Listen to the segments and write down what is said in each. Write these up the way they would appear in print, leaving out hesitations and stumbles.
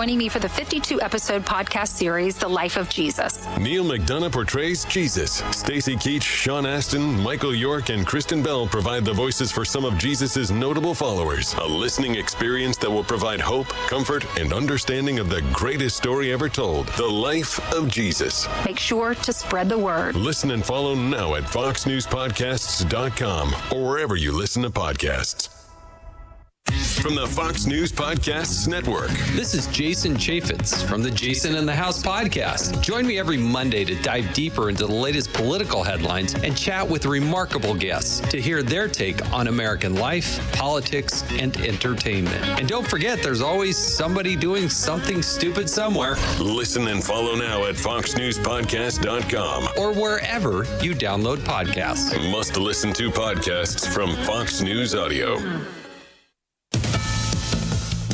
joining me for the 52-episode podcast series, The Life of Jesus. Neil McDonough portrays Jesus. Stacey Keach, Sean Astin, Michael York, and Kristen Bell provide the voices for some of Jesus' notable followers. A listening experience that will provide hope, comfort, and understanding of the greatest story ever told, The Life of Jesus. Make sure to spread the word. Listen and follow now at foxnewspodcasts.com or wherever you listen to podcasts. From the Fox News Podcasts Network. This is Jason Chaffetz from the Jason in the House podcast. Join me every Monday to dive deeper into the latest political headlines and chat with remarkable guests to hear their take on American life, politics, and entertainment. And don't forget, there's always somebody doing something stupid somewhere. Listen and follow now at foxnewspodcast.com or wherever you download podcasts. Must listen to podcasts from Fox News Audio.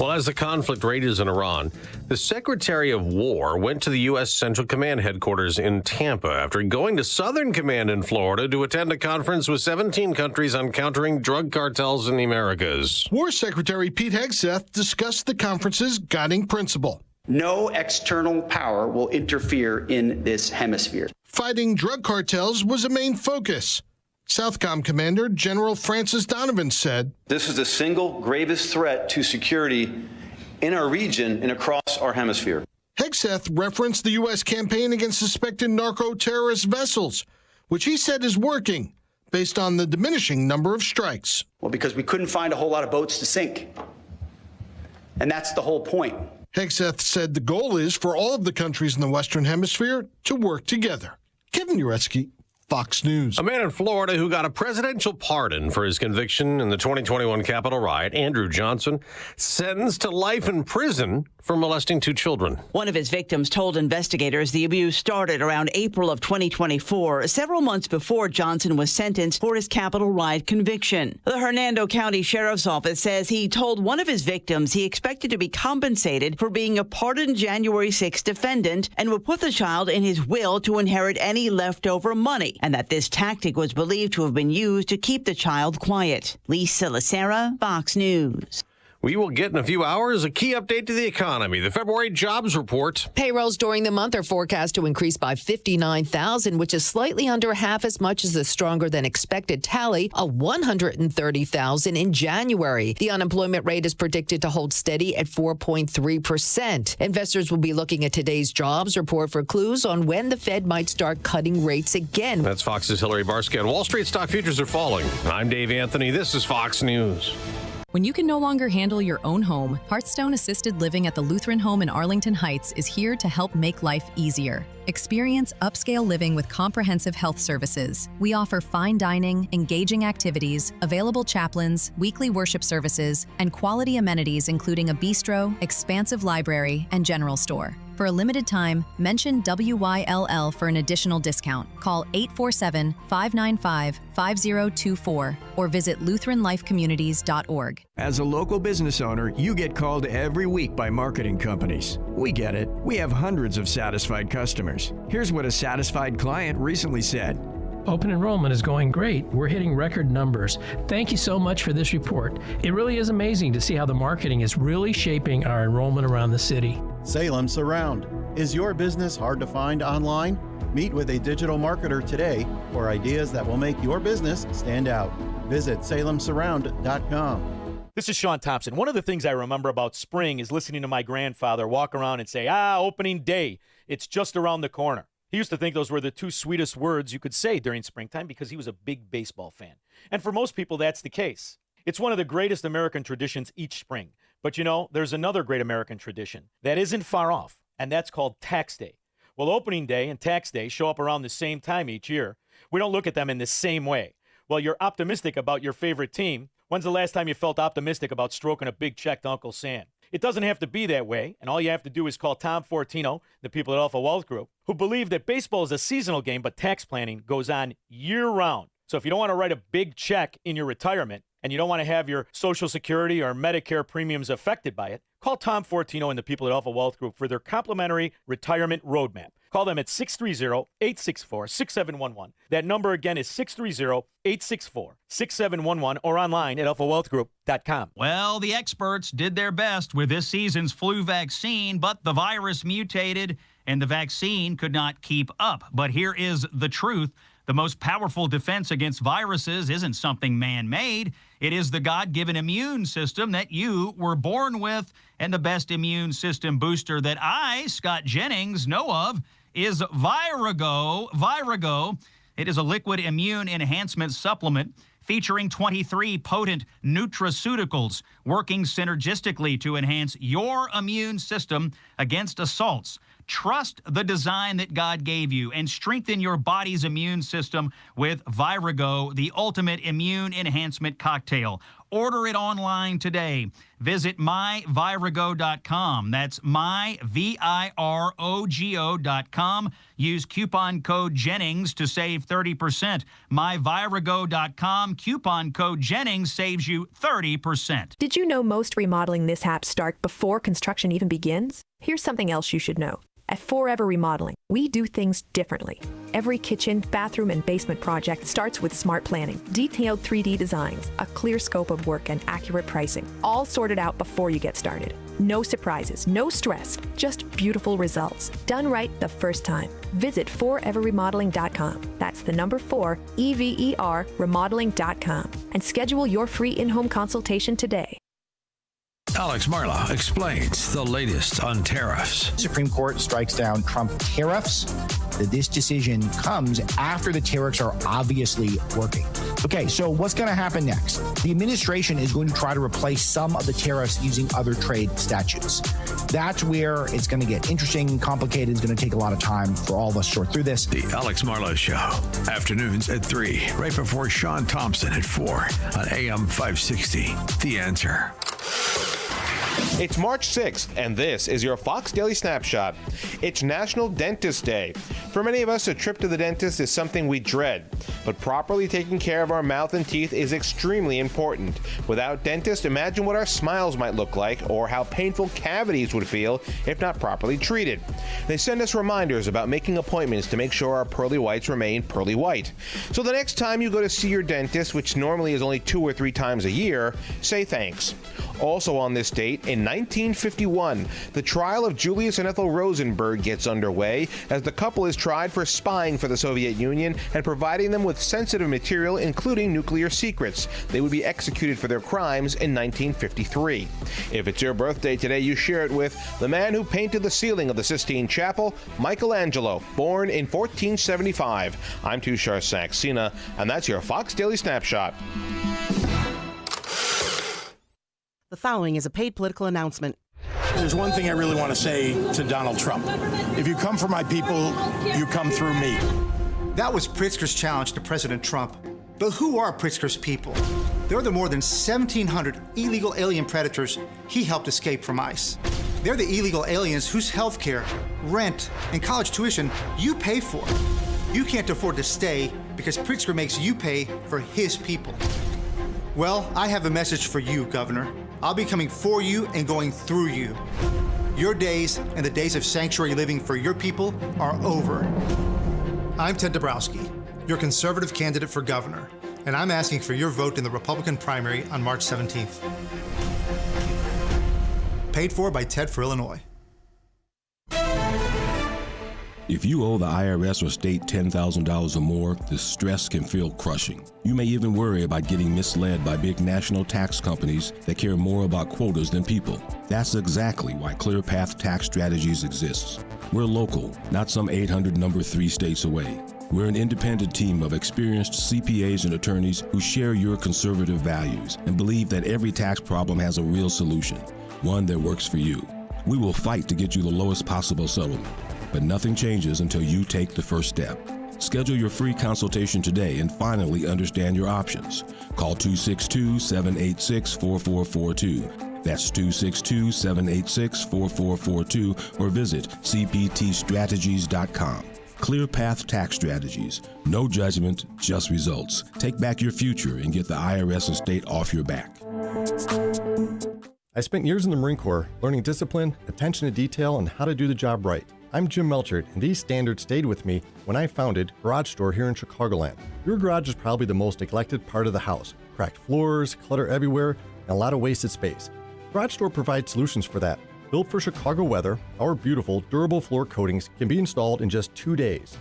Well, as the conflict rages in Iran, the Secretary of War went to the U.S. Central Command headquarters in Tampa after going to Southern Command in Florida to attend a conference with 17 countries on countering drug cartels in the Americas. War Secretary Pete Hegseth discussed the conference's guiding principle. No external power will interfere in this hemisphere. Fighting drug cartels was a main focus. Southcom Commander General Francis Donovan said, "This is the single gravest threat to security in our region and across our hemisphere." Hegseth referenced the U.S. campaign against suspected narco-terrorist vessels, which he said is working based on the diminishing number of strikes. Well, because we couldn't find a whole lot of boats to sink. And that's the whole point. Hegseth said the goal is for all of the countries in the Western Hemisphere to work together. Kevin Uretsky, Fox News. A man in Florida who got a presidential pardon for his conviction in the 2021 Capitol riot, Andrew Johnson, sentenced to life in prison for molesting 2 children. One of his victims told investigators the abuse started around April of 2024, several months before Johnson was sentenced for his Capitol riot conviction. The Hernando County Sheriff's Office says he told one of his victims he expected to be compensated for being a pardoned January 6 defendant and would put the child in his will to inherit any leftover money, and that this tactic was believed to have been used to keep the child quiet. Lisa Lacera, Fox News. We will get in a few hours a key update to the economy, the February jobs report. Payrolls during the month are forecast to increase by 59,000, which is slightly under half as much as the stronger than expected tally of 130,000 in January. The unemployment rate is predicted to hold steady at 4.3%. Investors will be looking at today's jobs report for clues on when the Fed might start cutting rates again. That's Fox's Hillary Barsky. Wall Street stock futures are falling. I'm Dave Anthony. This is Fox News. When you can no longer handle your own home, Hearthstone Assisted Living at the Lutheran Home in Arlington Heights is here to help make life easier. Experience upscale living with comprehensive health services. We offer fine dining, engaging activities, available chaplains, weekly worship services, and quality amenities including a bistro, expansive library, and general store. For a limited time, mention WYLL for an additional discount. Call 847-595-5024 or visit LutheranLifeCommunities.org. As a local business owner, you get called every week by marketing companies. We get it. We have hundreds of satisfied customers. Here's what a satisfied client recently said. Open enrollment is going great. We're hitting record numbers. Thank you so much for this report. It really is amazing to see how the marketing is really shaping our enrollment around the city. Salem Surround. Is your business hard to find online? Meet with a digital marketer today for ideas that will make your business stand out. Visit salemsurround.com. This is Sean Thompson. One of the things I remember about spring is listening to my grandfather walk around and say, opening day. It's just around the corner. He used to think those were the 2 sweetest words you could say during springtime because he was a big baseball fan. And for most people, that's the case. It's one of the greatest American traditions each spring. But you know, there's another great American tradition that isn't far off, and that's called Tax Day. Well, opening day and tax day show up around the same time each year. We don't look at them in the same way. Well, you're optimistic about your favorite team. When's the last time you felt optimistic about stroking a big check to Uncle Sam? It doesn't have to be that way, and all you have to do is call Tom Fortino, the people at Alpha Wealth Group, who believe that baseball is a seasonal game, but tax planning goes on year-round. So if you don't want to write a big check in your retirement, and you don't want to have your Social Security or Medicare premiums affected by it, call Tom Fortino and the people at Alpha Wealth Group for their complimentary retirement roadmap. Call them at 630-864-6711. That number again is 630-864-6711 or online at alphawealthgroup.com. Well, the experts did their best with this season's flu vaccine, but the virus mutated and the vaccine could not keep up. But here is the truth. The most powerful defense against viruses isn't something man-made. It is the God-given immune system that you were born with. And the best immune system booster that I, Scott Jennings, know of is Virago. Virago. It is a liquid immune enhancement supplement featuring 23 potent nutraceuticals working synergistically to enhance your immune system against assaults. Trust the design that God gave you and strengthen your body's immune system with Virago, the ultimate immune enhancement cocktail. Order it online today. Visit myvirago.com. That's myvirago.com. Use coupon code Jennings to save 30%. Myvirago.com. Coupon code Jennings saves you 30%. Did you know most remodeling mishaps start before construction even begins? Here's something else you should know. At Forever Remodeling, we do things differently. Every kitchen, bathroom, and basement project starts with smart planning, detailed 3D designs, a clear scope of work, and accurate pricing, all sorted out before you get started. No surprises, no stress, just beautiful results. Done right the first time. Visit foreverremodeling.com. That's the number 4, EVER, remodeling.com. And schedule your free in-home consultation today. Alex Marla explains the latest on tariffs. The Supreme Court strikes down Trump tariffs. This decision comes after the tariffs are obviously working. Okay, so what's going to happen next? The administration is going to try to replace some of the tariffs using other trade statutes. That's where it's going to get interesting and complicated. It's going to take a lot of time for all of us to sort through this. The Alex Marla Show, afternoons at 3, right before Sean Thompson at 4 on AM 560. The Answer. It's March 6th, and this is your Fox Daily Snapshot. It's National Dentist Day. For many of us, a trip to the dentist is something we dread, but properly taking care of our mouth and teeth is extremely important. Without dentists, imagine what our smiles might look like or how painful cavities would feel if not properly treated. They send us reminders about making appointments to make sure our pearly whites remain pearly white. So the next time you go to see your dentist, which normally is only 2 or 3 times a year, say thanks. Also on this date, in 1951, the trial of Julius and Ethel Rosenberg gets underway as the couple is tried for spying for the Soviet Union and providing them with sensitive material, including nuclear secrets. They would be executed for their crimes in 1953. If it's your birthday today, you share it with the man who painted the ceiling of the Sistine Chapel, Michelangelo, born in 1475. I'm Tushar Saxena, and that's your Fox Daily Snapshot. The following is a paid political announcement. There's one thing I really want to say to Donald Trump. If you come for my people, you come through me. That was Pritzker's challenge to President Trump. But who are Pritzker's people? They're the more than 1,700 illegal alien predators he helped escape from ICE. They're the illegal aliens whose health care, rent, and college tuition you pay for. You can't afford to stay because Pritzker makes you pay for his people. Well, I have a message for you, Governor. I'll be coming for you and going through you. Your days and the days of sanctuary living for your people are over. I'm Ted Dabrowski, your conservative candidate for governor, and I'm asking for your vote in the Republican primary on March 17th. Paid for by Ted for Illinois. If you owe the IRS or state $10,000 or more, the stress can feel crushing. You may even worry about getting misled by big national tax companies that care more about quotas than people. That's exactly why ClearPath Tax Strategies exists. We're local, not some 800 number 3 states away. We're an independent team of experienced CPAs and attorneys who share your conservative values and believe that every tax problem has a real solution, one that works for you. We will fight to get you the lowest possible settlement. But nothing changes until you take the first step. Schedule your free consultation today and finally understand your options. Call 262-786-4442. That's 262-786-4442 or visit cptstrategies.com. ClearPath Tax Strategies. No judgment, just results. Take back your future and get the IRS and state off your back. I spent years in the Marine Corps learning discipline, attention to detail, and how to do the job right. I'm Jim Melchert, and these standards stayed with me when I founded Garage Store here in Chicagoland. Your garage is probably the most neglected part of the house. Cracked floors, clutter everywhere, and a lot of wasted space. Garage Store provides solutions for that. Built for Chicago weather, our beautiful, durable floor coatings can be installed in just 2 days.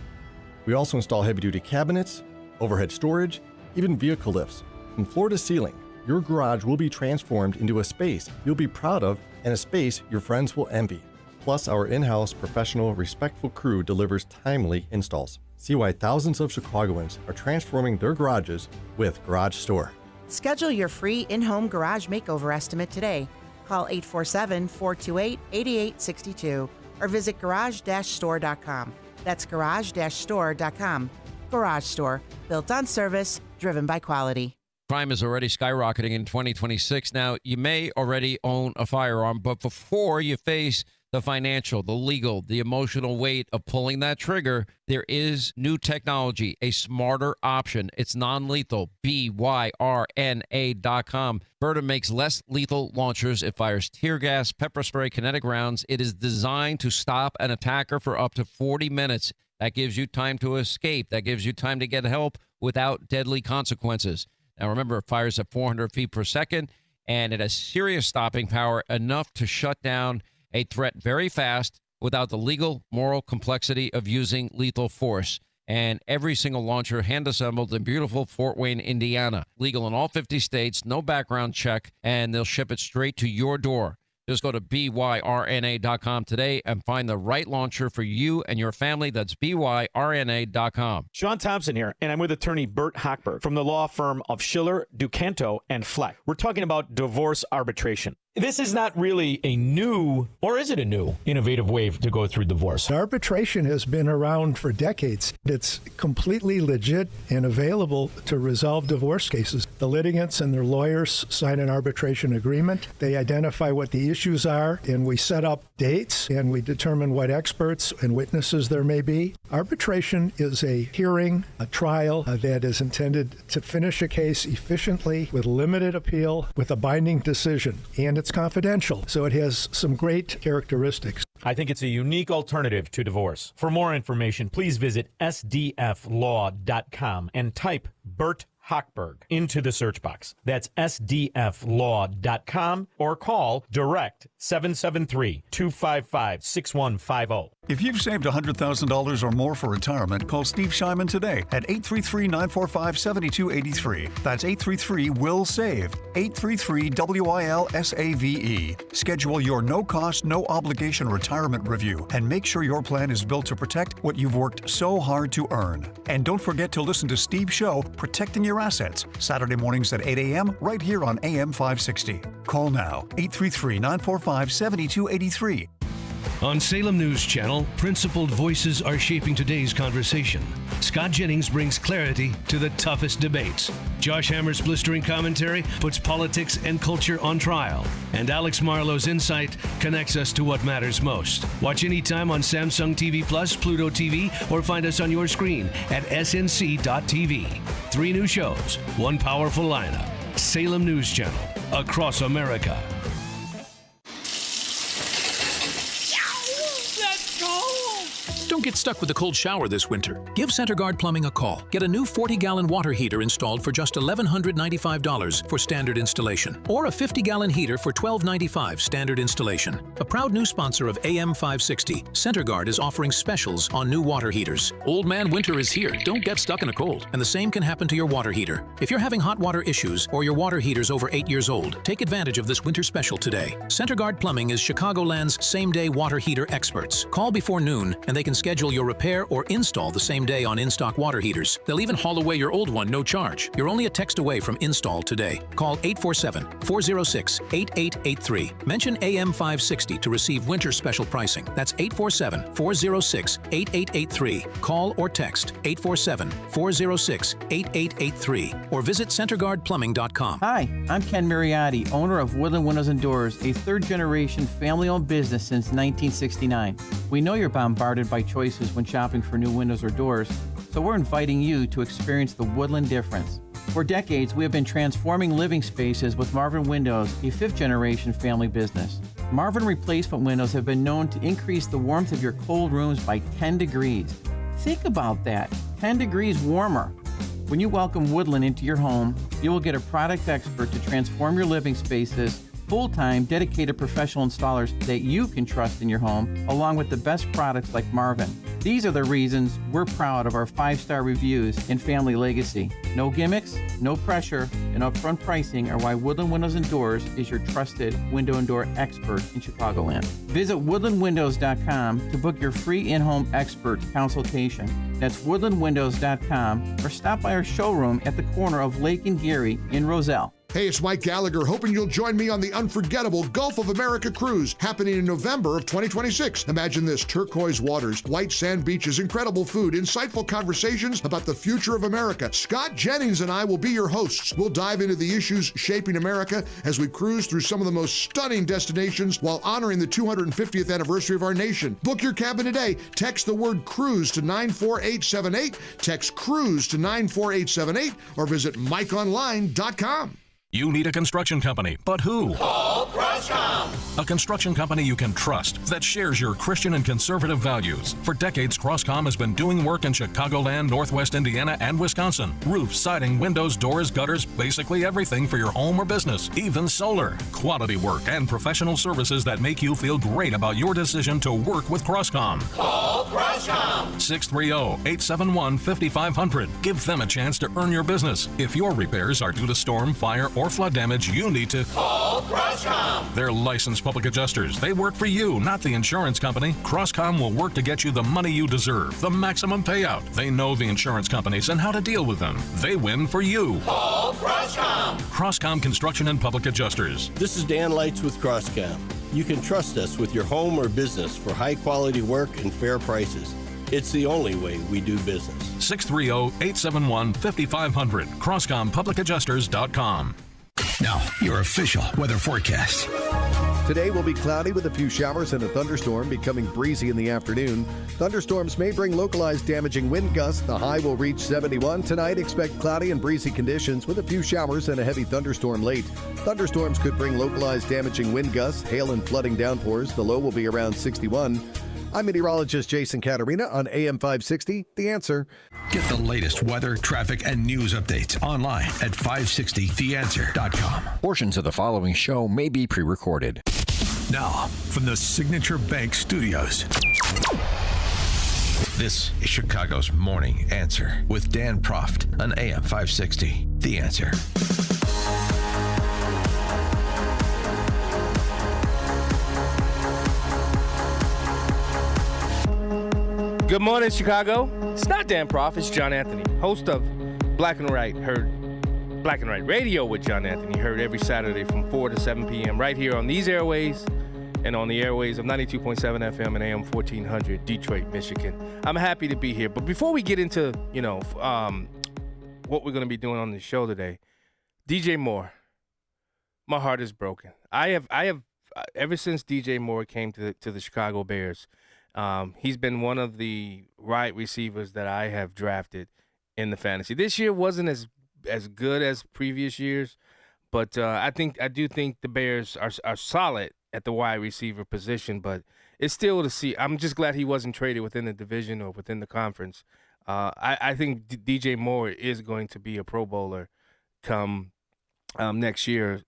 We also install heavy-duty cabinets, overhead storage, even vehicle lifts. From floor to ceiling, your garage will be transformed into a space you'll be proud of and a space your friends will envy. Plus, our in-house, professional, respectful crew delivers timely installs. See why thousands of Chicagoans are transforming their garages with Garage Store. Schedule your free in-home garage makeover estimate today. Call 847-428-8862 or visit garage-store.com. That's garage-store.com. Garage Store, built on service, driven by quality. Crime is already skyrocketing in 2026. Now, you may already own a firearm, but before you face the financial, the legal, the emotional weight of pulling that trigger, there is new technology, a smarter option. It's non-lethal, BYRNA.com. Berta makes less lethal launchers. It fires tear gas, pepper spray, kinetic rounds. It is designed to stop an attacker for up to 40 minutes. That gives you time to escape. That gives you time to get help without deadly consequences. Now, remember, it fires at 400 feet per second, and it has serious stopping power, enough to shut down a threat very fast without the legal, moral complexity of using lethal force. And every single launcher hand-assembled in beautiful Fort Wayne, Indiana. Legal in all 50 states, no background check, and they'll ship it straight to your door. Just go to BYRNA.com today and find the right launcher for you and your family. That's BYRNA.com. Sean Thompson here, and I'm with attorney Bert Hochberg from the law firm of Schiller, Ducanto, and Fleck. We're talking about divorce arbitration. This is not really a new, or is it a new, innovative way to go through divorce? Arbitration has been around for decades. It's completely legit and available to resolve divorce cases. The litigants and their lawyers sign an arbitration agreement. They identify what the issues are, and we set up dates, and we determine what experts and witnesses there may be. Arbitration is a hearing, a trial that is intended to finish a case efficiently with limited appeal, with a binding decision, and it's confidential, so it has some great characteristics. I think it's a unique alternative to divorce. For more information, please visit sdflaw.com and type Bert Hochberg into the search box. That's sdflaw.com or call direct 773-255-6150. If you've saved $100,000 or more for retirement, call Steve Shyman today at 833-945-7283. That's 833-WILL-SAVE, 833-WILSAVE. Schedule your no-cost, no-obligation retirement review and make sure your plan is built to protect what you've worked so hard to earn. And don't forget to listen to Steve's show, Protecting Your Assets, Saturday mornings at 8 a.m. right here on AM 560. Call now, 833-945-7283. On Salem News Channel, principled voices are shaping today's conversation. Scott Jennings brings clarity to the toughest debates. Josh Hammer's blistering commentary puts politics and culture on trial. And Alex Marlowe's insight connects us to what matters most. Watch anytime on Samsung TV Plus, Pluto TV, or find us on your screen at snc.tv. 3 new shows, 1 powerful lineup. Salem News Channel, across America. Don't get stuck with a cold shower this winter. Give CenterGuard Plumbing a call. Get a new 40-gallon water heater installed for just $1,195 for standard installation, or a 50-gallon heater for $1,295 standard installation. A proud new sponsor of AM 560, CenterGuard is offering specials on new water heaters. Old man winter is here. Don't get stuck in a cold, and the same can happen to your water heater. If you're having hot water issues or your water heater's over 8 years old, take advantage of this winter special today. CenterGuard Plumbing is Chicagoland's same-day water heater experts. Call before noon, and they can schedule your repair or install the same day on in-stock water heaters. They'll even haul away your old one, no charge. You're only a text away from install today. Call 847-406-8883. Mention AM 560 to receive winter special pricing. That's 847-406-8883. Call or text 847-406-8883 or visit CenterGuardPlumbing.com. Hi, I'm Ken Mariotti, owner of Woodland Windows and Doors, a third-generation family-owned business since 1969. We know you're bombarded by choices choices when shopping for new windows or doors, so we're inviting you to experience the Woodland difference. For decades, we have been transforming living spaces with Marvin Windows, a fifth-generation family business. Marvin replacement windows have been known to increase the warmth of your cold rooms by 10 degrees. Think about that, 10 degrees warmer. When you welcome Woodland into your home, you will get a product expert to transform your living spaces, full-time, dedicated professional installers that you can trust in your home, along with the best products like Marvin. These are the reasons we're proud of our 5-star reviews and family legacy. No gimmicks, no pressure, and upfront pricing are why Woodland Windows and Doors is your trusted window and door expert in Chicagoland. Visit woodlandwindows.com to book your free in-home expert consultation. That's woodlandwindows.com, or stop by our showroom at the corner of Lake and Geary in Roselle. Hey, it's Mike Gallagher, hoping you'll join me on the unforgettable Gulf of America cruise happening in November of 2026. Imagine this: turquoise waters, white sand beaches, incredible food, insightful conversations about the future of America. Scott Jennings and I will be your hosts. We'll dive into the issues shaping America as we cruise through some of the most stunning destinations while honoring the 250th anniversary of our nation. Book your cabin today. Text the word cruise to 94878. Text cruise to 94878 or visit mikeonline.com. You need a construction company, but who? Call Crosscom. A construction company you can trust that shares your Christian and conservative values. For decades, Crosscom has been doing work in Chicagoland, Northwest Indiana, and Wisconsin. Roofs, siding, windows, doors, gutters, basically everything for your home or business, even solar. Quality work and professional services that make you feel great about your decision to work with Crosscom. Call Crosscom. 630-871-5500. Give them a chance to earn your business. If your repairs are due to storm, fire, or flood damage, you need to call Crosscom. They're licensed public adjusters. They work for you, not the insurance company. Crosscom will work to get you the money you deserve, the maximum payout. They know the insurance companies and how to deal with them. They win for you. Call Crosscom. Crosscom Construction and Public Adjusters. This is Dan Lights with Crosscom. You can trust us with your home or business for high quality work and fair prices. It's the only way we do business. 630-871-5500. CrosscomPublicAdjusters.com. Now, your official weather forecast. Today will be cloudy with a few showers and a thunderstorm, becoming breezy in the afternoon. Thunderstorms may bring localized damaging wind gusts. The high will reach 71. Tonight, expect cloudy and breezy conditions with a few showers and a heavy thunderstorm late. Thunderstorms could bring localized damaging wind gusts, hail and flooding downpours. The low will be around 61. I'm meteorologist Jason Caterina on AM 560, The Answer. Get the latest weather, traffic, and news updates online at 560theanswer.com. Portions of the following show may be pre-recorded. Now, from the Signature Bank Studios. This is Chicago's Morning Answer with Dan Proft on AM 560, The Answer. Good morning, Chicago. It's not Dan Proft, it's John Anthony, host of Black and Right Radio with John Anthony, heard every Saturday from 4 to 7 p.m. right here on these airways and on the airways of 92.7 FM and AM 1400, Detroit, Michigan. I'm happy to be here. But before we get into, what we're going to be doing on the show today, DJ Moore, my heart is broken. I have ever since DJ Moore came to the Chicago Bears, he's been one of the wide receivers that I have drafted in the fantasy. This year wasn't as good as previous years, but I do think the Bears are solid at the wide receiver position. But it's still to see. I'm just glad he wasn't traded within the division or within the conference. I think DJ Moore is going to be a Pro Bowler come next year,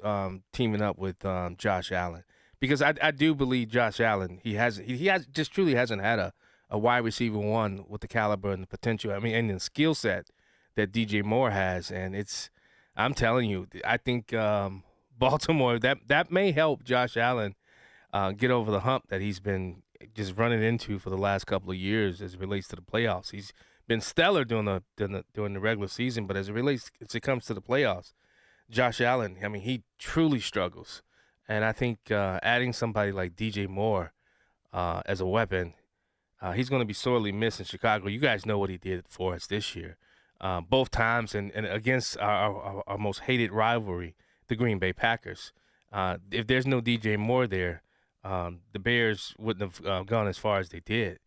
teaming up with Josh Allen. Because I do believe Josh Allen, he truly hasn't had a wide receiver one with the caliber and the potential, and the skill set that DJ Moore has. And I'm telling you, I think Baltimore, that may help Josh Allen get over the hump that he's been just running into for the last couple of years as it relates to the playoffs. He's been stellar during the regular season, but as it comes to the playoffs, Josh Allen, he truly struggles. And I think adding somebody like DJ Moore as a weapon, he's going to be sorely missed in Chicago. You guys know what he did for us this year, both times, and against our most hated rivalry, the Green Bay Packers. If there's no DJ Moore there, the Bears wouldn't have gone as far as they did.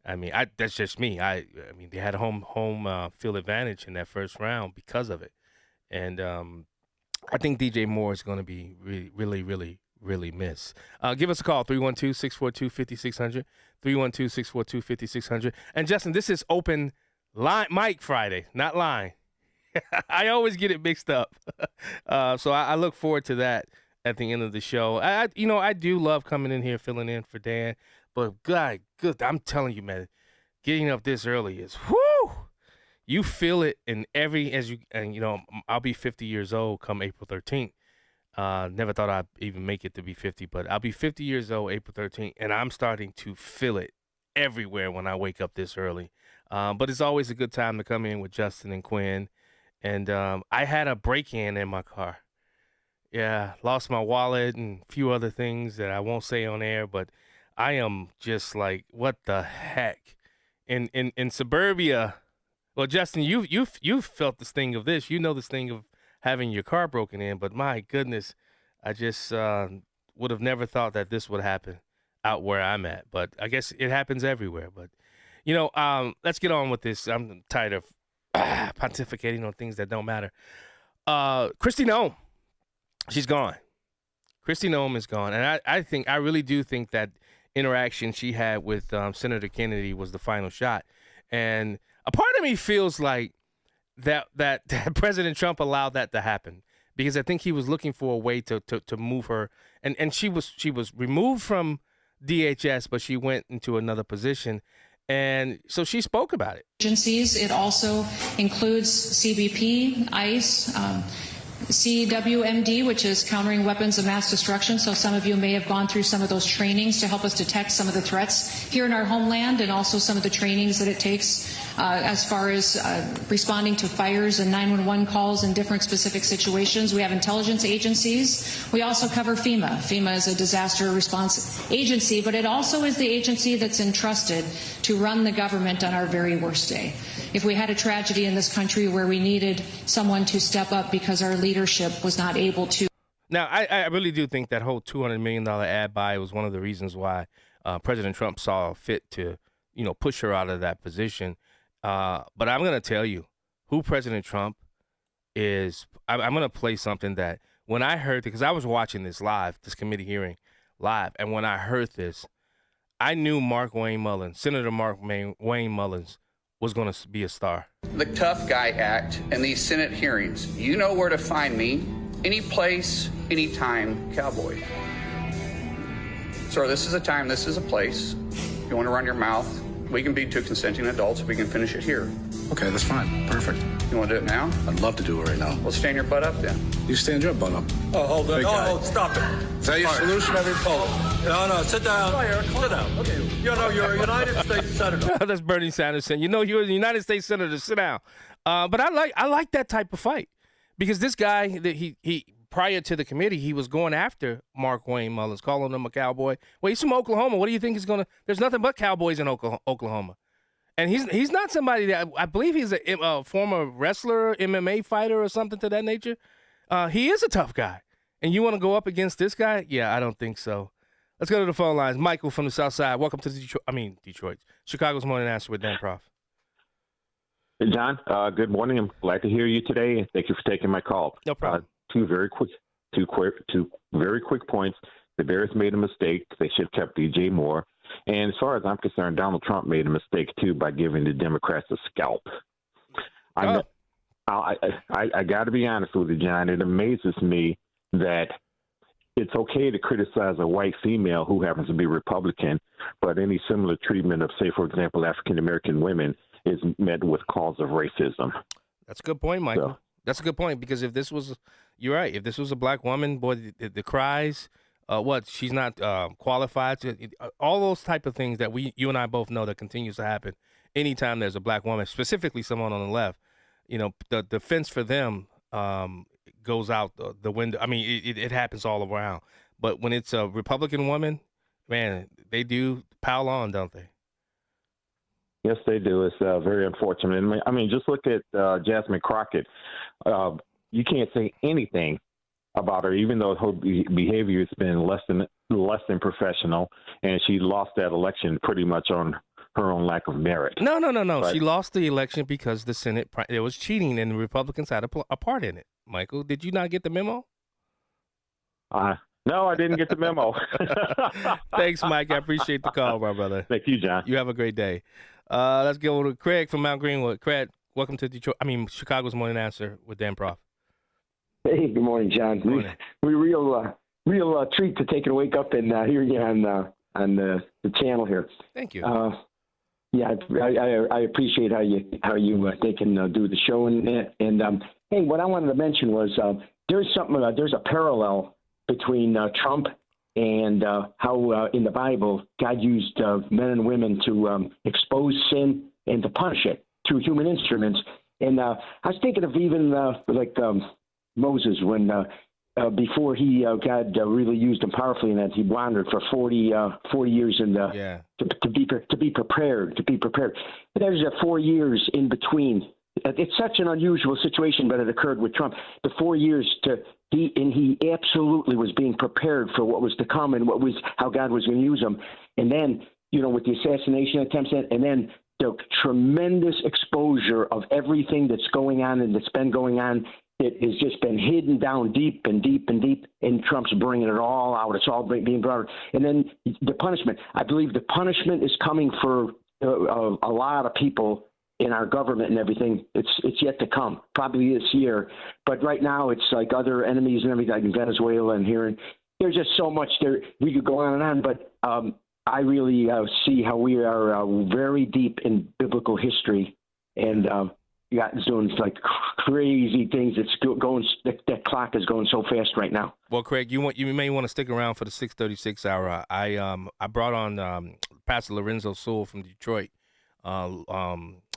I mean, that's just me. I mean, they had a home field advantage in that first round because of it, and I think DJ Moore is going to be really missed. Give us a call, 312-642-5600, 312-642-5600. And Justin, this is open line mic Friday, not line. I always get it mixed up. So I look forward to that at the end of the show. I do love coming in here, filling in for Dan. But God, good, I'm telling you, man, getting up this early is whoo. You feel it in I'll be 50 years old come April 13th. Never thought I'd even make it to be 50, but I'll be 50 years old April 13th, and I'm starting to feel it everywhere when I wake up this early. But it's always a good time to come in with Justin and Quinn. And I had a break-in in my car. Yeah, lost my wallet and a few other things that I won't say on air, but I am just like, what the heck? In suburbia, well, Justin, you've felt the sting of this. You know the sting of having your car broken in, but my goodness, I just would have never thought that this would happen out where I'm at. But I guess it happens everywhere. But, let's get on with this. I'm tired of pontificating on things that don't matter. Kristi Noem, she's gone. Kristi Noem is gone. And I really do think that interaction she had with Senator Kennedy was the final shot. And a part of me feels like that President Trump allowed that to happen, because I think he was looking for a way to move her. And she was removed from DHS, but she went into another position. And so she spoke about it. Agencies. It also includes CBP, ICE, CWMD, which is countering weapons of mass destruction. So some of you may have gone through some of those trainings to help us detect some of the threats here in our homeland, and also some of the trainings that it takes as far as responding to fires and 911 calls in different specific situations. We have intelligence agencies. We also cover FEMA. FEMA is a disaster response agency, but it also is the agency that's entrusted to run the government on our very worst day. If we had a tragedy in this country where we needed someone to step up because our leadership was not able to. Now, I really do think that whole $200 million ad buy was one of the reasons why President Trump saw fit to, push her out of that position. But I'm going to tell you who President Trump is. I'm going to play something that when I heard, because I was watching this committee hearing live, and when I heard this, I knew Senator Mark Wayne Mullins was going to be a star. The Tough Guy Act and these Senate hearings, you know where to find me. Any place, anytime, cowboy. Sir, this is a time, this is a place. If you want to run your mouth, we can be two consenting adults. We can finish it here. Okay, that's fine. Perfect. You want to do it now? I'd love to do it right now. Well, stand your butt up then. You stand your butt up. Oh, hold on. Oh, stop it. Is that your solution? No, sit down. Sit down. Okay. You're a United States Senator. That's Bernie Sanders. You're a United States Senator. Sit down. But I like that type of fight, because this guy, that he prior to the committee, he was going after Mark Wayne Mullins, calling him a cowboy. Well, he's from Oklahoma. What do you think he's gonna? There's nothing but cowboys in Oklahoma, and he's not somebody that I believe he's a former wrestler, MMA fighter, or something to that nature. He is a tough guy, and you want to go up against this guy? Yeah, I don't think so. Let's go to the phone lines. Michael from the South Side. Welcome to Detroit. Chicago's Morning Answer with Dan Proft. Hey, John. Good morning. I'm glad to hear you today, and thank you for taking my call. No problem. Two very quick points. The Bears made a mistake. They should have kept DJ Moore. And as far as I'm concerned, Donald Trump made a mistake too by giving the Democrats a scalp. I got to be honest with you, John. It amazes me that it's okay to criticize a white female who happens to be Republican, but any similar treatment of, say, for example, African American women is met with calls of racism. That's a good point, Michael. So, that's a good point, because if this was, you're right, if this was a black woman, boy, the cries, she's not qualified to, all those type of things that you and I both know that continues to happen anytime there's a black woman, specifically someone on the left. The defense for them goes out the window. I mean, it happens all around. But when it's a Republican woman, man, they do pile on, don't they? Yes, they do. It's very unfortunate. I mean, just look at Jasmine Crockett. You can't say anything about her, even though her behavior has been less than professional, and she lost that election pretty much on her own lack of merit. No. But She lost the election because the Senate, there was cheating and the Republicans had a part in it. Michael, did you not get the memo? No, I didn't get the memo. Thanks, Mike. I appreciate the call, my brother. Thank you, John. You have a great day. Let's go to Craig from Mount Greenwood. Craig, welcome to Chicago's Morning Answer with Dan Proft. Hey, good morning, John. We real treat to take a wake up and hear you on the channel here. Thank you. Yeah, I appreciate how you they can do the show and hey, what I wanted to mention was there's a parallel between Trump and how in the Bible God used men and women to expose sin and to punish it through human instruments. And I was thinking of even Moses when before God really used him powerfully in that he wandered for 40 years to be prepared. But there's 4 years in between. It's such an unusual situation, but it occurred with Trump. The 4 years he absolutely was being prepared for what was to come and how God was going to use him. And then, with the assassination attempts, and then the tremendous exposure of everything that's going on and that's been going on. It has just been hidden down deep, and Trump's bringing it all out. It's all being brought out. And then the punishment. I believe the punishment is coming for a lot of people in our government and everything. It's yet to come, probably this year. But right now, it's like other enemies and everything, like in Venezuela and here. And there's just so much there. We could go on and on, but I really see how we are very deep in biblical history, and God's doing like crazy things. It's going. That clock is going so fast right now. Well, Craig, you may want to stick around for the 6:36 hour. I brought on Pastor Lorenzo Sewell from Detroit,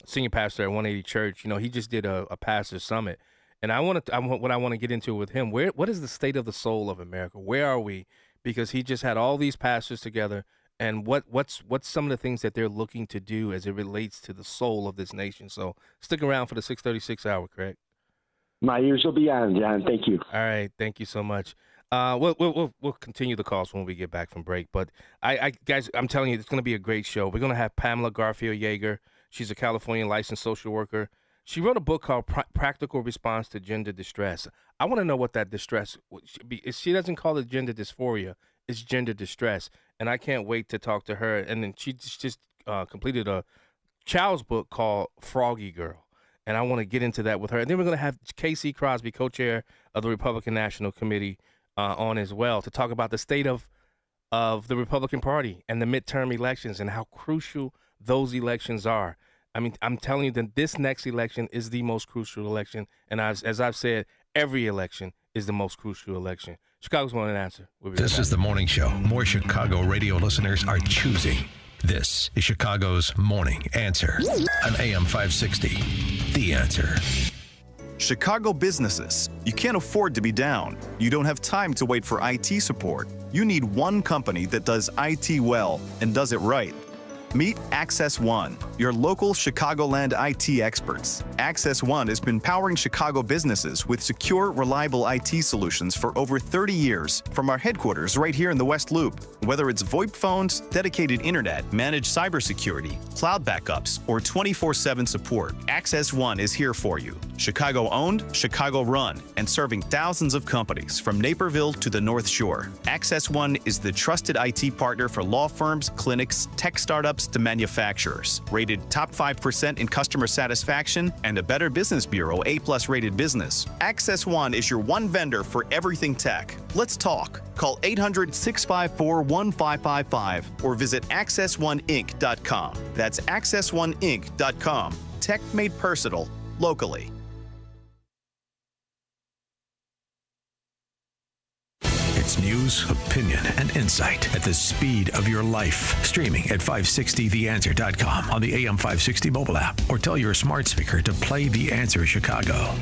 senior pastor at 180 Church. He just did a pastor summit, and I want to get into with him. What is the state of the soul of America? Where are we? Because he just had all these pastors together. And what's some of the things that they're looking to do as it relates to the soul of this nation? So stick around for the 6:36 hour, Craig. My ears will be on, John. Thank you. All right, thank you so much. We'll continue the calls when we get back from break. But guys, I'm telling you, it's going to be a great show. We're going to have Pamela Garfield Yeager. She's a California licensed social worker. She wrote a book called Practical Response to Gender Distress. I want to know what that distress should be. She doesn't call it gender dysphoria. It's gender distress. And I can't wait to talk to her. And then she just completed a child's book called Froggy Girl. And I want to get into that with her. And then we're going to have Casey Crosby, co-chair of the Republican National Committee, on as well to talk about the state of the Republican Party and the midterm elections and how crucial those elections are. I mean, I'm telling you that this next election is the most crucial election. And as I've said, every election is the most crucial election. Chicago's Morning Answer. This is the morning show more Chicago radio listeners are choosing. This is Chicago's Morning Answer on AM 560. The Answer. Chicago businesses, you can't afford to be down. You don't have time to wait for IT support. You need one company that does IT well and does it right. Meet Access One, your local Chicagoland IT experts. Access One has been powering Chicago businesses with secure, reliable IT solutions for over 30 years from our headquarters right here in the West Loop. Whether it's VoIP phones, dedicated internet, managed cybersecurity, cloud backups, or 24/7 support, Access One is here for you. Chicago owned, Chicago run, and serving thousands of companies from Naperville to the North Shore. Access One is the trusted IT partner for law firms, clinics, tech startups, to manufacturers. Rated top 5% in customer satisfaction and a Better Business Bureau A+ rated business. Access One is your one vendor for everything tech. Let's talk. Call 800-654-1555 or visit accessoneInc.com. That's accessoneInc.com. Tech made personal, locally. It's news, opinion, and insight at the speed of your life. Streaming at 560theanswer.com on the AM 560 mobile app, or tell your smart speaker to play The Answer Chicago.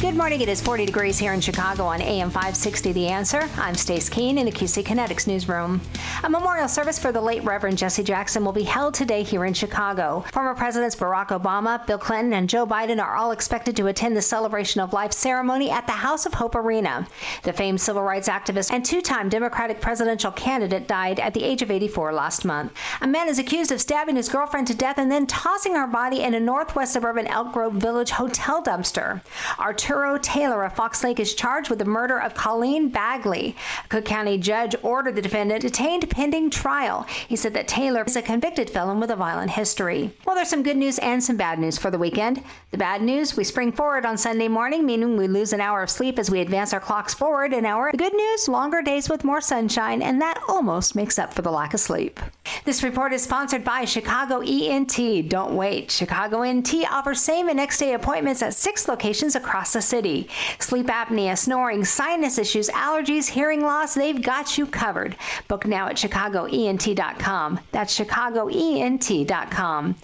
Good morning. It is 40 degrees here in Chicago on AM 560 The Answer. I'm Stace Keene in the QC Kinetics newsroom. A memorial service for the late Reverend Jesse Jackson will be held today here in Chicago. Former Presidents Barack Obama, Bill Clinton, and Joe Biden are all expected to attend the Celebration of Life ceremony at the House of Hope Arena. The famed civil rights activist and two-time Democratic presidential candidate died at the age of 84 last month. A man is accused of stabbing his girlfriend to death and then tossing her body in a northwest suburban Elk Grove Village hotel dumpster. Arturo Taylor of Fox Lake is charged with the murder of Colleen Bagley. A Cook County judge ordered the defendant detained pending trial. He said that Taylor is a convicted felon with a violent history. Well, there's some good news and some bad news for the weekend. The bad news, we spring forward on Sunday morning, meaning we lose an hour of sleep as we advance our clocks forward an hour. The good news, longer days with more sunshine, and that almost makes up for the lack of sleep. This report is sponsored by Chicago ENT. Don't wait. Chicago ENT offers same and next day appointments at 6 locations across the city. Sleep apnea, snoring, sinus issues, allergies, hearing loss, they've got you covered. Book now at chicagoent.com. That's chicagoent.com.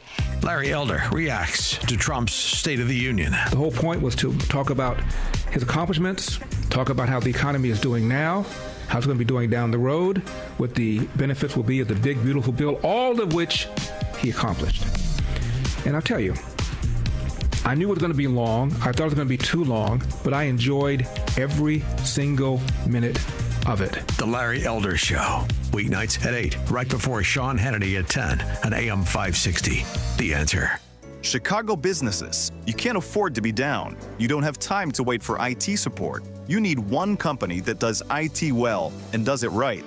Larry Elder reacts to Trump's State of the Union. The whole point was to talk about his accomplishments, talk about how the economy is doing now, how it's going to be doing down the road, what the benefits will be of the big, beautiful bill, all of which he accomplished. And I'll tell you, I knew it was going to be long. I thought it was going to be too long, but I enjoyed every single minute of it. The Larry Elder Show. Weeknights at 8, right before Sean Hannity at 10 on AM 560. The Answer. Chicago businesses. You can't afford to be down. You don't have time to wait for IT support. You need one company that does IT well and does it right.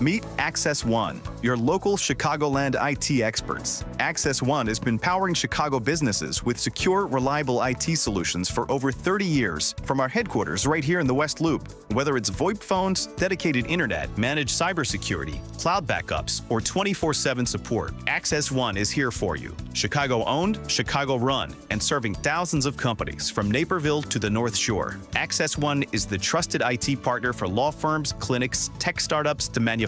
Meet Access One, your local Chicagoland IT experts. Access One has been powering Chicago businesses with secure, reliable IT solutions for over 30 years from our headquarters right here in the West Loop. Whether it's VoIP phones, dedicated internet, managed cybersecurity, cloud backups, or 24/7 support, Access One is here for you. Chicago owned, Chicago run, and serving thousands of companies from Naperville to the North Shore. Access One is the trusted IT partner for law firms, clinics, tech startups to manufacturers.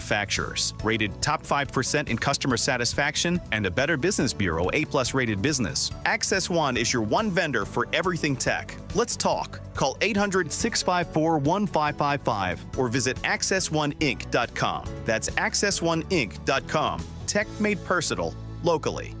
Rated top 5% in customer satisfaction and a Better Business Bureau A+ rated business. Access One is your one vendor for everything tech. Let's talk. Call 800-654-1555 or visit accessoneInc.com. That's accessoneInc.com. Tech made personal, locally.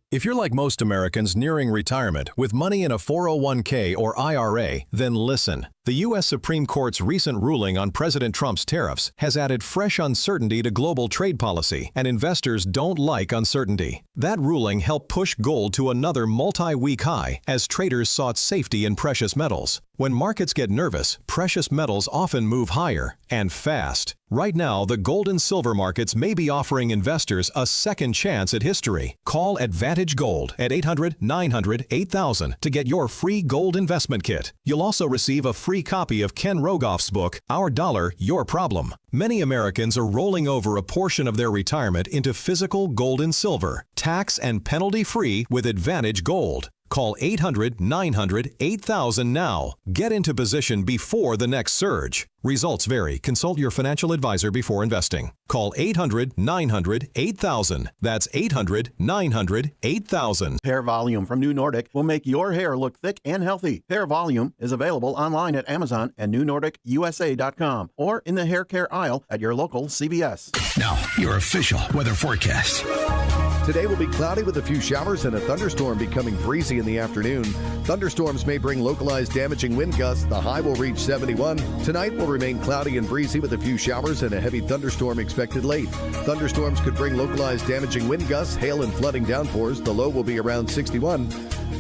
If you're like most Americans nearing retirement with money in a 401k or IRA, then listen. The U.S. Supreme Court's recent ruling on President Trump's tariffs has added fresh uncertainty to global trade policy, and investors don't like uncertainty. That ruling helped push gold to another multi-week high as traders sought safety in precious metals. When markets get nervous, precious metals often move higher and fast. Right now, the gold and silver markets may be offering investors a second chance at history. Call Advantage Gold at 800-900-8000 to get your free gold investment kit. You'll also receive a free copy of Ken Rogoff's book, Our Dollar, Your Problem. Many Americans are rolling over a portion of their retirement into physical gold and silver, tax and penalty-free with Advantage Gold. Call 800-900-8000 now. Get into position before the next surge. Results vary. Consult your financial advisor before investing. Call 800-900-8000. That's 800-900-8000. Hair Volume from New Nordic will make your hair look thick and healthy. Hair Volume is available online at Amazon and NewNordicUSA.com or in the hair care aisle at your local CVS. Now, your official weather forecast. Today will be cloudy with a few showers and a thunderstorm becoming breezy in the afternoon. Thunderstorms may bring localized damaging wind gusts. The high will reach 71. Tonight will remain cloudy and breezy with a few showers and a heavy thunderstorm expected late. Thunderstorms could bring localized damaging wind gusts, hail, and flooding downpours. The low will be around 61.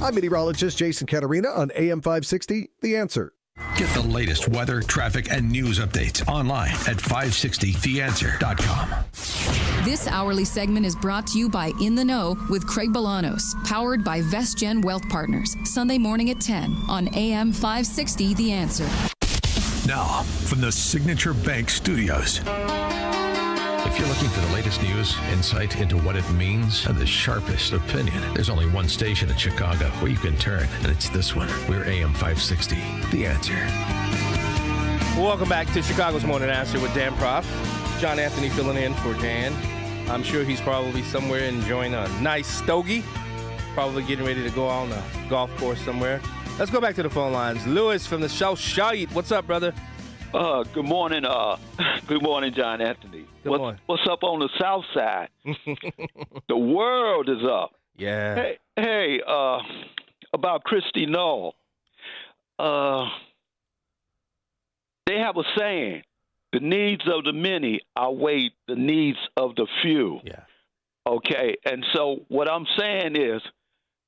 I'm meteorologist Jason Caterina on AM 560, The Answer. Get the latest weather, traffic, and news updates online at 560theanswer.com. This hourly segment is brought to you by In the Know with Craig Bolanos, powered by VestGen Wealth Partners, Sunday morning at 10 on AM 560 The Answer. Now, from the Signature Bank Studios. If you're looking for the latest news, insight into what it means, and the sharpest opinion, there's only one station in Chicago where you can turn, and it's this one. We're AM 560, The Answer. Welcome back to Chicago's Morning Answer with Dan Proft. John Anthony filling in for Dan. I'm sure he's probably somewhere enjoying a nice stogie. Probably getting ready to go on a golf course somewhere. Let's go back to the phone lines. Lewis from the South Side. What's up, brother? Good morning. Good morning, John Anthony. Good morning. What's up on the South Side? The world is up. Yeah. Hey, about Kristi Noem. They have a saying, the needs of the many outweigh the needs of the few. Yeah. Okay, and so what I'm saying is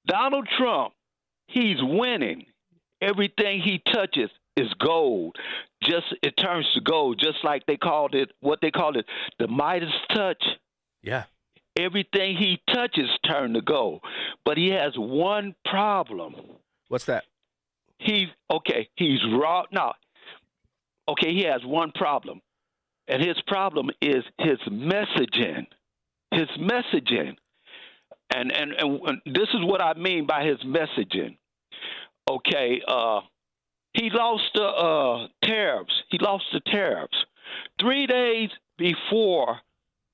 Donald Trump, he's winning. Everything he touches is gold. It turns to gold, just like what they called it, the Midas touch. Yeah. Everything he touches turn to gold. But he has one problem. What's that? He's raw. No. Okay, he has one problem. And his problem is his messaging. His messaging. And this is what I mean by his messaging. Okay, he lost the tariffs. He lost the tariffs 3 days before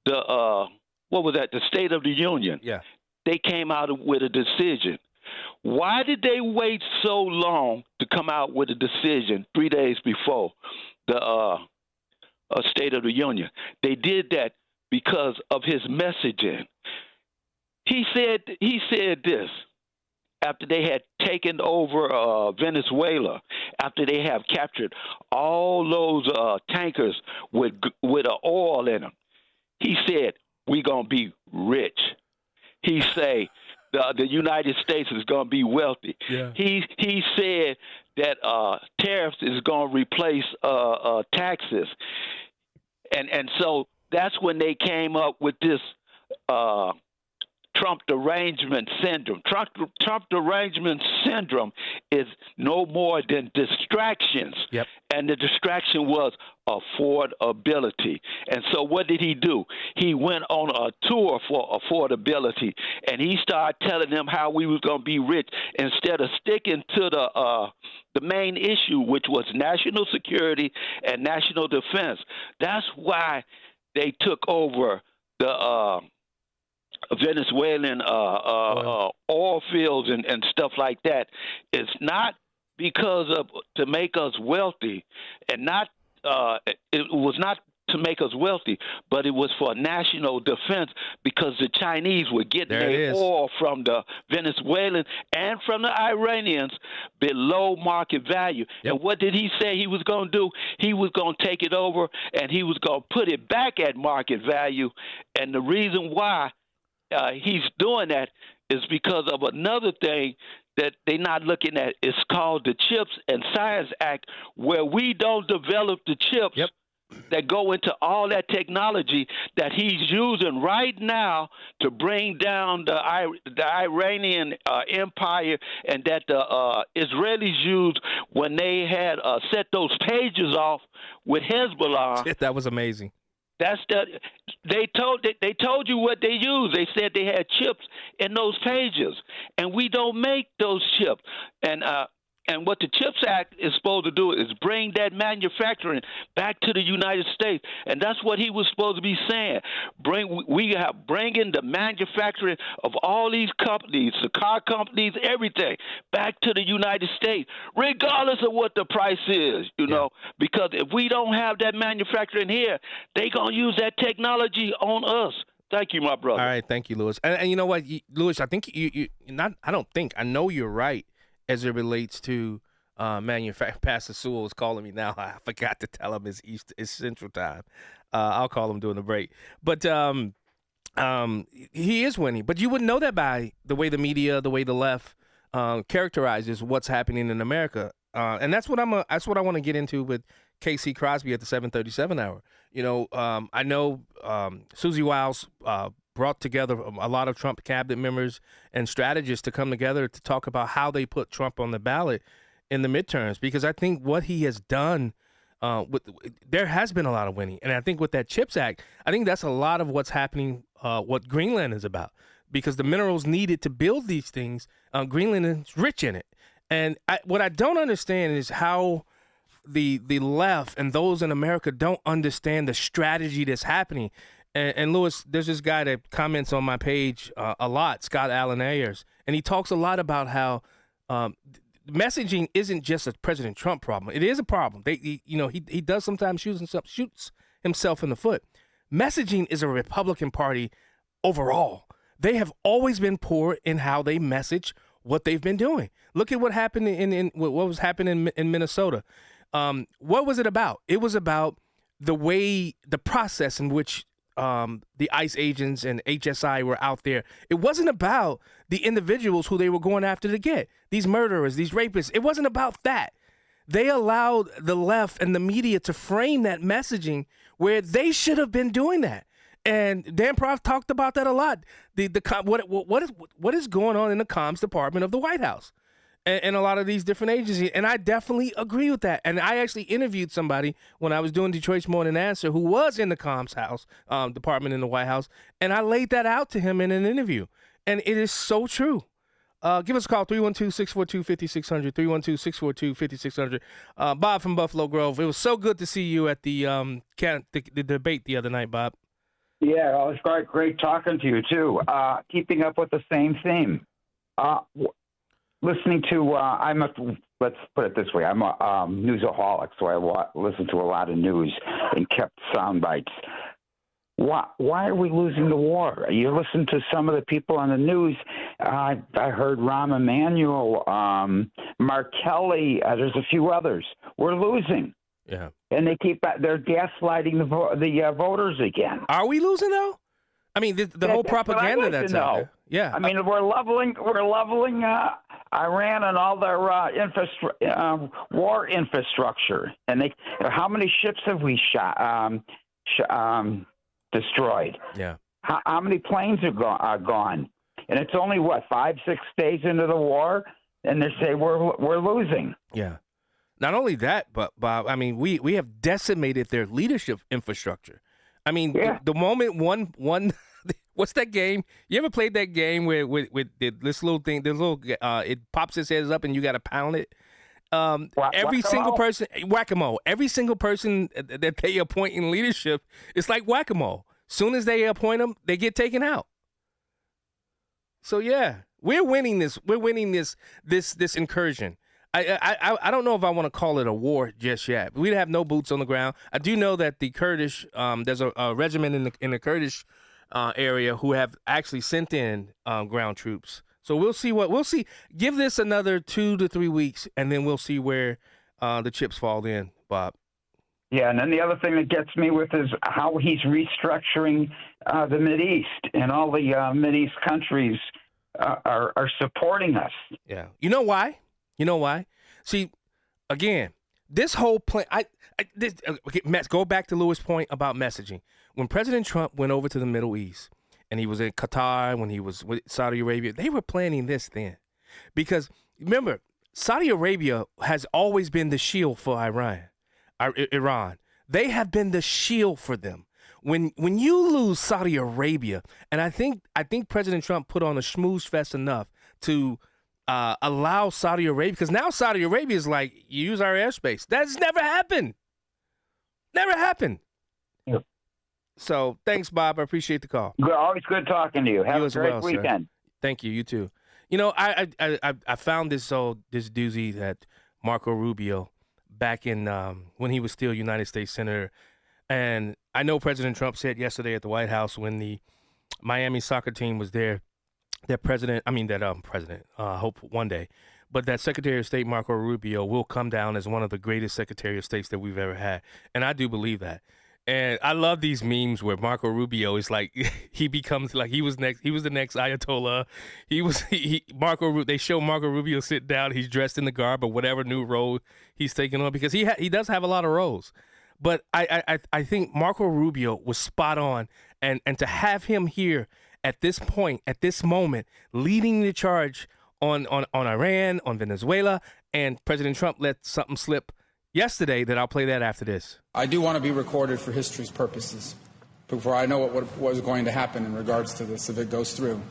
the the State of the Union. Yeah, they came out with a decision. Why did they wait so long to come out with a decision 3 days before the State of the Union? They did that because of his messaging. He said this. After they had taken over Venezuela, after they have captured all those tankers with oil in them, he said, "We're gonna be rich." He say the United States is gonna be wealthy. Yeah. He said that tariffs is gonna replace taxes, and so that's when they came up with this. Trump derangement syndrome. Trump derangement syndrome is no more than distractions. Yep. And the distraction was affordability. And so what did he do? He went on a tour for affordability, and he started telling them how we was going to be rich instead of sticking to the main issue, which was national security and national defense. That's why they took over the Venezuelan oil fields and stuff like that. It's not because of to make us wealthy, and not it was not to make us wealthy, but it was for national defense because the Chinese were getting their oil from the Venezuelans and from the Iranians below market value. Yep. And what did he say he was going to do? He was going to take it over and he was going to put it back at market value. And the reason why he's doing that is because of another thing that they're not looking at. It's called the CHIPS and Science Act, where we don't develop the chips that go into all that technology that he's using right now to bring down the Iranian empire, and that the Israelis used when they had set those pages off with Hezbollah. That was amazing. They told you what they used. They said they had chips in those pages, and we don't make those chips. And what the CHIPS Act is supposed to do is bring that manufacturing back to the United States, and that's what he was supposed to be saying. Bringing the manufacturing of all these companies, the car companies, everything back to the United States, regardless of what the price is, you know. Because if we don't have that manufacturing here, they're gonna use that technology on us. Thank you, my brother. All right, thank you, Lewis. And you know what, Lewis? I think I know you're right. As it relates to Pastor Sewell is calling me now. I forgot to tell him it's Central Time. I'll call him during the break. But he is winning. But you wouldn't know that by the way the media, the way the left characterizes what's happening in America. And that's what I want to get into with Casey Crosby at the 7:37 hour. You know, I know Susie Wiles brought together a lot of Trump cabinet members and strategists to come together to talk about how they put Trump on the ballot in the midterms, because I think what he has done, there has been a lot of winning. And I think with that CHIPS Act, I think that's a lot of what's happening, what Greenland is about, because the minerals needed to build these things, Greenland is rich in it. And what I don't understand is how the left and those in America don't understand the strategy that's happening. And Lewis, there's this guy that comments on my page a lot, Scott Allen Ayers, and he talks a lot about how messaging isn't just a President Trump problem. It is a problem. He does sometimes shoots himself in the foot. Messaging is a Republican Party overall. They have always been poor in how they message what they've been doing. Look at what happened what was happening in Minnesota. What was it about? It was about the process in which the ICE agents and HSI were out there. It wasn't about the individuals who they were going after to get, these murderers, these rapists. It wasn't about that. They allowed the left and the media to frame that messaging where they should have been doing that. And Dan Proft talked about that a lot. What is going on in the comms department of the White House and a lot of these different agencies. And I definitely agree with that. And I actually interviewed somebody when I was doing Detroit's Morning Answer who was in the comms house department in the White House. And I laid that out to him in an interview. And it is so true. Give us a call, 312-642-5600, 312-642-5600. Bob from Buffalo Grove. It was so good to see you at the debate the other night, Bob. Yeah, it was great talking to you, too. Keeping up with the same theme. Listening to, let's put it this way, I'm a newsaholic, so I listen to a lot of news and kept sound bites. Why are we losing the war? You listen to some of the people on the news. I heard Rahm Emanuel, Mark Kelly. There's a few others. We're losing. Yeah. And they're gaslighting the voters again. Are we losing though? I mean, the whole propaganda that's out there. Yeah. I mean, we're leveling Iran and all their war infrastructure. And how many ships have we destroyed? Yeah. How many planes are gone? And it's only 5-6 days into the war, and they say we're losing. Yeah. Not only that, but Bob, I mean, we have decimated their leadership infrastructure. I mean, the moment one what's that game? You ever played that game where with this little thing, it pops its heads up and you got to pound it? Every single person, whack-a-mole. Every single person that they appoint in leadership, it's like whack-a-mole. Soon as they appoint them, they get taken out. So yeah, we're winning this. We're winning this incursion. I don't know if I want to call it a war just yet. We have no boots on the ground. I do know that the Kurdish, there's a regiment in the Kurdish area who have actually sent in ground troops. So we'll see. Give this another 2 to 3 weeks, and then we'll see where the chips fall in, Bob. Yeah, and then the other thing that gets me with is how he's restructuring the Mideast, and all the Mideast countries are supporting us. Yeah. You know why? See, again, this whole plan. Let's go back to Lewis' point about messaging. When President Trump went over to the Middle East, and he was in Qatar, when he was with Saudi Arabia, they were planning this then. Because, remember, Saudi Arabia has always been the shield for Iran. They have been the shield for them. When you lose Saudi Arabia, and I think President Trump put on a schmooze fest enough to allow Saudi Arabia, because now Saudi Arabia is like, you use our airspace. That's never happened. Never happened. Yep. So thanks, Bob. I appreciate the call. Always good talking to you. Have a great weekend. Sir. Thank you. You too. You know, I found this doozy that Marco Rubio back in when he was still United States Senator, and I know President Trump said yesterday at the White House when the Miami soccer team was there, hope one day, but that Secretary of State Marco Rubio will come down as one of the greatest Secretary of States that we've ever had, and I do believe that. And I love these memes where Marco Rubio is like, he becomes like he was the next Ayatollah. They show Marco Rubio sit down. He's dressed in the garb or whatever new role he's taking on, because he does have a lot of roles. But I think Marco Rubio was spot on, and to have him here at this point, at this moment, leading the charge on Iran, on Venezuela, and President Trump let something slip yesterday that I'll play that after this. I do want to be recorded for history's purposes before I know what was going to happen in regards to this if it goes through.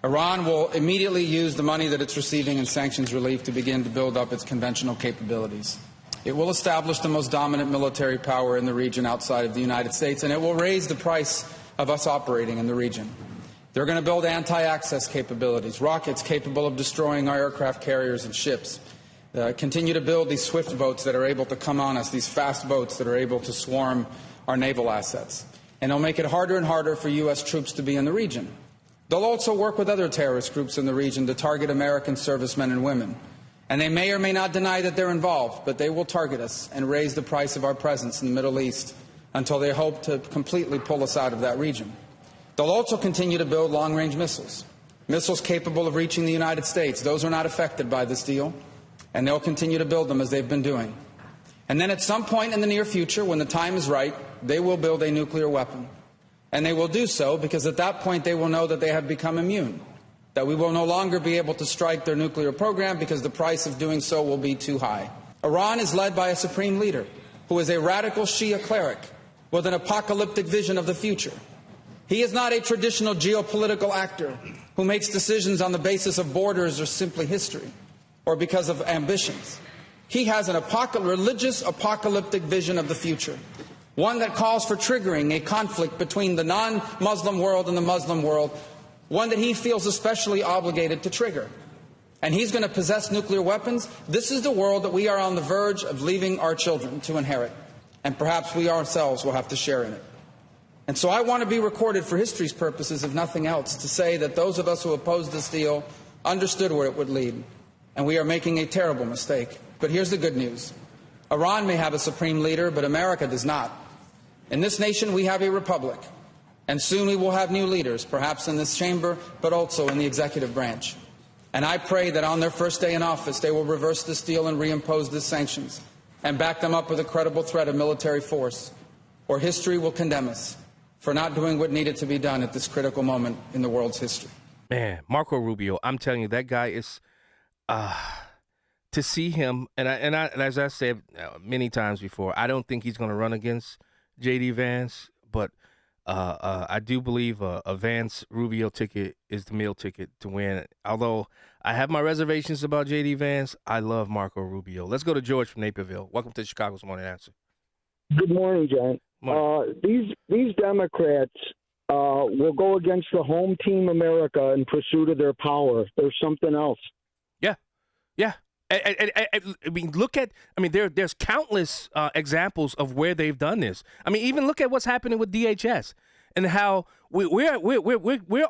Iran will immediately use the money that it's receiving in sanctions relief to begin to build up its conventional capabilities. It will establish the most dominant military power in the region outside of the United States, and it will raise the price of us operating in the region. They're going to build anti-access capabilities, rockets capable of destroying our aircraft carriers and ships. continue to build these swift boats that are able to come on us, these fast boats that are able to swarm our naval assets. And they'll make it harder and harder for U.S. troops to be in the region. They'll also work with other terrorist groups in the region to target American servicemen and women. And they may or may not deny that they're involved, but they will target us and raise the price of our presence in the Middle East until they hope to completely pull us out of that region. They'll also continue to build long-range missiles, missiles capable of reaching the United States. Those are not affected by this deal, and they'll continue to build them as they've been doing. And then at some point in the near future, when the time is right, they will build a nuclear weapon. And they will do so because at that point they will know that they have become immune, that we will no longer be able to strike their nuclear program because the price of doing so will be too high. Iran is led by a supreme leader who is a radical Shia cleric with an apocalyptic vision of the future. He is not a traditional geopolitical actor who makes decisions on the basis of borders or simply history or because of ambitions. He has an religious apocalyptic vision of the future, one that calls for triggering a conflict between the non-Muslim world and the Muslim world, one that he feels especially obligated to trigger. And he's going to possess nuclear weapons. This is the world that we are on the verge of leaving our children to inherit, and perhaps we ourselves will have to share in it. And so I want to be recorded for history's purposes, if nothing else, to say that those of us who opposed this deal understood where it would lead, and we are making a terrible mistake. But here's the good news. Iran may have a supreme leader, but America does not. In this nation, we have a republic, and soon we will have new leaders, perhaps in this chamber, but also in the executive branch. And I pray that on their first day in office, they will reverse this deal and reimpose the sanctions and back them up with a credible threat of military force, or history will condemn us for not doing what needed to be done at this critical moment in the world's history. Man, Marco Rubio, I'm telling you, that guy is, to see him, and as I said many times before, I don't think he's going to run against J.D. Vance, but I do believe a Vance Rubio ticket is the meal ticket to win. Although I have my reservations about J.D. Vance, I love Marco Rubio. Let's go to George from Naperville. Welcome to Chicago's Morning Answer. Good morning, John. These Democrats will go against the home team America in pursuit of their power. There's something else. Yeah. I mean, there's countless examples of where they've done this. I mean, even look at what's happening with DHS and how we're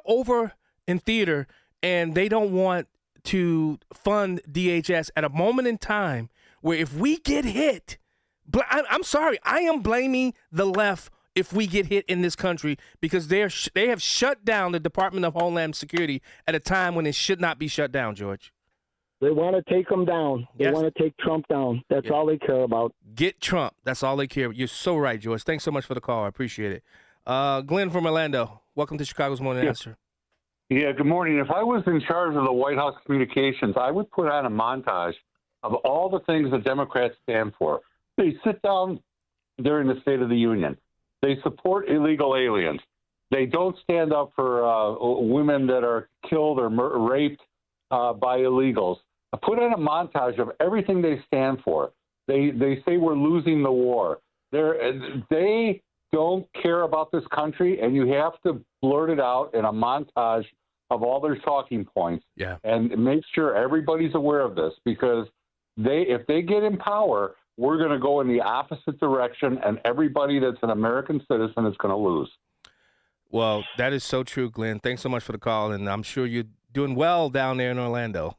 over in theater, and they don't want to fund DHS at a moment in time where if we get hit, I'm sorry, I am blaming the left if we get hit in this country because they have shut down the Department of Homeland Security at a time when it should not be shut down, George. They want to take him down. They want to take Trump down. That's all they care about. Get Trump. That's all they care about. You're so right, George. Thanks so much for the call. I appreciate it. Glenn from Orlando, welcome to Chicago's Morning Answer. Yeah, good morning. If I was in charge of the White House communications, I would put on a montage of all the things the Democrats stand for. They sit down during the State of the Union. They support illegal aliens. They don't stand up for women that are killed or raped by illegals. Put in a montage of everything they stand for. They say we're losing the war. They don't care about this country, and you have to blurt it out in a montage of all their talking points. Yeah. And make sure everybody's aware of this, because if they get in power, we're going to go in the opposite direction, and everybody that's an American citizen is going to lose. Well, that is so true, Glenn. Thanks so much for the call, and I'm sure you're doing well down there in Orlando.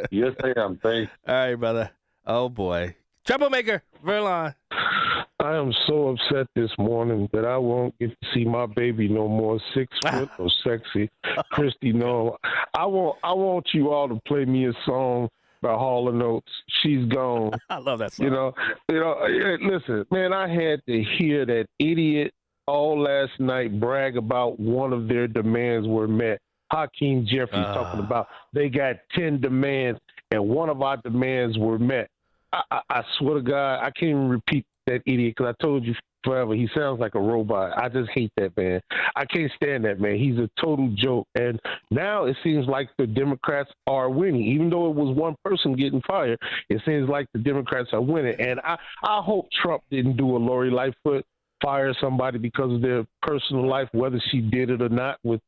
Yes, I am. Thanks. All right, brother. Oh, boy. Troublemaker, Verlon. I am so upset this morning that I won't get to see my baby no more, 6 foot or sexy. Christy, no. I want you all to play me a song by Hall & Oates. She's Gone. I love that song. You know, listen, man, I had to hear that idiot all last night brag about one of their demands were met. Hakeem Jeffries talking about they got 10 demands and one of our demands were met. I swear to God, I can't even repeat that idiot because I told you forever, he sounds like a robot. I just hate that man. I can't stand that man. He's a total joke. And now it seems like the Democrats are winning. Even though it was one person getting fired, it seems like the Democrats are winning. And I hope Trump didn't do a Lori Lightfoot, fire somebody because of their personal life, whether she did it or not with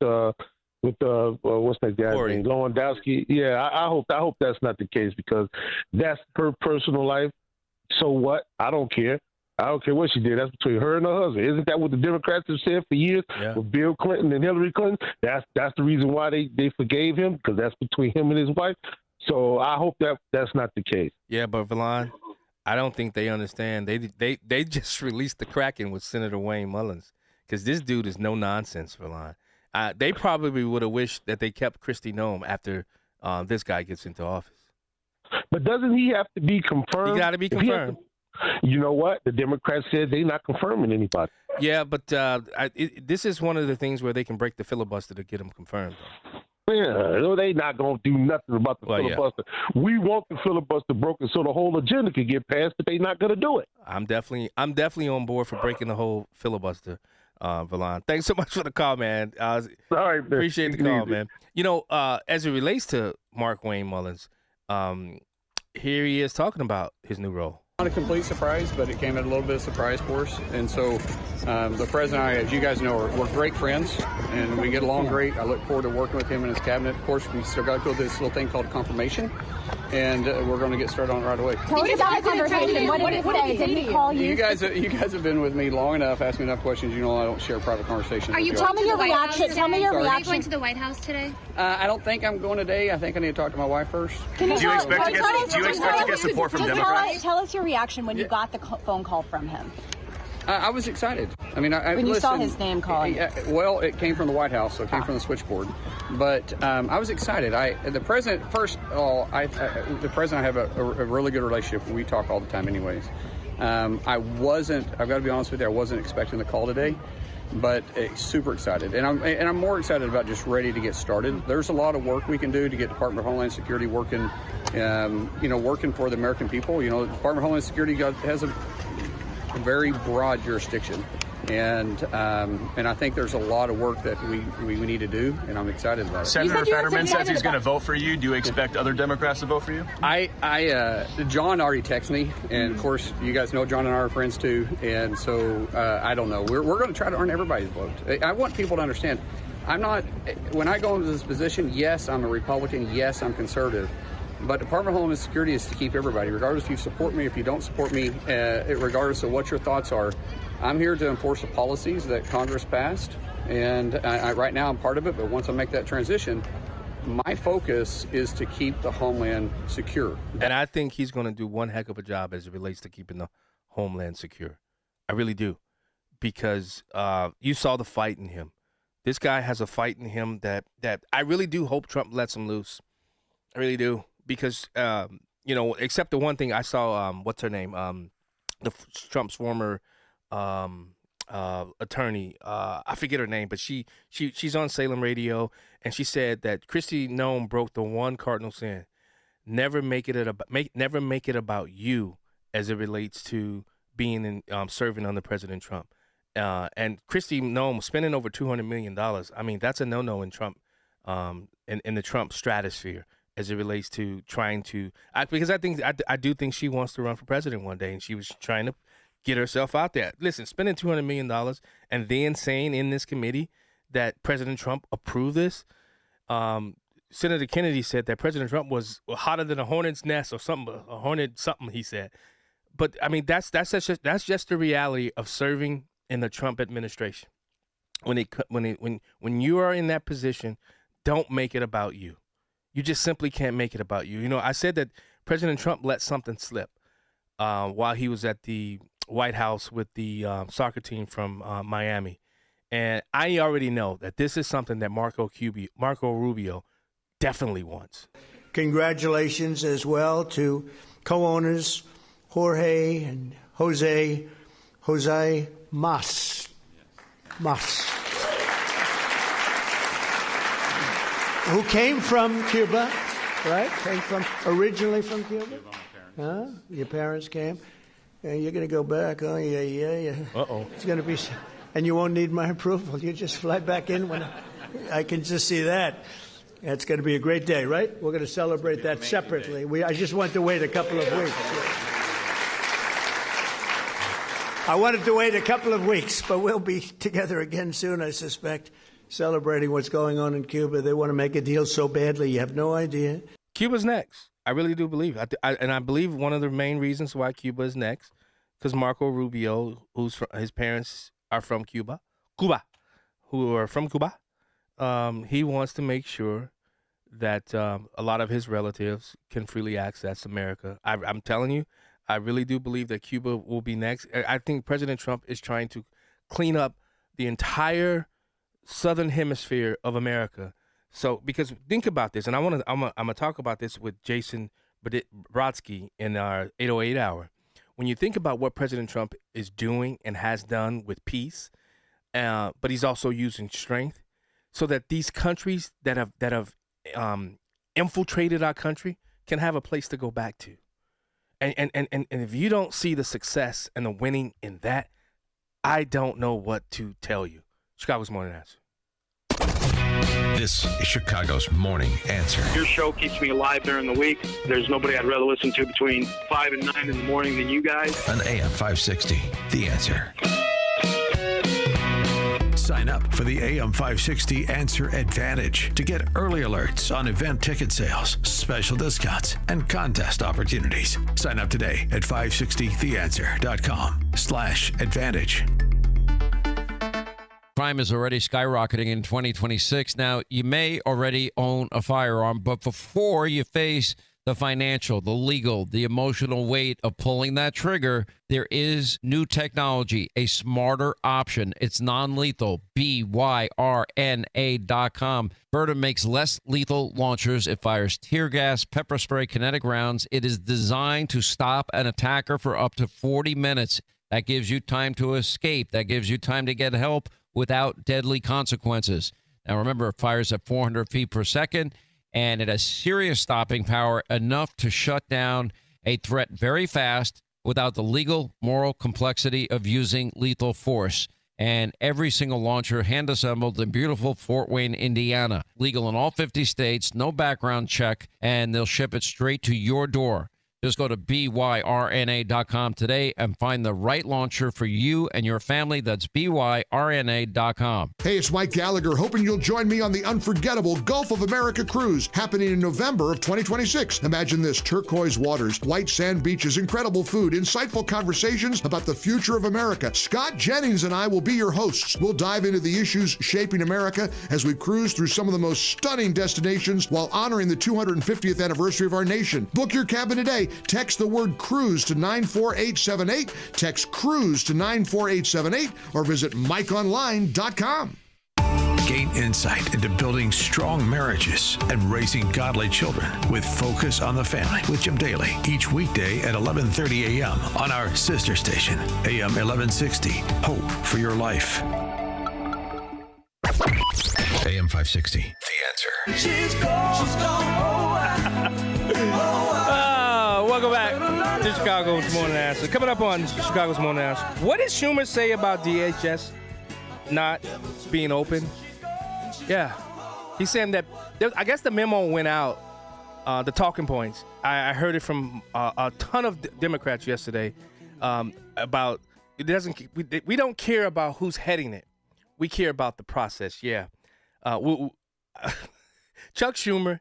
with what's that guy's name, Lewandowski. Yeah, I hope that's not the case, because that's her personal life. So what? I don't care. I don't care what she did. That's between her and her husband. Isn't that what the Democrats have said for years with Bill Clinton and Hillary Clinton? That's the reason why they forgave him, because that's between him and his wife. So I hope that's not the case. Yeah, but Valon, I don't think they understand. They just released the Kraken with Senator Wayne Mullins, because this dude is no nonsense, Valon. They probably would have wished that they kept Kristi Noem after this guy gets into office. But doesn't he have to be confirmed? He got to be confirmed. You know what? The Democrats said they're not confirming anybody. Yeah, but this is one of the things where they can break the filibuster to get him confirmed. Yeah, they're not going to do nothing about the filibuster. Yeah. We want the filibuster broken so the whole agenda can get passed, but they're not going to do it. I'm definitely on board for breaking the whole filibuster. Valon, thanks so much for the call, man. Sorry, appreciate the call, man. You know, as it relates to Mark Wayne Mullins, here he is talking about his new role. Not a complete surprise, but it came at a little bit of surprise for us. And so the president and I, as you guys know, we're great friends, and we get along great. I look forward to working with him and his cabinet. Of course, we still got to go through this little thing called confirmation, and we're going to get started on it right away. Tell us about the conversation. What did he say? Did he call you? You guys have been with me long enough, asked me enough questions. You know I don't share private conversations. Tell me your reaction. Tell me your reaction. Are you going to the White House today? I don't think I'm going today. I think I need to talk to my wife first. Do you expect to get support from Democrats? Tell us your reaction when you got the phone call from him. I was excited. I mean, when you saw his name calling. Well, it came from the White House, so it came from the switchboard. But I was excited. The president, first of all, the president, I have a really good relationship. We talk all the time, anyways. I've got to be honest with you, I wasn't expecting the call today, but super excited, and I'm more excited about just ready to get started. There's a lot of work we can do to get Department of Homeland Security working, working for the American people. You know, the Department of Homeland Security has a very broad jurisdiction, and I think there's a lot of work that we need to do, and I'm excited about it. Senator Fetterman says he's going to vote for you. Do you expect other Democrats to vote for you? John already texted me, and of course you guys know John and I are friends too, and so I don't know. We're going to try to earn everybody's vote. I want people to understand. When I go into this position, yes, I'm a Republican, yes, I'm conservative. But Department of Homeland Security is to keep everybody, regardless if you support me, if you don't support me, regardless of what your thoughts are. I'm here to enforce the policies that Congress passed, and right now I'm part of it, but once I make that transition, my focus is to keep the homeland secure. And I think he's going to do one heck of a job as it relates to keeping the homeland secure. I really do, because you saw the fight in him. This guy has a fight in him that I really do hope Trump lets him loose. I really do. Because, except the one thing I saw, what's her name? Trump's former attorney. I forget her name, but she's on Salem Radio, and she said that Kristi Noem broke the one cardinal sin: never make it about you as it relates to being in serving under President Trump. And Kristi Noem spending over $200 million. I mean, that's a no-no in Trump, in the Trump stratosphere, as it relates to trying to, because I do think she wants to run for president one day, and she was trying to get herself out there. Listen, spending $200 million and then saying in this committee that President Trump approved this. Senator Kennedy said that President Trump was hotter than a hornet's nest or something, a hornet something, he said. But I mean, that's just the reality of serving in the Trump administration. When you are in that position, don't make it about you. You just simply can't make it about you. You know, I said that President Trump let something slip while he was at the White House with the soccer team from Miami. And I already know that this is something that Marco Rubio definitely wants. Congratulations as well to co-owners Jorge and Jose Mas. Who came from Cuba, right? Originally from Cuba? Huh? Your parents came? You're going to go back, huh? Yeah. Uh-oh. It's going to be, and you won't need my approval. You just fly back in when I can just see that. It's going to be a great day, right? We're going to celebrate that separately. I just want to wait a couple of weeks. I wanted to wait a couple of weeks, but we'll be together again soon, I suspect. celebrating what's going on in Cuba. They want to make a deal so badly. You have no idea. Cuba's next. I really do believe. I believe one of the main reasons why Cuba is next, because Marco Rubio, his parents are from Cuba, who are from Cuba. He wants to make sure that a lot of his relatives can freely access America. I'm telling you, I really do believe that Cuba will be next. I think President Trump is trying to clean up the entire southern hemisphere of America. So, because think about this, and I'm gonna talk about this with Jason Brodsky in our 808 hour. When you think about what President Trump is doing and has done with peace, but he's also using strength, so that these countries that have infiltrated our country can have a place to go back to. And if you don't see the success and the winning in that, I don't know what to tell you. Chicago's Morning Answer. This is Chicago's Morning Answer. Your show keeps me alive during the week. There's nobody I'd rather listen to between 5 and 9 in the morning than you guys. On AM 560, The Answer. Sign up for the AM 560 Answer Advantage to get early alerts on event ticket sales, special discounts, and contest opportunities. Sign up today at 560theanswer.com/advantage. Crime is already skyrocketing in 2026. Now, you may already own a firearm, but before you face the financial, the legal, the emotional weight of pulling that trigger, there is new technology, a smarter option. It's non-lethal, BYRNA.com. Berta makes less lethal launchers. It fires tear gas, pepper spray, kinetic rounds. It is designed to stop an attacker for up to 40 minutes. That gives you time to escape. That gives you time to get help without deadly consequences. Now, remember, it fires at 400 feet per second, and it has serious stopping power, enough to shut down a threat very fast without the legal, moral complexity of using lethal force. And every single launcher hand-assembled in beautiful Fort Wayne, Indiana. Legal in all 50 states, no background check, and they'll ship it straight to your door. Just go to BYRNA.com today and find the right launcher for you and your family. That's BYRNA.com. Hey, it's Mike Gallagher, hoping you'll join me on the unforgettable Gulf of America cruise happening in November of 2026. Imagine this: turquoise waters, white sand beaches, incredible food, insightful conversations about the future of America. Scott Jennings and I will be your hosts. We'll dive into the issues shaping America as we cruise through some of the most stunning destinations while honoring the 250th anniversary of our nation. Book your cabin today. Text the word cruise to 94878. Text cruise to 94878 or visit MikeOnline.com. Gain insight into building strong marriages and raising godly children with Focus on the Family with Jim Daly each weekday at 11:30 a.m. on our sister station, AM 1160. Hope for your life. AM 560, The Answer. She's gone. Welcome back to Chicago's Morning Answer. Coming up on Chicago's Morning Answer, what did Schumer say about DHS not being open? Yeah, he's saying that I guess the memo went out, the talking points. I heard it from a ton of Democrats yesterday about it doesn't. We don't care about who's heading it. We care about the process. Yeah, Chuck Schumer,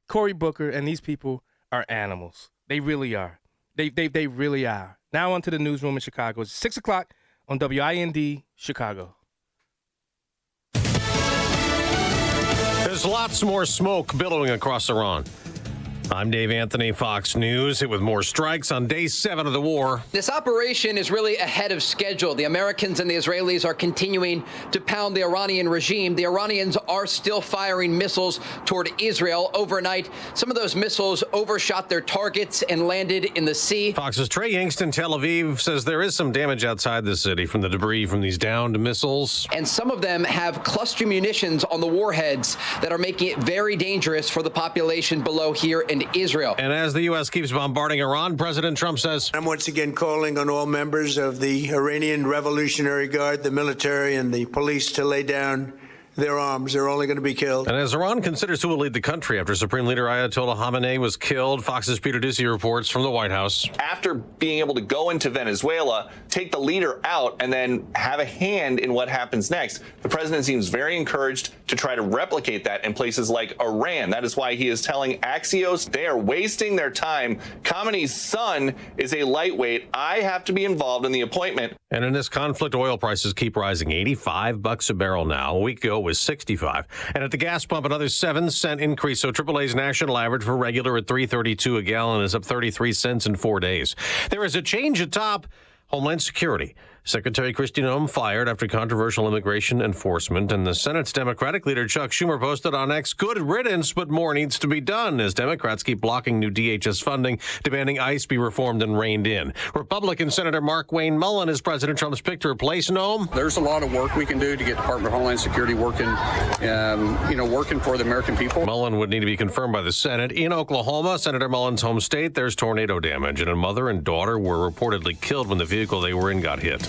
Cory Booker, and these people are animals. They really are. They really are. Now on to the newsroom in Chicago. It's 6 o'clock on WIND Chicago. There's lots more smoke billowing across Iran. I'm Dave Anthony, Fox News. Hit with more strikes on day 7 of the war. This operation is really ahead of schedule. The Americans and the Israelis are continuing to pound the Iranian regime. The Iranians are still firing missiles toward Israel. Overnight, some of those missiles overshot their targets and landed in the sea. Fox's Trey Yingst in Tel Aviv says there is some damage outside the city from the debris from these downed missiles. And some of them have cluster munitions on the warheads that are making it very dangerous for the population below here in Israel. And as the U.S. keeps bombarding Iran, President Trump says, I'm once again calling on all members of the Iranian Revolutionary Guard, the military, and the police to lay down their arms. They're only going to be killed. And as Iran considers who will lead the country after Supreme Leader Ayatollah Khamenei was killed, Fox's Peter Doocy reports from the White House. After being able to go into Venezuela, take the leader out, and then have a hand in what happens next, the president seems very encouraged to try to replicate that in places like Iran. That is why he is telling Axios they are wasting their time. Khamenei's son is a lightweight. I have to be involved in the appointment. And in this conflict, oil prices keep rising. $85 a barrel now. A week ago it was 65. And at the gas pump, another 7-cent increase. So AAA's national average for regular at $3.32 a gallon is up 33 cents in 4 days. There is a change atop Homeland Security. Secretary Kristi Noem fired after controversial immigration enforcement, and the Senate's Democratic leader Chuck Schumer posted on X, "Good riddance, but more needs to be done," as Democrats keep blocking new DHS funding, demanding ICE be reformed and reined in. Republican Senator Mark Wayne Mullen is President Trump's pick to replace Noem. There's a lot of work we can do to get Department of Homeland Security working, working for the American people. Mullen would need to be confirmed by the Senate. In Oklahoma, Senator Mullen's home state, there's tornado damage, and a mother and daughter were reportedly killed when the vehicle they were in got hit.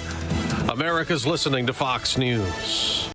America's listening to Fox News.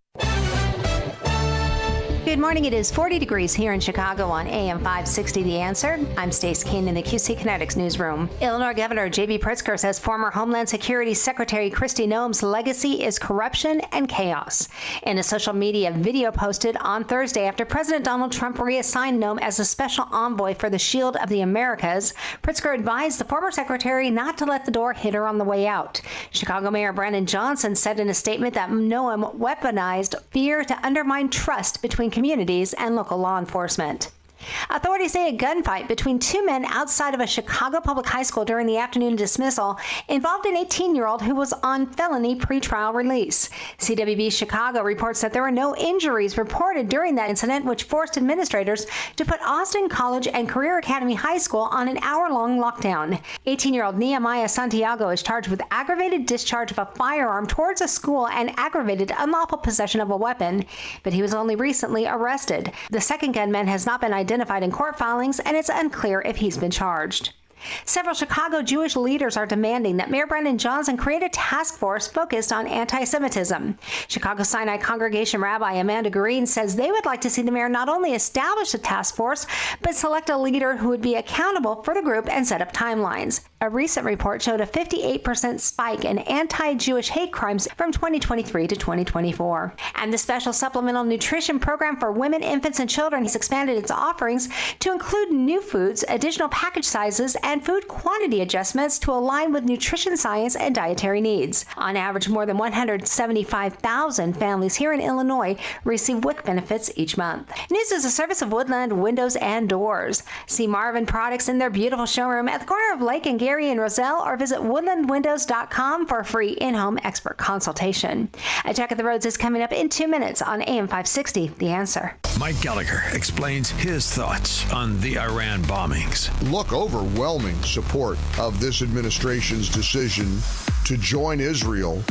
Good morning. It is 40 degrees here in Chicago on AM 560 The Answer. I'm Stace Kane in the QC Kinetics newsroom. Illinois Governor J.B. Pritzker says former Homeland Security Secretary Kristi Noem's legacy is corruption and chaos. In a social media video posted on Thursday after President Donald Trump reassigned Noem as a special envoy for the Shield of the Americas, Pritzker advised the former secretary not to let the door hit her on the way out. Chicago Mayor Brandon Johnson said in a statement that Noem weaponized fear to undermine trust between communities and local law enforcement. Authorities say a gunfight between two men outside of a Chicago public high school during the afternoon dismissal involved an 18-year-old who was on felony pretrial release. CWB Chicago reports that there were no injuries reported during that incident, which forced administrators to put Austin College and Career Academy High School on an hour-long lockdown. 18-year-old Nehemiah Santiago is charged with aggravated discharge of a firearm towards a school and aggravated unlawful possession of a weapon, but he was only recently arrested. The second gunman has not been identified in court filings, and it's unclear if he's been charged. Several Chicago Jewish leaders are demanding that Mayor Brandon Johnson create a task force focused on anti-Semitism. Chicago Sinai Congregation Rabbi Amanda Green says they would like to see the mayor not only establish a task force, but select a leader who would be accountable for the group and set up timelines. A recent report showed a 58% spike in anti-Jewish hate crimes from 2023 to 2024. And the Special Supplemental Nutrition Program for Women, Infants, and Children has expanded its offerings to include new foods, additional package sizes, and food quantity adjustments to align with nutrition science and dietary needs. On average, more than 175,000 families here in Illinois receive WIC benefits each month. News is a service of Woodland Windows and Doors. See Marvin products in their beautiful showroom at the corner of Lake and Gary and Roselle, or visit woodlandwindows.com for a free in-home expert consultation. A check of the roads is coming up in 2 minutes on AM 560, The Answer. Mike Gallagher explains his thoughts on the Iran bombings. Look, overwhelming support of this administration's decision to join Israel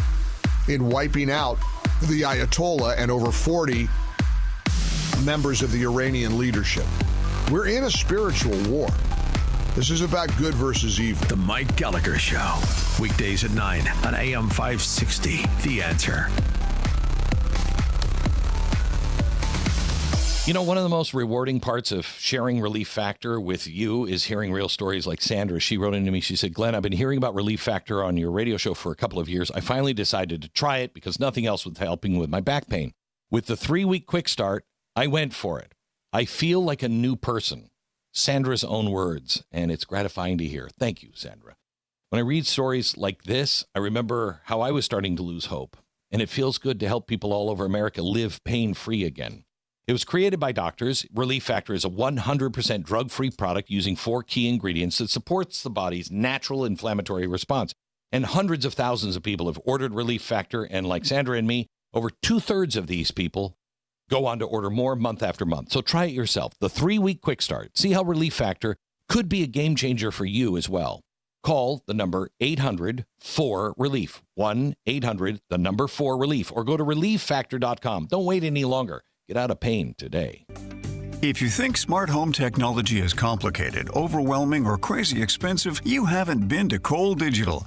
in wiping out the Ayatollah and over 40 members of the Iranian leadership. We're in a spiritual war. This is about good versus evil. The Mike Gallagher Show. Weekdays at 9 on AM 560. The Answer. You know, one of the most rewarding parts of sharing Relief Factor with you is hearing real stories like Sandra. She wrote into me. She said, Glenn, I've been hearing about Relief Factor on your radio show for a couple of years. I finally decided to try it because nothing else was helping with my back pain. With the 3-week quick start, I went for it. I feel like a new person. Sandra's own words, and it's gratifying to hear. Thank you, Sandra. When I read stories like this, I remember how I was starting to lose hope, and it feels good to help people all over America live pain-free again. It was created by doctors. Relief Factor is a 100% drug-free product using 4 key ingredients that supports the body's natural inflammatory response. And hundreds of thousands of people have ordered Relief Factor, and like Sandra and me, over 2/3 of these people go on to order more month after month. So try it yourself. The 3-week quick start. See how Relief Factor could be a game changer for you as well. Call the number 800-4-RELIEF. 1-800-4-RELIEF. Or go to relieffactor.com. Don't wait any longer. Get out of pain today. If you think smart home technology is complicated, overwhelming, or crazy expensive, you haven't been to Cole Digital.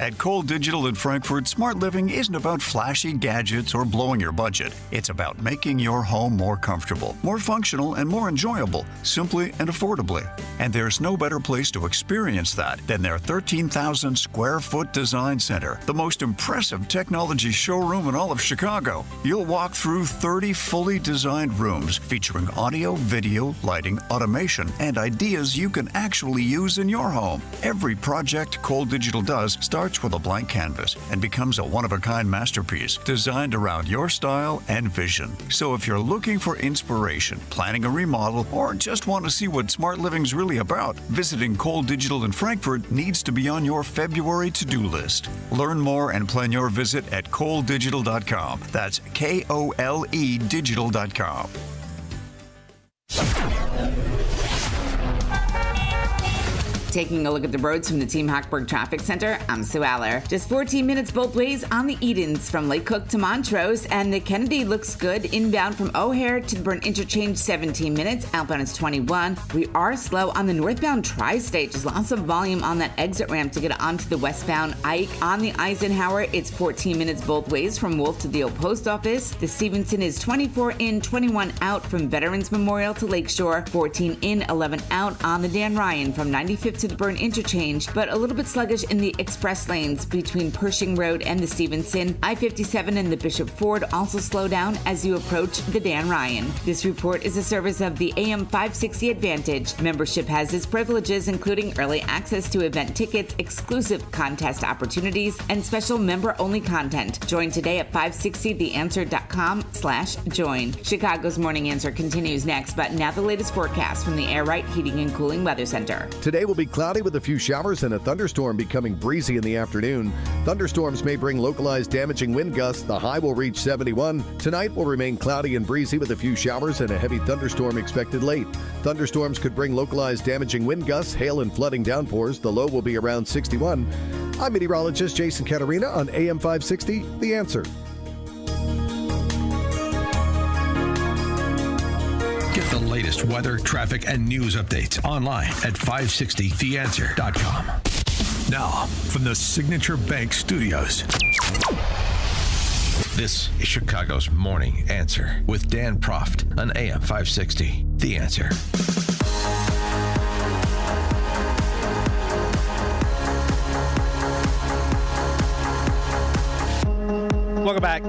At Cole Digital in Frankfurt, smart living isn't about flashy gadgets or blowing your budget. It's about making your home more comfortable, more functional, and more enjoyable, simply and affordably. And there's no better place to experience that than their 13,000 square foot design center, the most impressive technology showroom in all of Chicago. You'll walk through 30 fully designed rooms featuring audio, video, lighting, automation, and ideas you can actually use in your home. Every project Cole Digital does starts with a blank canvas and becomes a one-of-a-kind masterpiece designed around your style and vision. So if you're looking for inspiration, planning a remodel, or just want to see what smart living's really about, visiting Cole Digital in Frankfurt needs to be on your February to-do list. Learn more and plan your visit at koledigital.com. That's K-O-L-E digital.com. Taking a look at the roads from the Team Hochberg Traffic Center, I'm Sue Aller. Just 14 minutes both ways on the Edens from Lake Cook to Montrose, and the Kennedy looks good inbound from O'Hare to the Burn Interchange, 17 minutes. Outbound is 21. We are slow on the northbound Tri-State. Just lots of volume on that exit ramp to get onto the westbound Ike. On the Eisenhower, it's 14 minutes both ways from Wolf to the old post office. The Stevenson is 24 in, 21 out from Veterans Memorial to Lakeshore, 14 in, 11 out on the Dan Ryan from 95th to the Burn Interchange, but a little bit sluggish in the express lanes between Pershing Road and the Stevenson. I-57 and the Bishop Ford also slow down as you approach the Dan Ryan. This report is a service of the AM 560 Advantage. Membership has its privileges, including early access to event tickets, exclusive contest opportunities, and special member-only content. Join today at 560theanswer.com/join. Chicago's Morning Answer continues next, but now the latest forecast from the Air Right Heating and Cooling Weather Center. Today will be cloudy with a few showers and a thunderstorm becoming breezy in the afternoon. Thunderstorms may bring localized damaging wind gusts. The high will reach 71. Tonight will remain cloudy and breezy with a few showers and a heavy thunderstorm expected late. Thunderstorms could bring localized damaging wind gusts, hail, and flooding downpours. The low will be around 61. I'm meteorologist Jason Caterina on AM 560, The Answer. Get the latest weather, traffic, and news updates online at 560theanswer.com. Now, from the Signature Bank Studios, this is Chicago's Morning Answer with Dan Proft on AM 560, The Answer. Welcome back.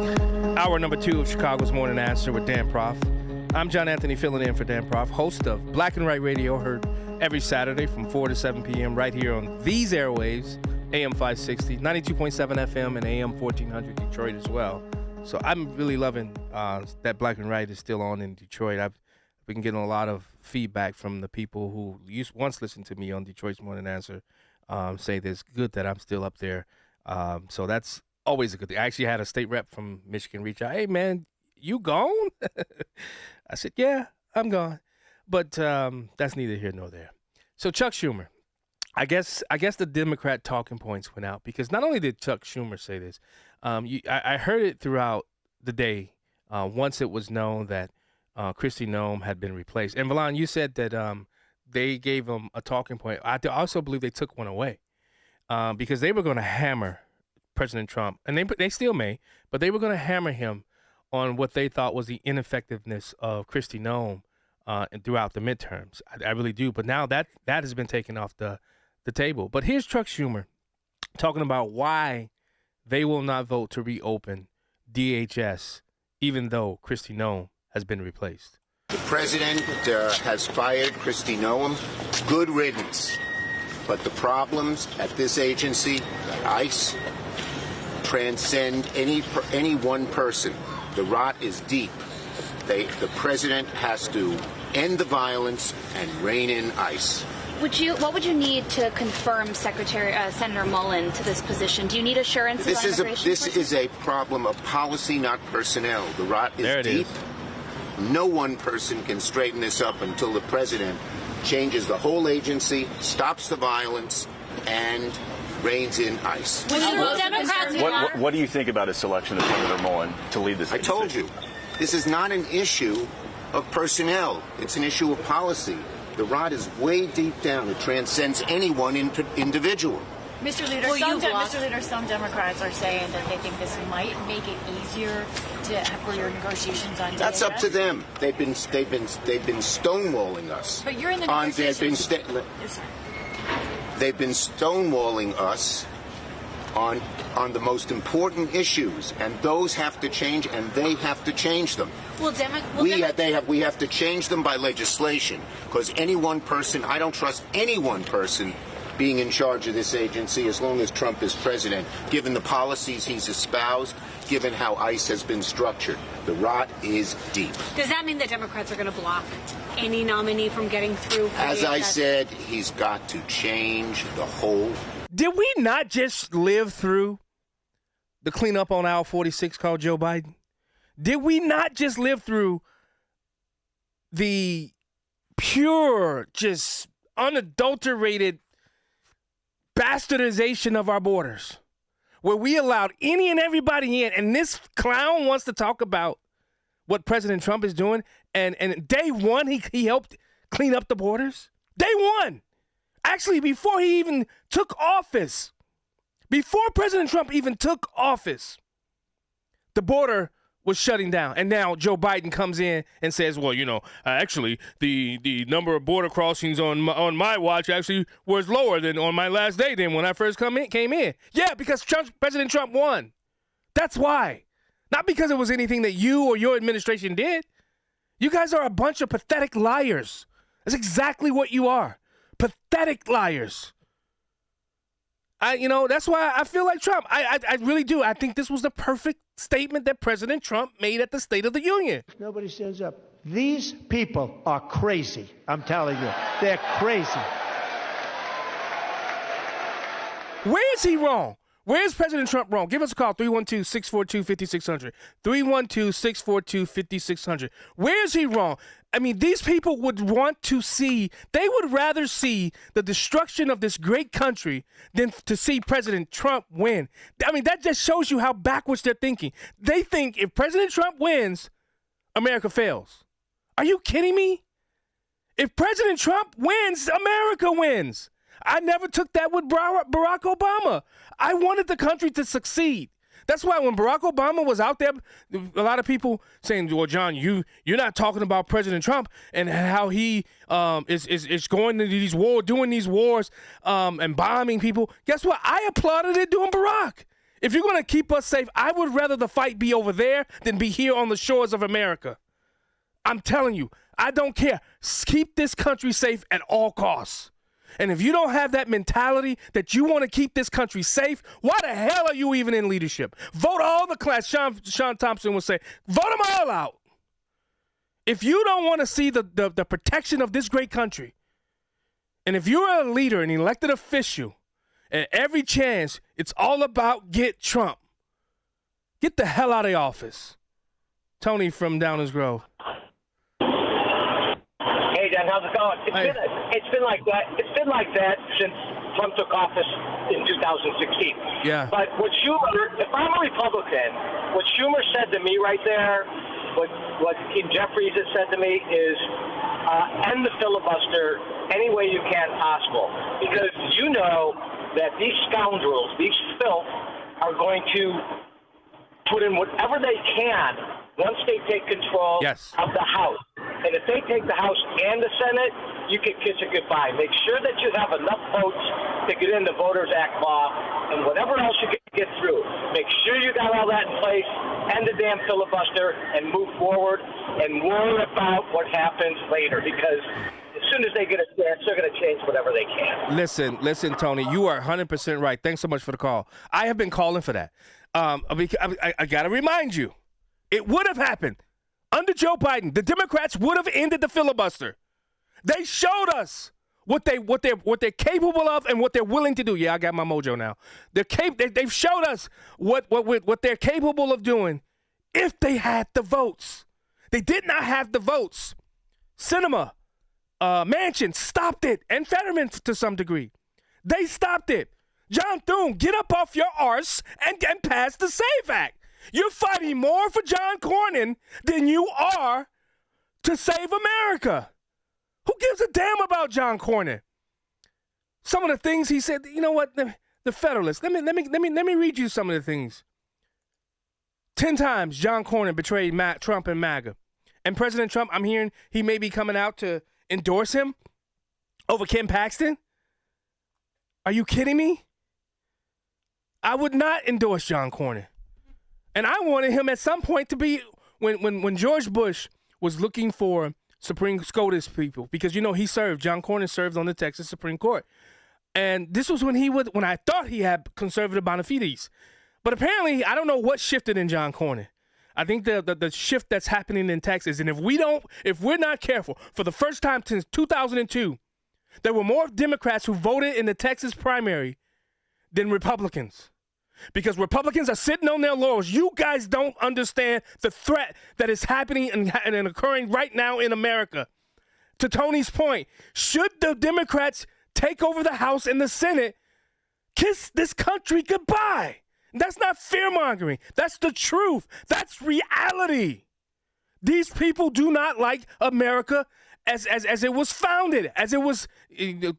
Hour number 2 of Chicago's Morning Answer with Dan Proft. I'm John Anthony filling in for Dan Proft, host of Black and White Radio, heard every Saturday from 4 to 7 p.m. right here on these airwaves, AM 560, 92.7 FM, and AM 1400 Detroit as well. So I'm really loving that Black and White is still on in Detroit. I've been getting a lot of feedback from the people who once listened to me on Detroit's Morning Answer, say that it's good that I'm still up there. So that's always a good thing. I actually had a state rep from Michigan reach out. Hey, man, you gone? I said, yeah, I'm gone. But that's neither here nor there. So Chuck Schumer, I guess the Democrat talking points went out because not only did Chuck Schumer say this, I heard it throughout the day once it was known that Kristi Noem had been replaced. And Valon, you said that they gave him a talking point. I also believe they took one away because they were going to hammer President Trump, and they still may, but they were going to hammer him on what they thought was the ineffectiveness of Kristi Noem throughout the midterms. I really do. But now that has been taken off the table. But here's Chuck Schumer talking about why they will not vote to reopen DHS, even though Kristi Noem has been replaced. The president has fired Kristi Noem. Good riddance. But the problems at this agency, ICE, transcend any one person. The rot is deep. The president has to end the violence and rein in ICE. What would you need to confirm Senator Mullen to this position? Do you need assurances on immigration? This is a problem of policy, not personnel. The rot is deep. No one person can straighten this up until the president changes the whole agency, stops the violence, and reins in ICE. What do you think about his selection of Senator Mullen to lead this agency? I told you, this is not an issue of personnel. It's an issue of policy. The rot is way deep down. It transcends any one individual. Mr. Leader, Mr. Leader, some Democrats are saying that they think this might make it easier for your negotiations on DHS. That's up to them. They've been stonewalling us. But you're in the negotiations. They've been stonewalling us on the most important issues, and those have to change, and they have to change them. We have to change them by legislation, because any one person, I don't trust any one person being in charge of this agency as long as Trump is president, given the policies he's espoused, given how ICE has been structured. The rot is deep. Does that mean the Democrats are going to block any nominee from getting through? As I said, he's got to change the whole. Did we not just live through the cleanup on aisle 46 called Joe Biden? Did we not just live through the pure, just unadulterated bastardization of our borders, where we allowed any and everybody in, and this clown wants to talk about what President Trump is doing, and day one, he helped clean up the borders? Day one. Actually, before he even took office, before President Trump even took office, the border was shutting down. And now Joe Biden comes in and says, well, actually, the number of border crossings on my watch actually was lower than on my last day than when I first came in. Yeah, because President Trump won. That's why. Not because it was anything that you or your administration did. You guys are a bunch of pathetic liars. That's exactly what you are. Pathetic liars. That's why I feel like Trump. I really do. I think this was the perfect statement that President Trump made at the State of the Union. Nobody stands up. These people are crazy. I'm telling you. They're crazy. Where is he wrong? Where is President Trump wrong? Give us a call, 312-642-5600. 312-642-5600. Where is he wrong? I mean, these people would want to see, they would rather see the destruction of this great country than to see President Trump win. I mean, that just shows you how backwards they're thinking. They think if President Trump wins, America fails. Are you kidding me? If President Trump wins, America wins. I never took that with Barack Obama. I wanted the country to succeed. That's why when Barack Obama was out there, a lot of people saying, well, John, you're not talking about President Trump and how he is going to these wars, doing these wars and bombing people. Guess what? I applauded it doing Barack. If you're going to keep us safe, I would rather the fight be over there than be here on the shores of America. I'm telling you, I don't care. Keep this country safe at all costs. And if you don't have that mentality that you want to keep this country safe, why the hell are you even in leadership? Vote all the class. Sean Thompson would say, vote them all out. If you don't want to see the protection of this great country, and if you're a leader, an elected official, and every chance it's all about get Trump, get the hell out of the office. Tony from Downers Grove. Hey, Dan, how's it going? It's been like that. It's been like that since Trump took office in 2016. Yeah. But what Schumer, if I'm a Republican, what Schumer said to me right there, what Keith Jeffries has said to me is end the filibuster any way you can possible. Because you know that these scoundrels, these filth, are going to put in whatever they can once they take control of the House. And if they take the House and the Senate, you can kiss it goodbye. Make sure that you have enough votes to get in the Voters Act law and whatever else you can get through. Make sure you got all that in place, end the damn filibuster, and move forward and worry about what happens later. Because as soon as they get a chance, they're going to change whatever they can. Listen, Tony, you are 100% right. Thanks so much for the call. I have been calling for that. I got to remind you, it would have happened. Under Joe Biden, the Democrats would have ended the filibuster. They showed us what they're capable of and what they're willing to do. Yeah, I got my mojo now. They've showed us what they're capable of doing if they had the votes. They did not have the votes. Sinema, Manchin stopped it, and Fetterman to some degree. They stopped it. John Thune, get up off your arse and pass the SAVE Act. You're fighting more for John Cornyn than you are to save America. Who gives a damn about John Cornyn? Some of the things he said, you know what? the Federalists. Let me read you some of the things. 10 times John Cornyn betrayed Trump and MAGA. And President Trump, I'm hearing he may be coming out to endorse him over Ken Paxton. Are you kidding me? I would not endorse John Cornyn. And I wanted him at some point to be, when George Bush was looking for Supreme SCOTUS people, because, John Cornyn served on the Texas Supreme Court. And this was when I thought he had conservative bona fides. But apparently, I don't know what shifted in John Cornyn. I think the shift that's happening in Texas, and if we're not careful, for the first time since 2002, there were more Democrats who voted in the Texas primary than Republicans. Because Republicans are sitting on their laurels. You guys don't understand the threat that is happening and occurring right now in America. To Tony's point, should the Democrats take over the House and the Senate, kiss this country goodbye. That's not fear-mongering. That's the truth. That's reality. These people do not like America as it was founded, as it was.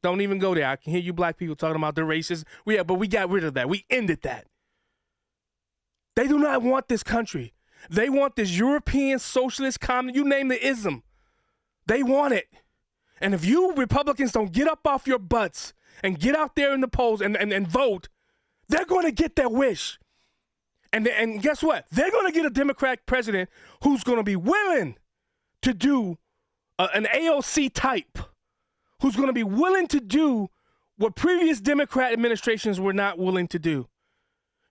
Don't even go there. I can hear you black people talking about the racism. But we got rid of that. We ended that. They do not want this country. They want this European socialist communist, you name the ism. They want it. And if you Republicans don't get up off your butts and get out there in the polls and vote, they're going to get their wish. And guess what? They're going to get a Democratic president who's going to be willing to do an AOC type, who's going to be willing to do what previous Democrat administrations were not willing to do.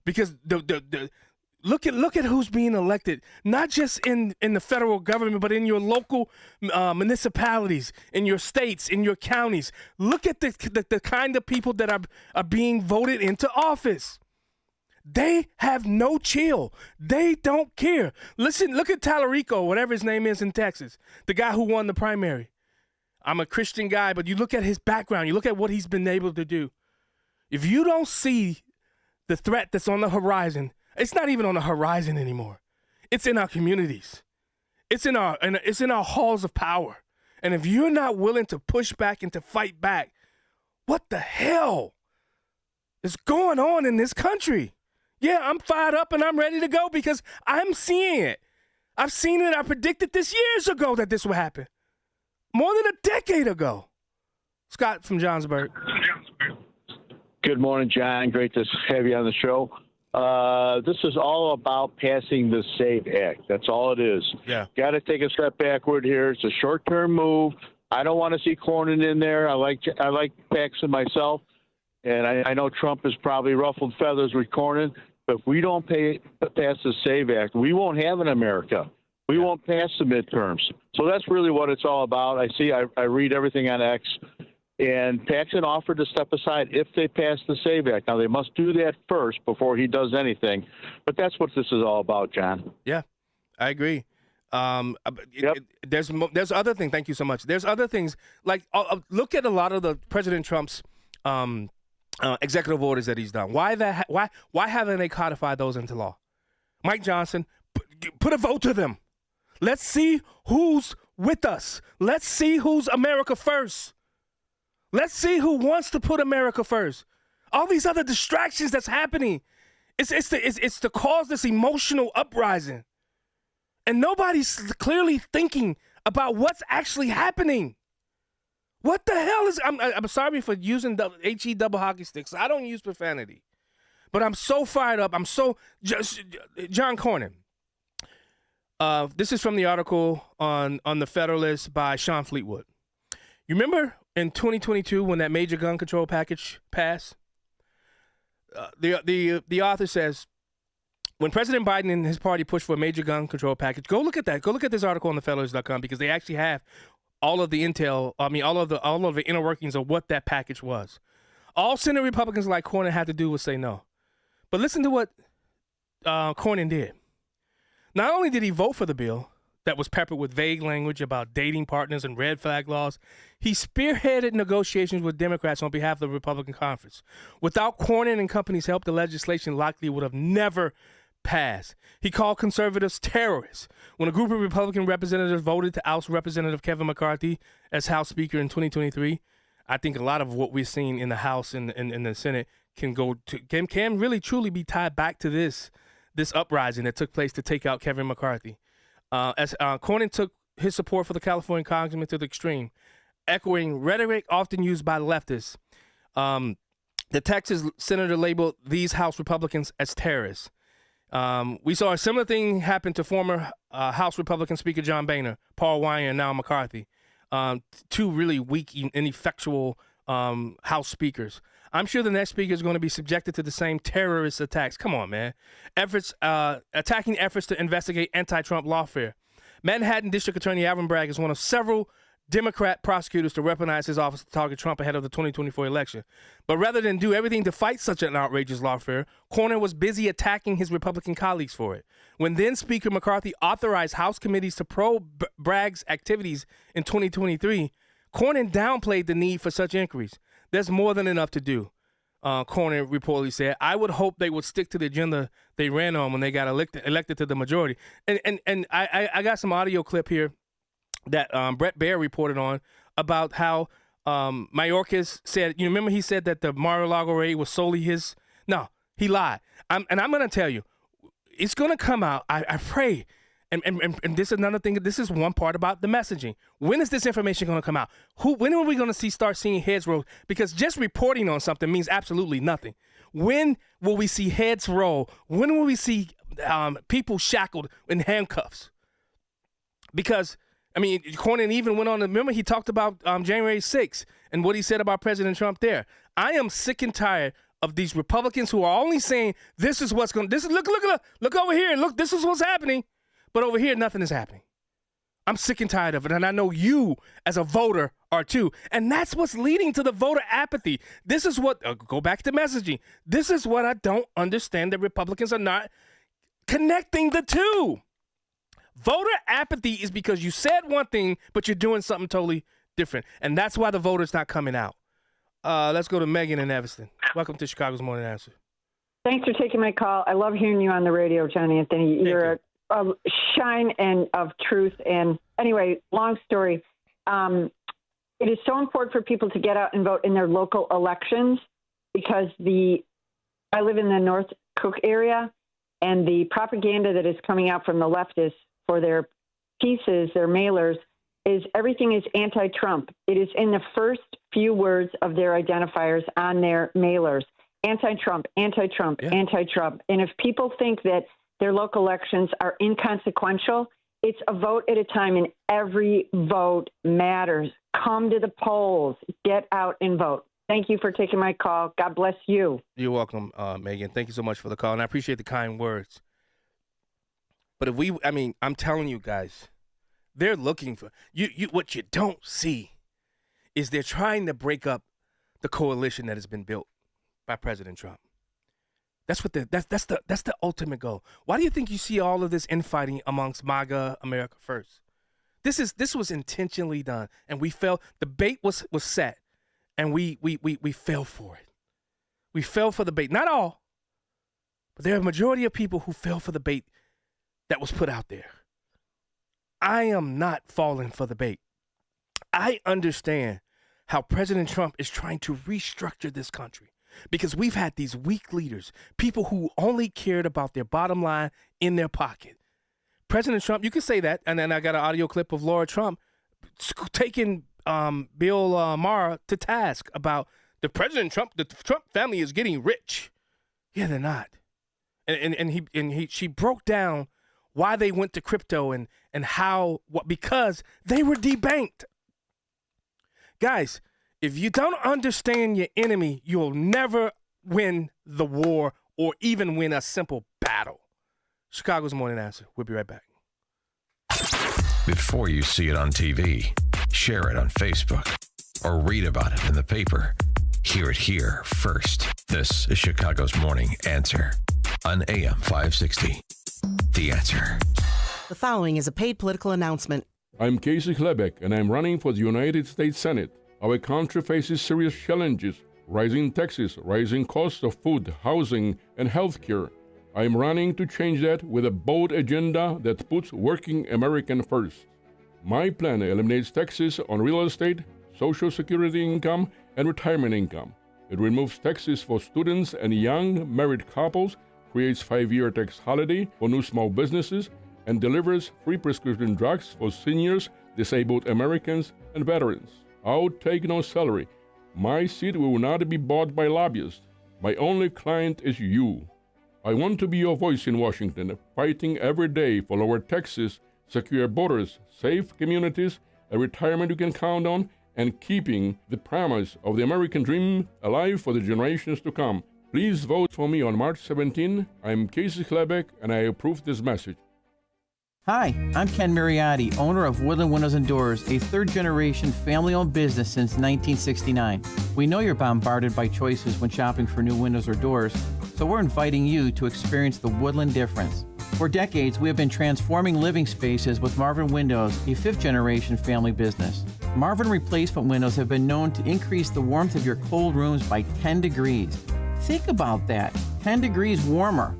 Because look at who's being elected, not just in the federal government, but in your local municipalities, in your states, in your counties. Look at the kind of people that are being voted into office. They have no chill. They don't care. Listen, look at Tallarico, whatever his name is in Texas, the guy who won the primary. I'm a Christian guy, but you look at his background, you look at what he's been able to do. If you don't see the threat that's on the horizon, it's not even on the horizon anymore. It's in our communities. It's in our halls of power. And if you're not willing to push back and to fight back, what the hell is going on in this country? Yeah, I'm fired up and I'm ready to go because I'm seeing it. I've seen it. I predicted this years ago that this would happen. More than a decade ago. Scott from Johnsburg. Good morning, John. Great to have you on the show. This is all about passing the SAVE Act. That's all it is. Yeah. Got to take a step backward here. It's a short-term move. I don't want to see Cornyn in there. I like Paxton myself, and I know Trump has probably ruffled feathers with Cornyn. But if we don't pass the SAVE Act, we won't have an America. We won't pass the midterms. So that's really what it's all about. I read everything on X. And Paxton offered to step aside if they pass the SAVE Act. Now, they must do that first before he does anything. But that's what this is all about, John. Yeah, I agree. There's other things. Thank you so much. There's other things. Like, look at a lot of the President Trump's executive orders that he's done. Why haven't they codified those into law? Mike Johnson, put a vote to them. Let's see who's with us. Let's see who's America first. Let's see who wants to put America first. All these other distractions that's happening, it's to cause this emotional uprising. And nobody's clearly thinking about what's actually happening. What the hell is... I'm sorry for using HE double hockey sticks. I don't use profanity. But I'm so fired up. I'm so... John Cornyn. This is from the article on the Federalist by Sean Fleetwood. You remember in 2022 when that major gun control package passed? The author says, when President Biden and his party pushed for a major gun control package, go look at that. Go look at this article on thefederalist.com because they actually have all of the intel, all of the inner workings of what that package was. All Senate Republicans like Cornyn had to do was say no. But listen to what Cornyn did. Not only did he vote for the bill that was peppered with vague language about dating partners and red flag laws, he spearheaded negotiations with Democrats on behalf of the Republican conference. Without Cornyn and company's help, the legislation likely would have never passed. He called conservatives terrorists. When a group of Republican representatives voted to oust Representative Kevin McCarthy as House Speaker in 2023, I think a lot of what we're seeing in the House and in the Senate can really truly be tied back to this uprising that took place to take out Kevin McCarthy. As Cornyn took his support for the California congressman to the extreme, echoing rhetoric often used by leftists. The Texas senator labeled these House Republicans as terrorists. We saw a similar thing happen to former House Republican Speaker John Boehner, Paul Weiner, and now McCarthy. Two really weak and ineffectual House speakers. I'm sure the next speaker is going to be subjected to the same terrorist attacks. Come on, man. Attacking efforts to investigate anti-Trump lawfare. Manhattan District Attorney Alvin Bragg is one of several Democrat prosecutors to weaponize his office to target Trump ahead of the 2024 election. But rather than do everything to fight such an outrageous lawfare, Cornyn was busy attacking his Republican colleagues for it. When then Speaker McCarthy authorized House committees to probe Bragg's activities in 2023, Cornyn downplayed the need for such inquiries. There's more than enough to do, Cornyn reportedly said. I would hope they would stick to the agenda they ran on when they got elected to the majority. And I got some audio clip here that Brett Baer reported on about how Mayorkas said, you remember he said that the Mar-a-Lago raid was solely his? No, he lied. I'm going to tell you, it's going to come out, I pray. And this is another thing. This is one part about the messaging. When is this information going to come out? When are we going to start seeing heads roll? Because just reporting on something means absolutely nothing. When will we see heads roll? When will we see people shackled in handcuffs? Because, I mean, Cornyn even went on to, remember he talked about January 6th and what he said about President Trump there. I am sick and tired of these Republicans who are only saying this is what's going to, look over here, look, this is what's happening. But over here, nothing is happening. I'm sick and tired of it, and I know you, as a voter, are too. And that's what's leading to the voter apathy. This is what, go back to messaging. This is what I don't understand, that Republicans are not connecting the two. Voter apathy is because you said one thing, but you're doing something totally different. And that's why the voter's not coming out. Let's go to Megan in Evanston. Welcome to Chicago's Morning Answer. Thanks for taking my call. I love hearing you on the radio, John Anthony. You're a shine and of truth. And anyway, long story. It is so important for people to get out and vote in their local elections because I live in the North Cook area, and the propaganda that is coming out from the leftists for their pieces, their mailers, is everything is anti-Trump. It is in the first few words of their identifiers on their mailers. Anti-Trump, anti-Trump, anti-Trump. And if people think that their local elections are inconsequential, it's a vote at a time, and every vote matters. Come to the polls. Get out and vote. Thank you for taking my call. God bless you. You're welcome, Megan. Thank you so much for the call, and I appreciate the kind words. But I'm telling you guys, they're looking for you. What you don't see is they're trying to break up the coalition that has been built by President Trump. That's the ultimate goal. Why do you think you see all of this infighting amongst MAGA America First? This was intentionally done, and we fell. The bait was set, and we fell for it. We fell for the bait. Not all, but there are a majority of people who fell for the bait that was put out there. I am not falling for the bait. I understand how President Trump is trying to restructure this country. Because we've had these weak leaders, people who only cared about their bottom line in their pocket. President Trump, you can say that, and then I got an audio clip of Laura Trump taking Bill Maher to task about the Trump family is getting rich. Yeah, they're not. And she broke down why they went to crypto and because they were debanked. Guys, if you don't understand your enemy, you'll never win the war or even win a simple battle. Chicago's Morning Answer. We'll be right back. Before you see it on TV, share it on Facebook, or read about it in the paper, hear it here first. This is Chicago's Morning Answer on AM 560. The Answer. The following is a paid political announcement. I'm Casey Klebeck, and I'm running for the United States Senate. Our country faces serious challenges: rising taxes, rising costs of food, housing, and health care. I am running to change that with a bold agenda that puts working American first. My plan eliminates taxes on real estate, Social Security income, and retirement income. It removes taxes for students and young married couples, creates 5-year tax holiday for new small businesses, and delivers free prescription drugs for seniors, disabled Americans, and veterans. I'll take no salary. My seat will not be bought by lobbyists. My only client is you. I want to be your voice in Washington, fighting every day for lower taxes, secure borders, safe communities, a retirement you can count on, and keeping the promise of the American dream alive for the generations to come. Please vote for me on March 17. I'm Casey Klebeck, and I approve this message. Hi, I'm Ken Mariotti, owner of Woodland Windows and Doors, a third-generation family-owned business since 1969. We know you're bombarded by choices when shopping for new windows or doors, so we're inviting you to experience the Woodland difference. For decades, we have been transforming living spaces with Marvin Windows, a fifth-generation family business. Marvin replacement windows have been known to increase the warmth of your cold rooms by 10 degrees. Think about that, 10 degrees warmer.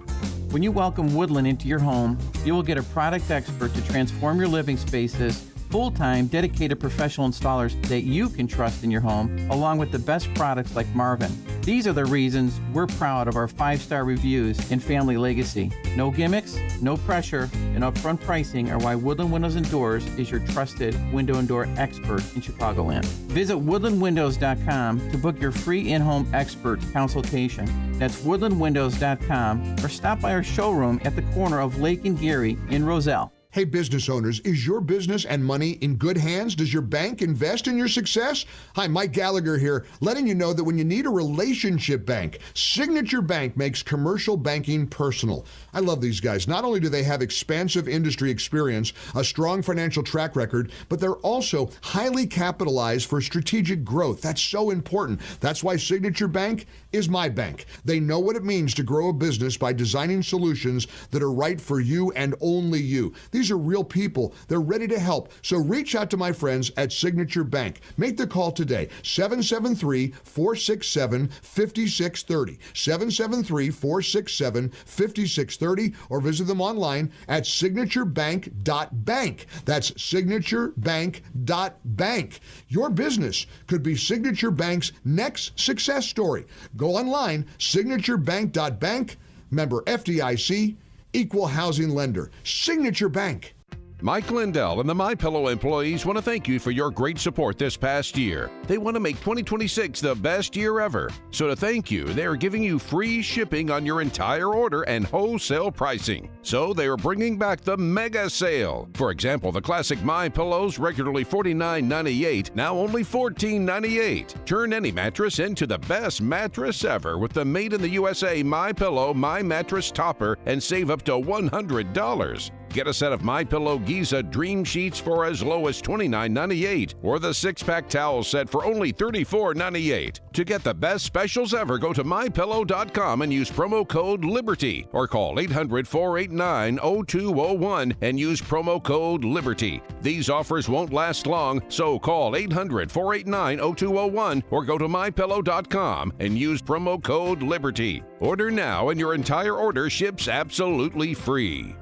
When you welcome Woodland into your home, you will get a product expert to transform your living spaces, full-time, dedicated professional installers that you can trust in your home, along with the best products like Marvin. These are the reasons we're proud of our 5-star reviews and family legacy. No gimmicks, no pressure, and upfront pricing are why Woodland Windows and Doors is your trusted window and door expert in Chicagoland. Visit woodlandwindows.com to book your free in-home expert consultation. That's woodlandwindows.com, or stop by our showroom at the corner of Lake and Geary in Roselle. Hey, business owners, is your business and money in good hands? Does your bank invest in your success? Hi, Mike Gallagher here, letting you know that when you need a relationship bank, Signature Bank makes commercial banking personal. I love these guys. Not only do they have expansive industry experience, a strong financial track record, but they're also highly capitalized for strategic growth. That's so important. That's why Signature Bank is my bank. They know what it means to grow a business by designing solutions that are right for you and only you. These are real people. They're ready to help. So reach out to my friends at Signature Bank. Make the call today, 773-467-5630, 773-467-5630, or visit them online at signaturebank.bank. That's signaturebank.bank. Your business could be Signature Bank's next success story. Go online, signaturebank.bank, member FDIC, equal housing lender. Signature Bank. Mike Lindell and the MyPillow employees want to thank you for your great support this past year. They want to make 2026 the best year ever. So to thank you, they are giving you free shipping on your entire order and wholesale pricing. So they are bringing back the mega sale. For example, the classic MyPillows, regularly $49.98, now only $14.98. Turn any mattress into the best mattress ever with the Made in the USA MyPillow My Mattress Topper and save up to $100. Get a set of MyPillow Giza Dream Sheets for as low as $29.98, or the 6-pack towel set for only $34.98. To get the best specials ever, go to MyPillow.com and use promo code LIBERTY, or call 800-489-0201 and use promo code LIBERTY. These offers won't last long, so call 800-489-0201 or go to MyPillow.com and use promo code LIBERTY. Order now and your entire order ships absolutely free.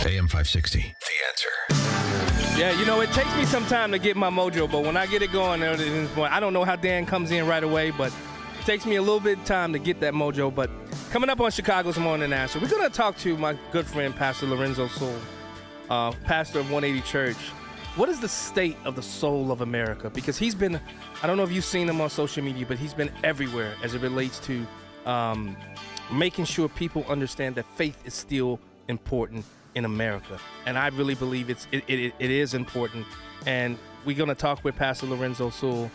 AM 560, The Answer. Yeah, you know, it takes me some time to get my mojo, but when I get it going, I don't know how Dan comes in right away, but it takes me a little bit of time to get that mojo. But coming up on Chicago's Morning Answer, we're going to talk to my good friend, Pastor Lorenzo Soul, pastor of 180 Church. What is the state of the soul of America? Because he's been, I don't know if you've seen him on social media, but he's been everywhere as it relates to making sure people understand that faith is still important in America, and I really believe it is important. And we're gonna talk with Pastor Lorenzo Sewell,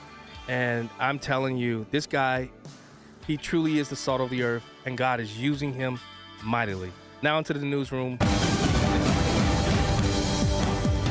and I'm telling you, this guy, he truly is the salt of the earth, and God is using him mightily. Now into the newsroom.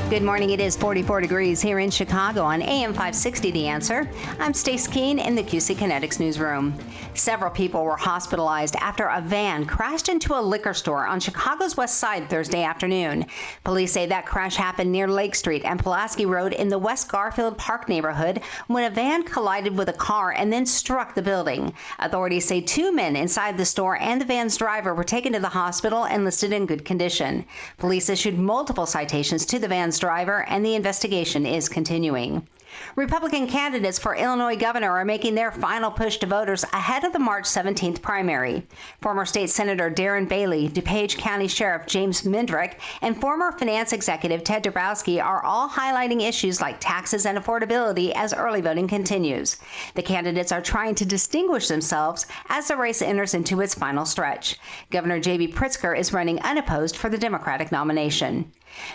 Good morning. It is 44 degrees here in Chicago on AM 560 The Answer. I'm Stace Keene in the QC Kinetics newsroom. Several people were hospitalized after a van crashed into a liquor store on Chicago's west side Thursday afternoon. Police say that crash happened near Lake Street and Pulaski Road in the West Garfield Park neighborhood when a van collided with a car and then struck the building. Authorities say 2 men inside the store and the van's driver were taken to the hospital and listed in good condition. Police issued multiple citations to the van's Americans driver, and the investigation is continuing. Republican candidates for Illinois governor are making their final push to voters ahead of the March 17th primary. Former state senator Darren Bailey, DuPage County Sheriff James Mindrick, and former finance executive Ted Dabrowski are all highlighting issues like taxes and affordability as early voting continues. The candidates are trying to distinguish themselves as the race enters into its final stretch. Governor J.B. Pritzker is running unopposed for the Democratic nomination.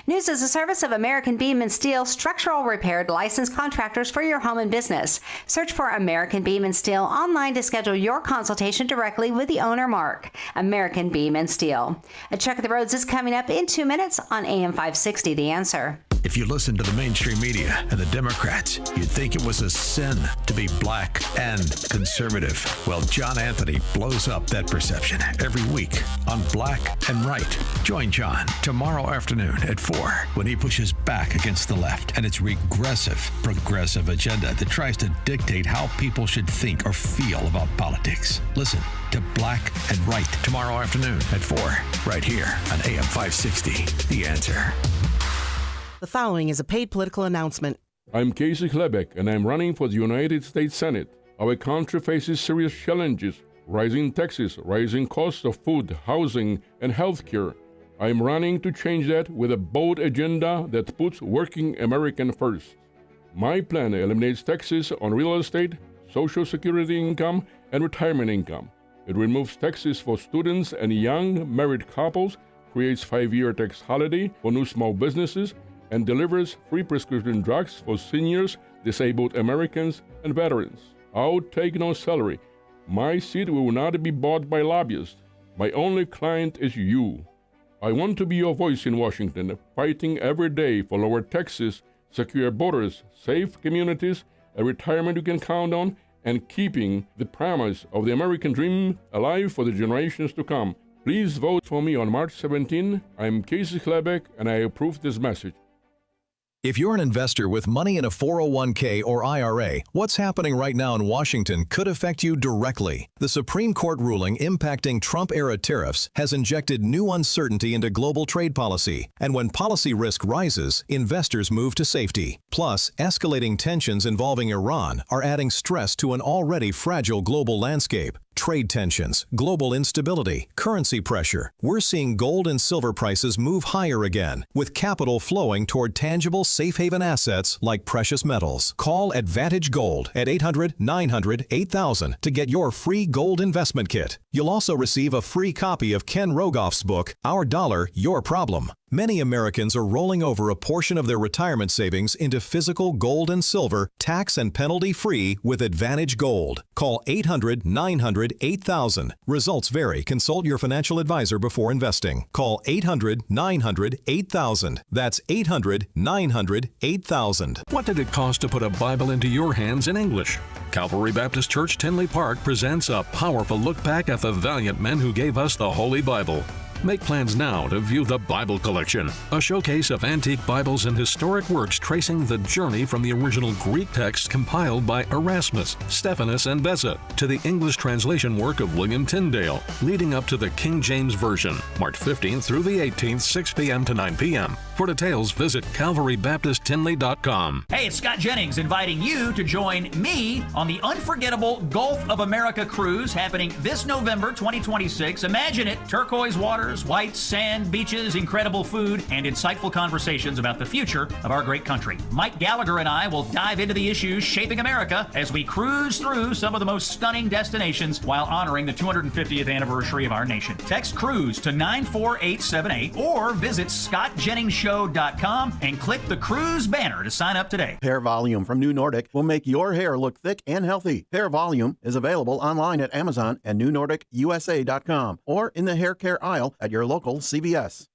News is a service of American Beam and Steel structural repair licensed contractors for your home and business. Search for American Beam and Steel online to schedule your consultation directly with the owner, Mark. American Beam and Steel. A check of the roads is coming up in 2 minutes on AM 560, The Answer. If you listen to the mainstream media and the Democrats, you'd think it was a sin to be black and conservative. Well, John Anthony blows up that perception every week on Black and Right. Join John tomorrow afternoon at 4 when he pushes back against the left and its progressive agenda that tries to dictate how people should think or feel about politics. Listen to Black and Right tomorrow afternoon at 4 right here on AM 560, The Answer. The following is a paid political announcement. I'm Casey Klebeck, and I'm running for the United States Senate. Our country faces serious challenges: rising taxes, rising costs of food, housing, and health care. I'm running to change that with a bold agenda that puts working American first. My plan eliminates taxes on real estate, Social Security income, and retirement income. It removes taxes for students and young married couples, creates 5-year tax holiday for new small businesses, and delivers free prescription drugs for seniors, disabled Americans, and veterans. I'll take no salary. My seat will not be bought by lobbyists. My only client is you. I want to be your voice in Washington, fighting every day for lower taxes, secure borders, safe communities, a retirement you can count on, and keeping the promise of the American dream alive for the generations to come. Please vote for me on March 17. I'm Casey Klebeck, and I approve this message. If you're an investor with money in a 401k or IRA, what's happening right now in Washington could affect you directly. The Supreme Court ruling impacting Trump-era tariffs has injected new uncertainty into global trade policy. And when policy risk rises, investors move to safety. Plus, escalating tensions involving Iran are adding stress to an already fragile global landscape. Trade tensions, global instability, currency pressure. We're seeing gold and silver prices move higher again, with capital flowing toward tangible safe haven assets like precious metals. Call Advantage Gold at 800-900-8000 to get your free gold investment kit. You'll also receive a free copy of Ken Rogoff's book, Our Dollar, Your Problem. Many Americans are rolling over a portion of their retirement savings into physical gold and silver, tax and penalty-free with Advantage Gold. Call 800-900-8000. Results vary. Consult your financial advisor before investing. Call 800-900-8000. That's 800-900-8000. What did it cost to put a Bible into your hands in English? Calvary Baptist Church Tinley Park presents a powerful look back at the valiant men who gave us the Holy Bible. Make plans now to view the Bible Collection, a showcase of antique Bibles and historic works tracing the journey from the original Greek text compiled by Erasmus, Stephanus, and Beza to the English translation work of William Tyndale, leading up to the King James Version, March 15th through the 18th, 6 p.m. to 9 p.m. For details, visit CalvaryBaptistTinley.com. Hey, it's Scott Jennings inviting you to join me on the unforgettable Gulf of America cruise happening this November 2026. Imagine it, turquoise waters, white sand beaches, incredible food, and insightful conversations about the future of our great country. Mike Gallagher and I will dive into the issues shaping America as we cruise through some of the most stunning destinations while honoring the 250th anniversary of our nation. Text cruise to 94878 or visit scottjenningsshow.com and click the cruise banner to sign up today. Hair Volume from New Nordic will make your hair look thick and healthy. Hair Volume is available online at Amazon and NewNordicUSA.com or in the hair care aisle at your local CVS.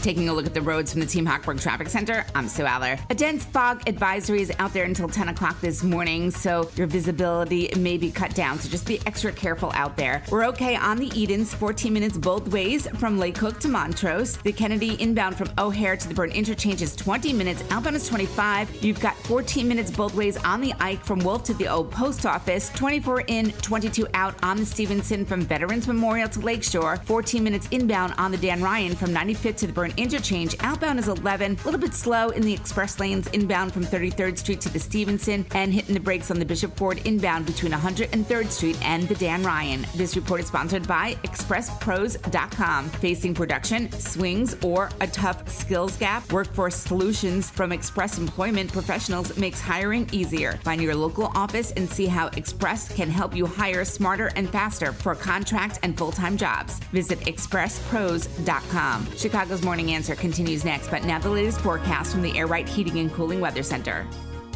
Taking a look at the roads from the Team Hochberg Traffic Center, I'm Sue Aller. A dense fog advisory is out there until 10 o'clock this morning, so your visibility may be cut down, so just be extra careful out there. We're okay on the Edens, 14 minutes both ways from Lake Cook to Montrose. The Kennedy inbound from O'Hare to the Burn interchange is 20 minutes. Outbound is 25. You've got 14 minutes both ways on the Ike from Wolf to the Old Post Office. 24 in, 22 out on the Stevenson from Veterans Memorial to Lakeshore. 14 minutes inbound on the Dan Ryan from 95th to the Burn interchange. Outbound is 11. A little bit slow in the express lanes inbound from 33rd Street to the Stevenson, and hitting the brakes on the Bishop Ford inbound between 103rd Street and the Dan Ryan. This report is sponsored by ExpressPros.com. Facing production, swings, or a tough skills gap? Workforce Solutions from Express Employment Professionals makes hiring easier. Find your local office and see how Express can help you hire smarter and faster for contract and full-time jobs. Visit ExpressPros.com. Chicago's Morning Answer continues next, but now the latest forecast from the Air Right Heating and Cooling Weather Center.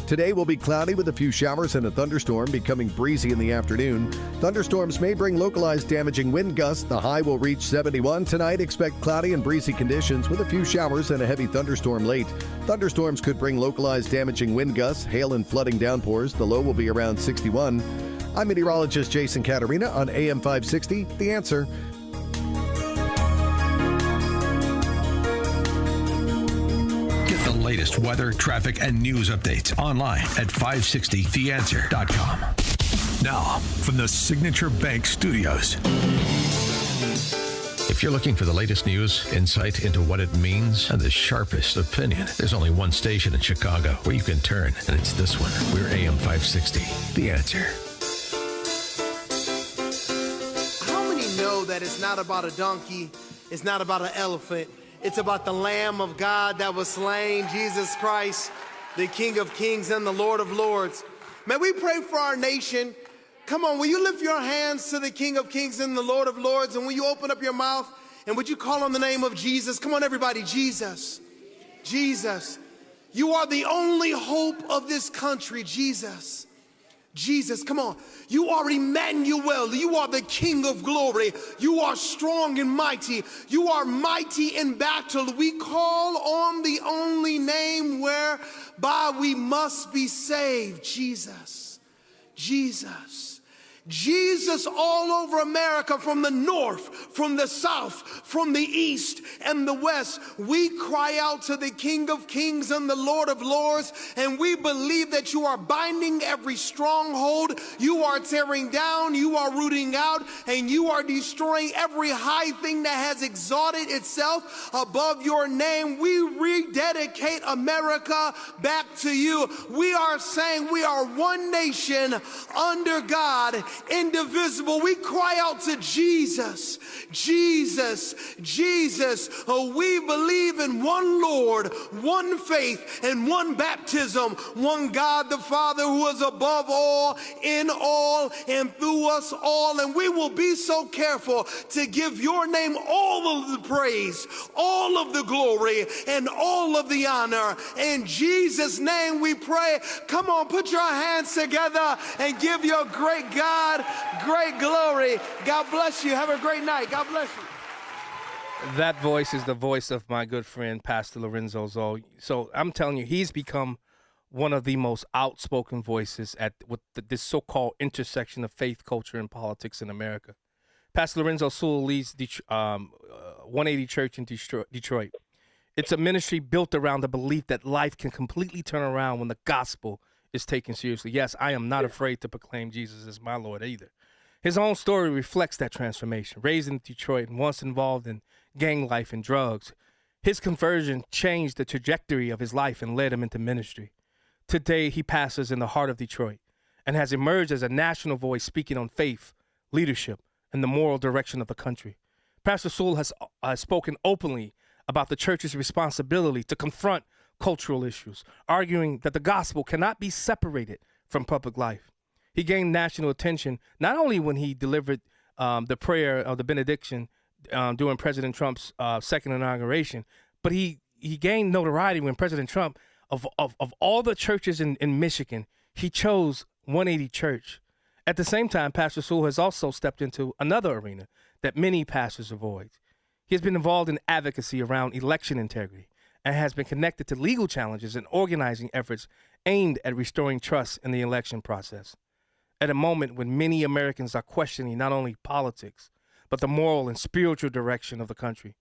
Today will be cloudy with a few showers and a thunderstorm, becoming breezy in the afternoon. Thunderstorms may bring localized damaging wind gusts. The high will reach 71. Tonight, expect cloudy and breezy conditions with a few showers and a heavy thunderstorm late. Thunderstorms could bring localized damaging wind gusts, hail and flooding downpours. The low will be around 61. I'm meteorologist Jason Caterina on AM 560, The Answer. Latest weather, traffic, and news updates online at 560theanswer.com. Now, from the Signature Bank Studios. If you're looking for the latest news, insight into what it means, and the sharpest opinion, there's only one station in Chicago where you can turn, and it's this one. We're AM 560, The Answer. How many know that it's not about a donkey, it's not about an elephant, it's about the Lamb of God that was slain, Jesus Christ, the King of Kings and the Lord of Lords. May we pray for our nation. Come on, will you lift your hands to the King of Kings and the Lord of Lords, and will you open up your mouth, and would you call on the name of Jesus? Come on, everybody, Jesus. Jesus. You are the only hope of this country, Jesus. Jesus, come on. You are Emmanuel. You are the King of glory. You are strong and mighty. You are mighty in battle. We call on the only name whereby we must be saved. Jesus. Jesus. Jesus all over America, from the north, from the south, from the east and the west. We cry out to the King of Kings and the Lord of Lords, and we believe that you are binding every stronghold, you are tearing down, you are rooting out, and you are destroying every high thing that has exalted itself above your name. We rededicate America back to you. We are saying we are one nation under God, indivisible. We cry out to Jesus, Jesus, Jesus. We believe in one Lord, one faith, and one baptism, one God the Father who is above all, in all, and through us all. And we will be so careful to give your name all of the praise, all of the glory, and all of the honor. In Jesus' name we pray. Come on, put your hands together and give your great God great glory. God bless you. Have a great night. God bless you. That voice is the voice of my good friend, Pastor Lorenzo Zoll. So I'm telling you, he's become one of the most outspoken voices at this so-called intersection of faith, culture, and politics in America. Pastor Lorenzo Zoll leads 180 Church in Detroit. It's a ministry built around the belief that life can completely turn around when the gospel is taken seriously. Yes, I am not afraid to proclaim Jesus as my Lord either. His own story reflects that transformation. Raised in Detroit and once involved in gang life and drugs, his conversion changed the trajectory of his life and led him into ministry. Today, he pastors in the heart of Detroit and has emerged as a national voice speaking on faith, leadership, and the moral direction of the country. Pastor Zoll has spoken openly about the church's responsibility to confront cultural issues, arguing that the gospel cannot be separated from public life. He gained national attention not only when he delivered the prayer of the benediction during President Trump's second inauguration, but he gained notoriety when President Trump, of all the churches in Michigan, he chose 180 Church. At the same time, Pastor Zoll has also stepped into another arena that many pastors avoid. He has been involved in advocacy around election integrity and has been connected to legal challenges and organizing efforts aimed at restoring trust in the election process. At a moment when many Americans are questioning not only politics, but the moral and spiritual direction of the country,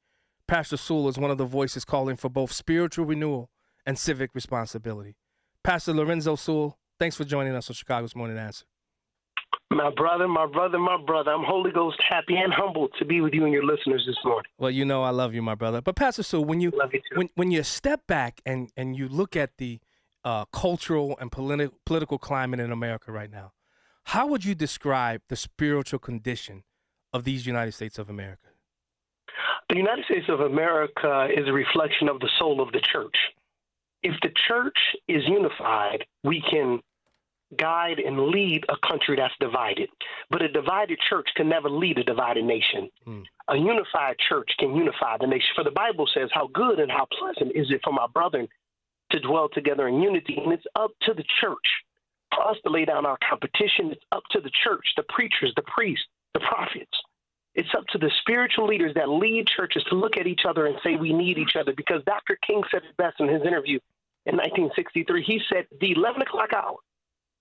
Pastor Sewell is one of the voices calling for both spiritual renewal and civic responsibility. Pastor Lorenzo Sewell, thanks for joining us on Chicago's Morning Answer. My brother. I'm Holy Ghost happy and humbled to be with you and your listeners this morning. Well, you know I love you, my brother. But Pastor Sewell, when you step back and you look at the cultural and political climate in America right now, how would you describe the spiritual condition of these United States of America? The United States of America is a reflection of the soul of the church. If the church is unified, we can guide and lead a country that's divided. But a divided church can never lead a divided nation. A unified church can unify the nation. For the Bible says, how good and how pleasant is it for my brethren to dwell together in unity. And it's up to the church for us to lay down our competition. It's up to the church, the preachers, the priests, the prophets. It's up to the spiritual leaders that lead churches to look at each other and say we need each other. Because Dr. King said it best in his interview in 1963. He said the 11 o'clock hour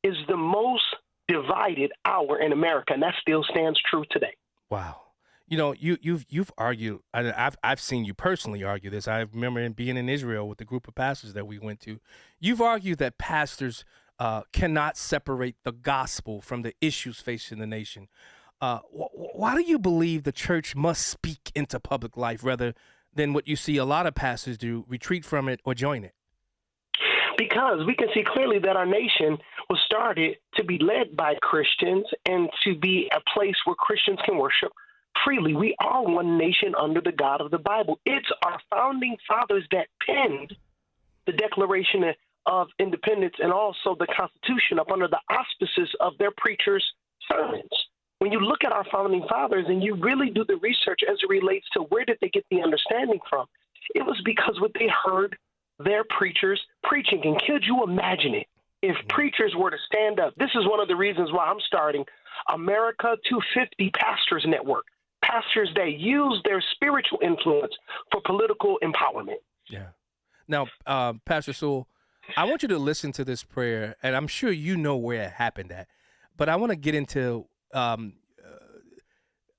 is the most divided hour in America, and that still stands true today. Wow. You know, you've argued, I've seen you personally argue this. I remember being in Israel with the group of pastors that we went to. You've argued that pastors cannot separate the gospel from the issues facing the nation. Why do you believe the church must speak into public life rather than what you see a lot of pastors do, retreat from it or join it? Because we can see clearly that our nation was started to be led by Christians and to be a place where Christians can worship freely. We are one nation under the God of the Bible. It's our founding fathers that penned the Declaration of Independence and also the Constitution up under the auspices of their preachers' sermons. When you look at our founding fathers and you really do the research as it relates to where did they get the understanding from, it was because what they heard their preachers preaching. And could you imagine it if preachers were to stand up? This is one of the reasons why I'm starting America 250 Pastors Network. Pastors that use their spiritual influence for political empowerment. Yeah. Now, Pastor Sewell, I want you to listen to this prayer, and I'm sure you know where it happened at, but I want to get into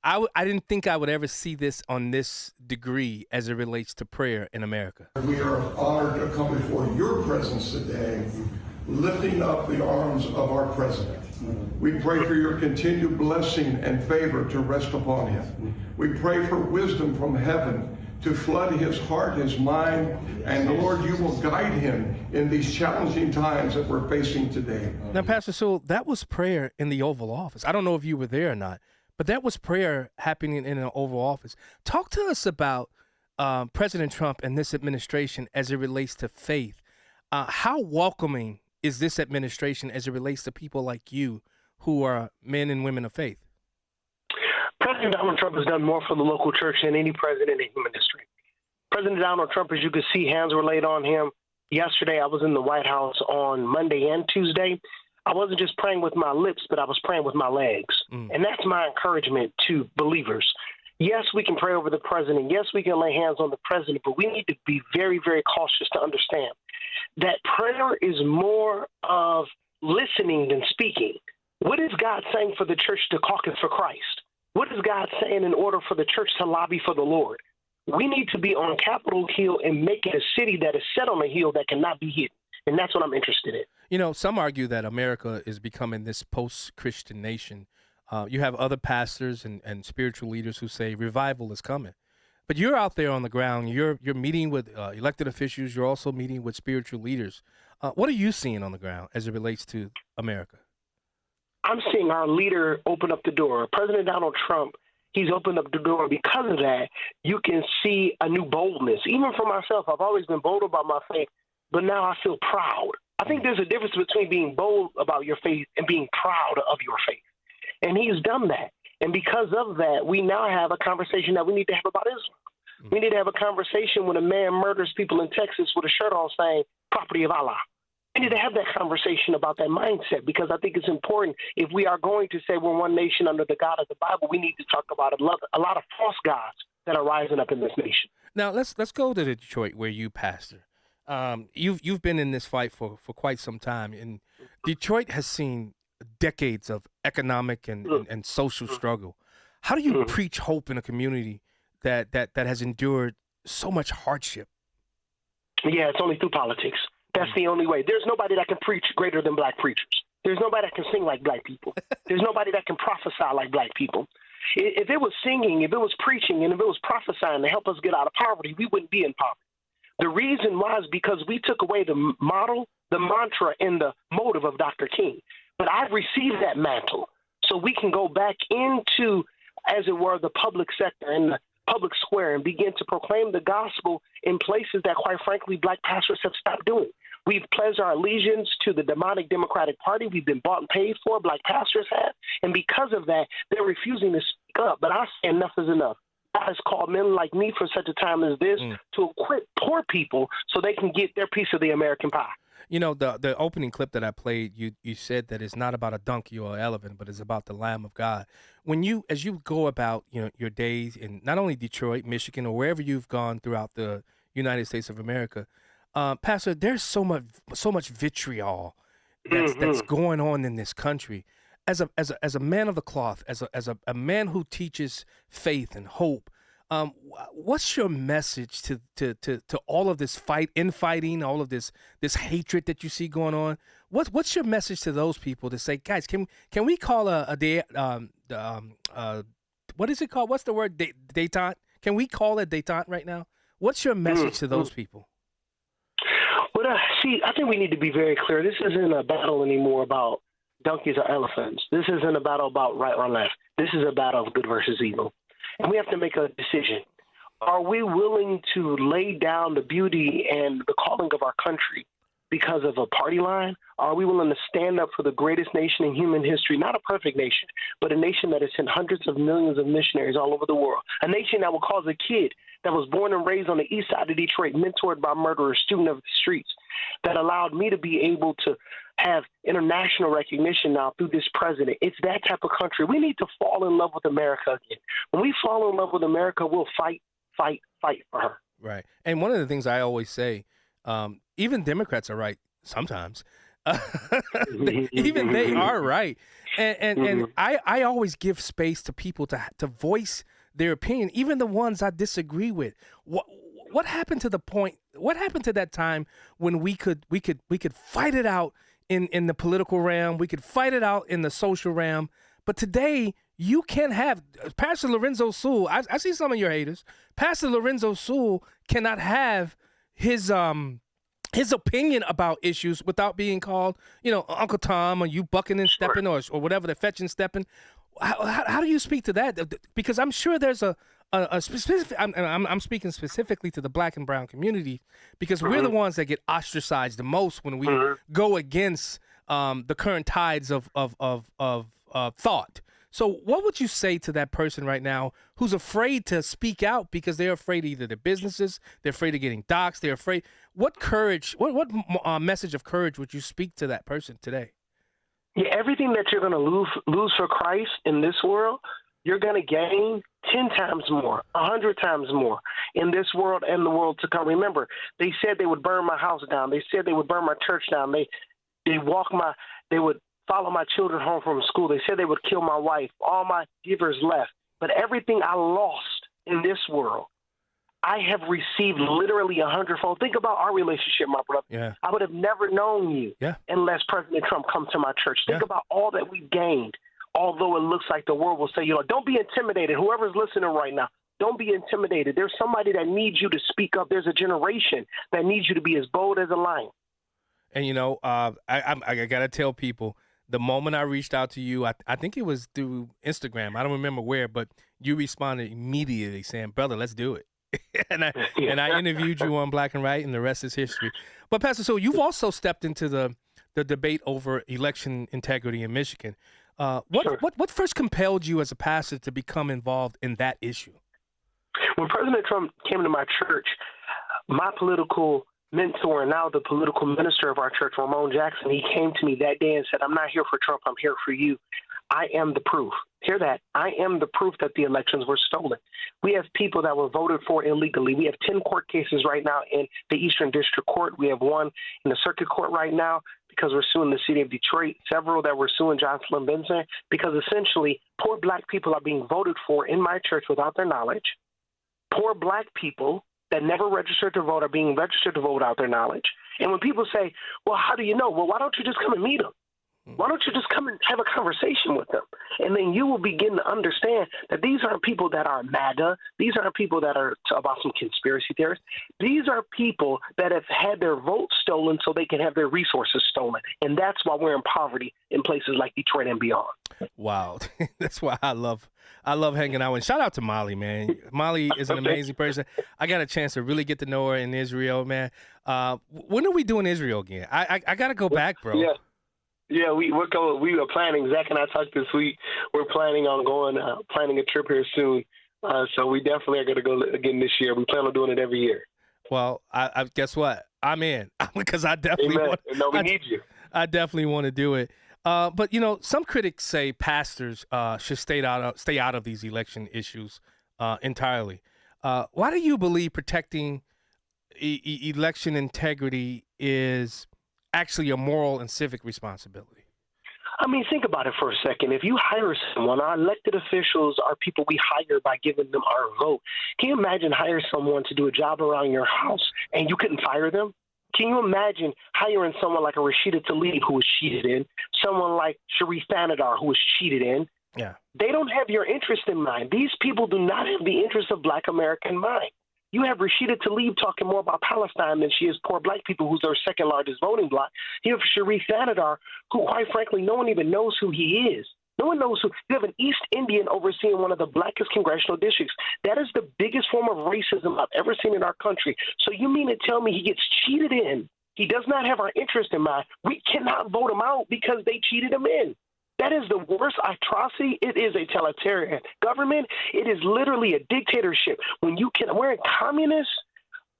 I didn't think I would ever see this on this degree as it relates to prayer in America. We are honored to come before your presence today, lifting up the arms of our president. We pray for your continued blessing and favor to rest upon him. We pray for wisdom from heaven to flood his heart, his mind, and Lord, you will guide him in these challenging times that we're facing today. Now, Pastor Sewell, that was prayer in the Oval Office. I don't know if you were there or not, but that was prayer happening in an Oval Office. Talk to us about President Trump and this administration as it relates to faith. How welcoming is this administration as it relates to people like you who are men and women of faith? President Donald Trump has done more for the local church than any president in human history. President Donald Trump, as you could see, hands were laid on him. Yesterday, I was in the White House on Monday and Tuesday. I wasn't just praying with my lips, but I was praying with my legs. And that's my encouragement to believers. Yes, we can pray over the president. Yes, we can lay hands on the president, but we need to be very, very cautious to understand that prayer is more of listening than speaking. What is God saying for the church to caucus for Christ? What is God saying in order for the church to lobby for the Lord? We need to be on Capitol Hill and make it a city that is set on a hill that cannot be hidden. And that's what I'm interested in. You know, some argue that America is becoming this post-Christian nation. You have other pastors and spiritual leaders who say revival is coming. But you're out there on the ground. You're meeting with elected officials. You're also meeting with spiritual leaders. What are you seeing on the ground as it relates to America? I'm seeing our leader open up the door. President Donald Trump, he's opened up the door. Because of that, you can see a new boldness. Even for myself, I've always been bold about my faith, but now I feel proud. I think there's a difference between being bold about your faith and being proud of your faith. And he's done that. And because of that, we now have a conversation that we need to have about Islam. We need to have a conversation when a man murders people in Texas with a shirt on saying, property of Allah. We need to have that conversation about that mindset, because I think it's important. If we are going to say we're one nation under the God of the Bible, we need to talk about a lot of false gods that are rising up in this nation. Now let's go to Detroit, where you pastor. You've been in this fight for quite some time, and Detroit has seen decades of economic and social struggle. How do you preach hope in a community that has endured so much hardship? Yeah, it's only through politics. That's the only way. There's nobody that can preach greater than black preachers. There's nobody that can sing like black people. There's nobody that can prophesy like black people. If it was singing, if it was preaching, and if it was prophesying to help us get out of poverty, we wouldn't be in poverty. The reason why is because we took away the model, the mantra, and the motive of Dr. King. But I've received that mantle so we can go back into, as it were, the public sector and the public square and begin to proclaim the gospel in places that, quite frankly, black pastors have stopped doing. We've pledged our allegiance to the demonic Democratic Party. We've been bought and paid for, black pastors have. And because of that, they're refusing to speak up. But I say enough is enough. God has called men like me for such a time as this to equip poor people so they can get their piece of the American pie. You know, the opening clip that I played, you said that it's not about a donkey or an elephant, but it's about the Lamb of God. As you go about, your days in not only Detroit, Michigan, or wherever you've gone throughout the United States of America, Pastor, there's so much vitriol that's going on in this country. As a man of the cloth, as a man who teaches faith and hope, what's your message to all of this infighting, all of this hatred that you see going on? What's your message to those people to say, guys, can we call a day what is it called? What's the word? Détente? Can we call it détente right now? What's your message to those people? Well, I think we need to be very clear. This isn't a battle anymore about donkeys or elephants. This isn't a battle about right or left. This is a battle of good versus evil. And we have to make a decision. Are we willing to lay down the beauty and the calling of our country because of a party line? Are we willing to stand up for the greatest nation in human history? Not a perfect nation, but a nation that has sent hundreds of millions of missionaries all over the world. A nation that will cause a kid that was born and raised on the east side of Detroit, mentored by murderers, student of the streets, that allowed me to be able to have international recognition now through this president. It's that type of country. We need to fall in love with America again. When we fall in love with America, we'll fight for her. Right. And one of the things I always say, even Democrats are right sometimes. Even they are right. And I always give space to people to voice their opinion, even the ones I disagree with. What happened to the point? What happened to that time when we could fight it out in the political realm? We could fight it out in the social realm. But today, you can have Pastor Lorenzo Sewell. I see some of your haters. Pastor Lorenzo Sewell cannot have his opinion about issues without being called, Uncle Tom, or you bucking and stepping, or whatever, the fetching stepping. How do you speak to that? Because I'm sure there's a specific. I'm speaking specifically to the black and brown community, because we're the ones that get ostracized the most when we go against the current tides of thought. So what would you say to that person right now who's afraid to speak out because they're afraid either their businesses, they're afraid of getting doxxed, they're afraid? What courage? What message of courage would you speak to that person today? Yeah, everything that you're going to lose for Christ in this world, you're going to gain 10 times more, 100 times more in this world and the world to come. Remember, they said they would burn my house down. They said they would burn my church down. They would follow my children home from school. They said they would kill my wife. All my givers left. But everything I lost in this world, I have received literally 100-fold. Think about our relationship, my brother. Yeah. I would have never known you unless President Trump come to my church. Think about all that we've gained, although it looks like the world will say, don't be intimidated. Whoever's listening right now, don't be intimidated. There's somebody that needs you to speak up. There's a generation that needs you to be as bold as a lion. And, I got to tell people, the moment I reached out to you, I think it was through Instagram. I don't remember where, but you responded immediately saying, brother, let's do it. and I interviewed you on Black and Right, and the rest is history. But Pastor, so you've also stepped into the debate over election integrity in Michigan. What first compelled you as a pastor to become involved in that issue? When President Trump came to my church, my political mentor and now the political minister of our church, Ramon Jackson, he came to me that day and said, I'm not here for Trump, I'm here for you. I am the proof. Hear that. I am the proof that the elections were stolen. We have people that were voted for illegally. We have 10 court cases right now in the Eastern District Court. We have one in the Circuit Court right now because we're suing the city of Detroit, several that we're suing Jocelyn Benson, because essentially poor black people are being voted for in my church without their knowledge. Poor black people that never registered to vote are being registered to vote without their knowledge. And when people say, well, how do you know? Well, why don't you just come and meet them? Why don't you just come and have a conversation with them? And then you will begin to understand that these aren't people that are MAGA. These aren't people that are about some conspiracy theorists. These are people that have had their votes stolen so they can have their resources stolen. And that's why we're in poverty in places like Detroit and beyond. Wow. That's why I love hanging out with. Shout out to Molly, man. Molly is an amazing person. I got a chance to really get to know her in Israel, man. When are we doing Israel again? I got to go back, bro. Yeah. Yeah, we were planning. Zach and I talked this week. We're planning on planning a trip here soon. So we definitely are going to go again this year. We plan on doing it every year. Well, I guess what? I'm in because I definitely need you. I definitely want to do it. But you know, some critics say pastors should stay out of these election issues entirely. Why do you believe protecting election integrity is actually a moral and civic responsibility? I mean, think about it for a second. If you hire someone, our elected officials are people we hire by giving them our vote. Can you imagine hiring someone to do a job around your house and you couldn't fire them? Can you imagine hiring someone like a Rashida Tlaib who was cheated in, someone like Sharif Thanadar who was cheated in? Yeah. They don't have your interest in mind. These people do not have the interest of Black America in mind. You have Rashida Tlaib talking more about Palestine than she is poor black people, who's their second largest voting bloc. You have Sharif Thanadar, who, quite frankly, no one even knows who he is. No one knows who. You have an East Indian overseeing one of the blackest congressional districts. That is the biggest form of racism I've ever seen in our country. So you mean to tell me he gets cheated in? He does not have our interest in mind. We cannot vote him out because they cheated him in. That is the worst atrocity. It is a totalitarian government. It is literally a dictatorship. We're in communist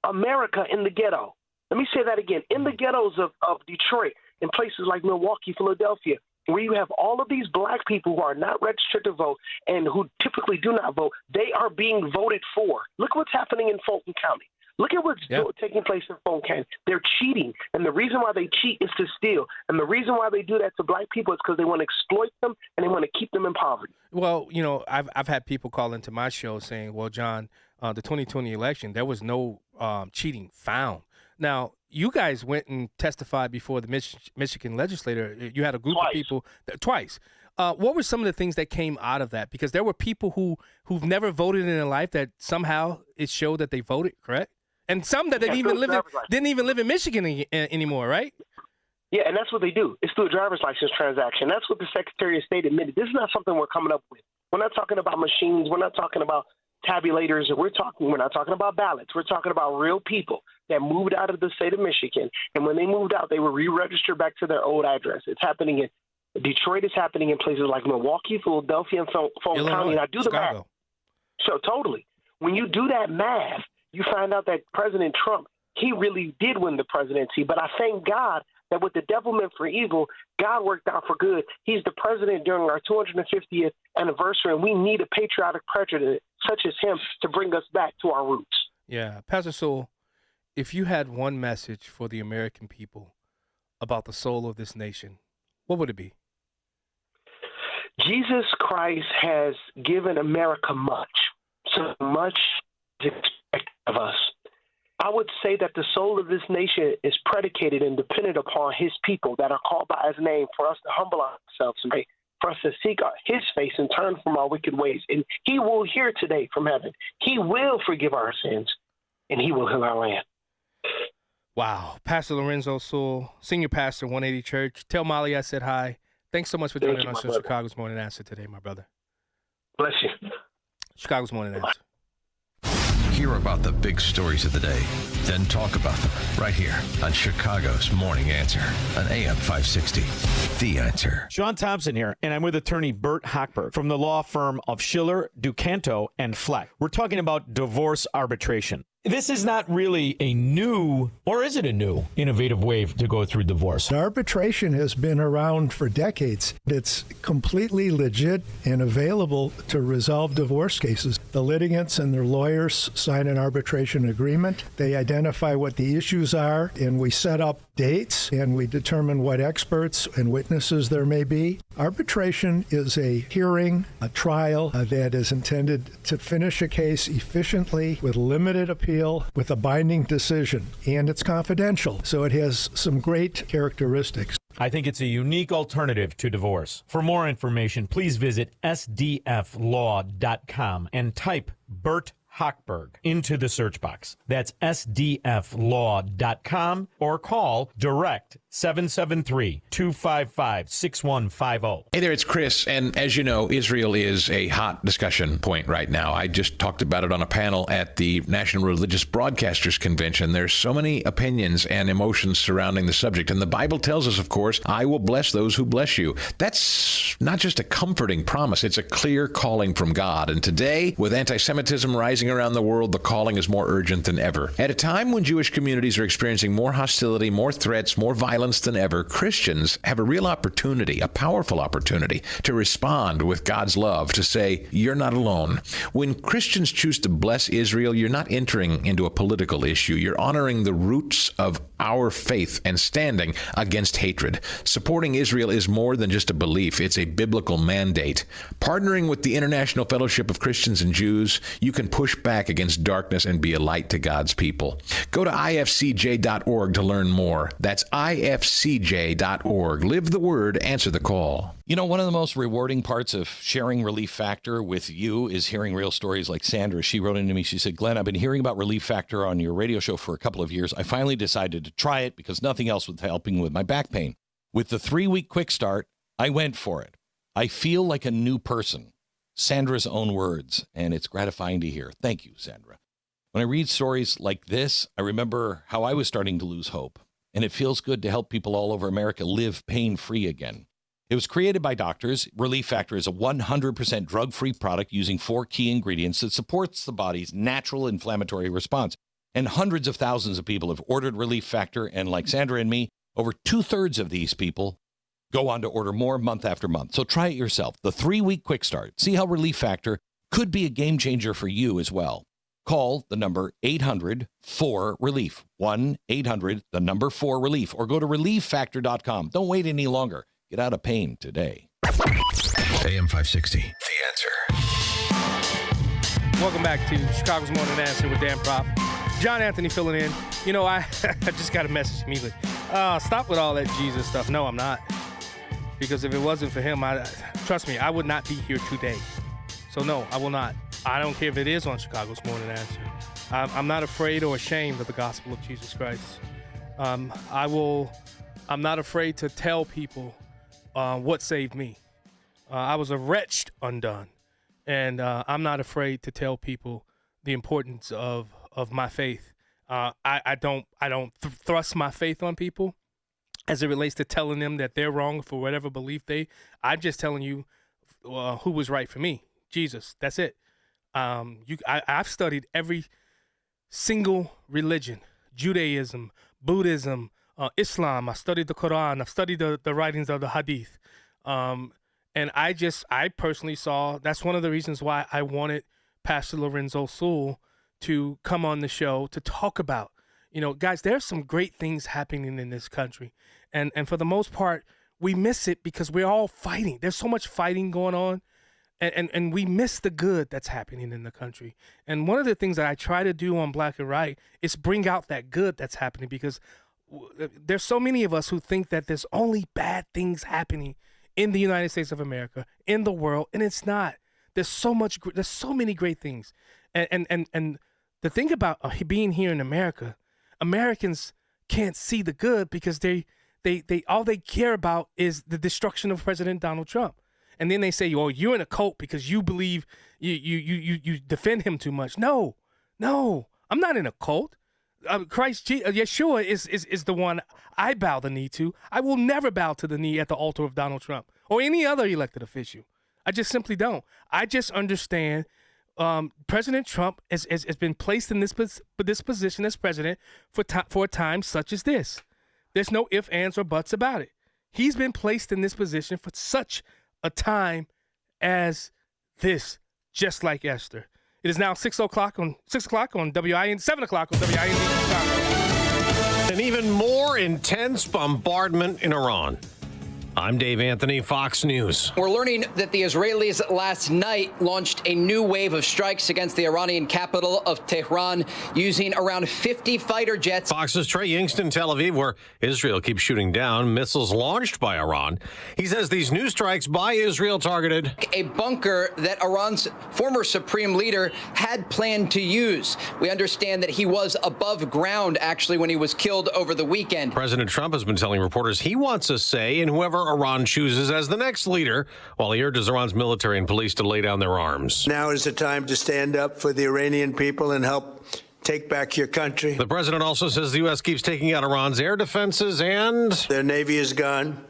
America in the ghetto. Let me say that again. In the ghettos of Detroit, in places like Milwaukee, Philadelphia, where you have all of these black people who are not registered to vote and who typically do not vote, they are being voted for. Look what's happening in Fulton County. Look at what's taking place in Fulton County. They're cheating, and the reason why they cheat is to steal. And the reason why they do that to black people is because they want to exploit them and they want to keep them in poverty. Well, you know, I've had people call into my show saying, well, John, the 2020 election, there was no cheating found. Now, you guys went and testified before the Michigan legislature. You had a group of people twice. What were some of the things that came out of that? Because there were people who've never voted in their life that somehow it showed that they voted, correct? And some that didn't even live in Michigan anymore, right? Yeah, and that's what they do. It's through a driver's license transaction. That's what the Secretary of State admitted. This is not something we're coming up with. We're not talking about machines. We're not talking about tabulators. We're not talking about ballots. We're talking about real people that moved out of the state of Michigan. And when they moved out, they were re-registered back to their old address. It's happening in Detroit. It's happening in places like Milwaukee, Philadelphia, and Fulton County. And I do the math. So totally. When you do that math, you find out that President Trump, he really did win the presidency. But I thank God that what the devil meant for evil, God worked out for good. He's the president during our 250th anniversary, and we need a patriotic president such as him to bring us back to our roots. Yeah. Pastor Sewell, if you had one message for the American people about the soul of this nation, what would it be? Jesus Christ has given America much, so much is expected of us. I would say that the soul of this nation is predicated and dependent upon his people that are called by his name, for us to humble ourselves and pray, for us to seek his face and turn from our wicked ways. And he will hear today from heaven. He will forgive our sins, and he will heal our land. Wow. Pastor Lorenzo Sewell, Senior Pastor, 180 Church. Tell Molly I said hi. Thanks so much for joining us on Chicago's Morning Answer today, my brother. Bless you. Chicago's Morning Answer. Hear about the big stories of the day, then talk about them right here on Chicago's Morning Answer on AM 560. The Answer. Sean Thompson here, and I'm with attorney Bert Hochberg from the law firm of Schiller, Ducanto, and Fleck. We're talking about divorce arbitration. This is not really a new, or is it a new, innovative way to go through divorce? Arbitration has been around for decades. It's completely legit and available to resolve divorce cases. The litigants and their lawyers sign an arbitration agreement. They identify what the issues are, and we set up dates, and we determine what experts and witnesses there may be. Arbitration is a hearing, a trial that is intended to finish a case efficiently with limited appeal, with a binding decision, and it's confidential, so it has some great characteristics. I think it's a unique alternative to divorce. For more information, please visit sdflaw.com and type Bert Hochberg into the search box. That's sdflaw.com or call direct 773-255-6150. Hey there, it's Chris, and as you know, Israel is a hot discussion point right now. I just talked about it on a panel at the National Religious Broadcasters Convention. There's so many opinions and emotions surrounding the subject, and the Bible tells us, of course, I will bless those who bless you. That's not just a comforting promise, it's a clear calling from God. And today, with anti-Semitism rising around the world, the calling is more urgent than ever. At a time when Jewish communities are experiencing more hostility, more threats, more violence than ever, Christians have a real opportunity, a powerful opportunity, to respond with God's love, to say, you're not alone. When Christians choose to bless Israel, you're not entering into a political issue. You're honoring the roots of our faith and standing against hatred. Supporting Israel is more than just a belief. It's a biblical mandate. Partnering with the International Fellowship of Christians and Jews, you can push back against darkness and be a light to God's people. Go to ifcj.org to learn more. That's ifcj.org. Live the word, answer the call. You know, one of the most rewarding parts of sharing Relief Factor with you is hearing real stories like Sandra. She wrote into me, she said, Glenn, I've been hearing about Relief Factor on your radio show for a couple of years. I finally decided to try it because nothing else was helping with my back pain. With the 3-week quick start, I went for it. I feel like a new person. Sandra's own words, and it's gratifying to hear. Thank you, Sandra. When I read stories like this, I remember how I was starting to lose hope, and it feels good to help people all over America live pain-free again. It was created by doctors. Relief Factor is a 100% drug-free product using 4 key ingredients that supports the body's natural inflammatory response. And hundreds of thousands of people have ordered Relief Factor, and like Sandra and me, over 2/3 of these people go on to order more month after month. So try it yourself. The 3-week quick start. See how Relief Factor could be a game changer for you as well. Call the number 800-4RELIEF, 1-800-4RELIEF, or go to relieffactor.com. Don't wait any longer. Get out of pain today. AM 560, The Answer. Welcome back to Chicago's Morning Answer with Dan Proft. John Anthony filling in. You know, I just got a message immediately. Stop with all that Jesus stuff. No, I'm not. Because if it wasn't for him, trust me, I would not be here today. So no, I will not. I don't care if it is on Chicago's Morning Answer. I'm not afraid or ashamed of the gospel of Jesus Christ. I'm not afraid to tell people what saved me. I was a wretch undone, and I'm not afraid to tell people the importance of my faith. I don't thrust my faith on people as it relates to telling them that they're wrong for whatever belief I'm just telling you who was right for me, Jesus. That's it. I've studied every single religion, Judaism, Buddhism, Islam. I studied the Quran. I've studied the writings of the Hadith. And I personally saw, that's one of the reasons why I wanted Pastor Lorenzo Sewell to come on the show to talk about, guys, there's some great things happening in this country. And for the most part, we miss it because we're all fighting. There's so much fighting going on. And we miss the good that's happening in the country. And one of the things that I try to do on Black and Right is bring out that good that's happening, because there's so many of us who think that there's only bad things happening in the United States of America, in the world, and it's not. There's so many great things. And the thing about being here in America, Americans can't see the good because they all they care about is the destruction of President Donald Trump. And then they say, "Oh, you're in a cult because you believe you defend him too much." No, I'm not in a cult. Yeshua is the one I bow the knee to. I will never bow to the knee at the altar of Donald Trump or any other elected official. I just simply don't. I just understand President Trump has been placed in this position as president for a time such as this. There's no ifs, ands, or buts about it. He's been placed in this position for such a time as this, just like Esther. It is now 6 o'clock on WIN, 7 o'clock on WIN. An even more intense bombardment in Iran. I'm Dave Anthony, Fox News. We're learning that the Israelis last night launched a new wave of strikes against the Iranian capital of Tehran using around 50 fighter jets. Fox's Trey Yingst in Tel Aviv, where Israel keeps shooting down missiles launched by Iran. He says these new strikes by Israel targeted a bunker that Iran's former supreme leader had planned to use. We understand that he was above ground, actually, when he was killed over the weekend. President Trump has been telling reporters he wants a say in whoever Iran chooses as the next leader, while he urges Iran's military and police to lay down their arms. Now is the time to stand up for the Iranian people and help take back your country. The president also says the U.S. keeps taking out Iran's air defenses and their Navy is gone.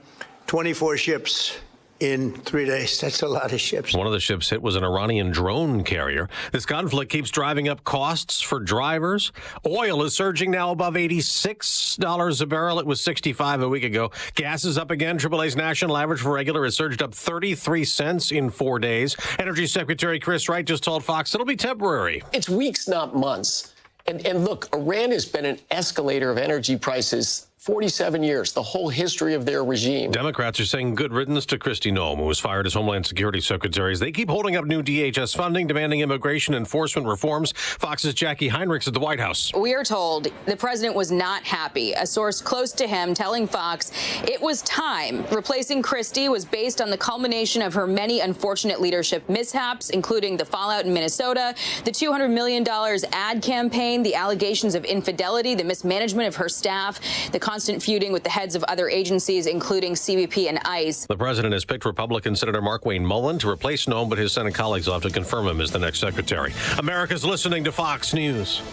24 ships in 3 days. That's a lot of ships. One of the ships hit was an Iranian drone carrier. This conflict keeps driving up costs for drivers. Oil is surging now above $86 a barrel. It was $65 a week ago. Gas is up again. AAA's national average for regular has surged up 33 cents in 4 days. Energy Secretary Chris Wright just told Fox it'll be temporary. It's weeks, not months. And look, Iran has been an escalator of energy prices 47 years, the whole history of their regime. Democrats are saying good riddance to Kristi Noem, who was fired as Homeland Security Secretary. They keep holding up new DHS funding, demanding immigration enforcement reforms. Fox's Jackie Heinrichs at the White House. We are told the president was not happy. A source close to him telling Fox it was time. Replacing Kristi was based on the culmination of her many unfortunate leadership mishaps, including the fallout in Minnesota, the $200 million ad campaign, the allegations of infidelity, the mismanagement of her staff, the constant feuding with the heads of other agencies, including CBP and ICE. The president has picked Republican Senator Markwayne Mullin to replace Noem, but his Senate colleagues will have to confirm him as the next secretary. America's listening to Fox News.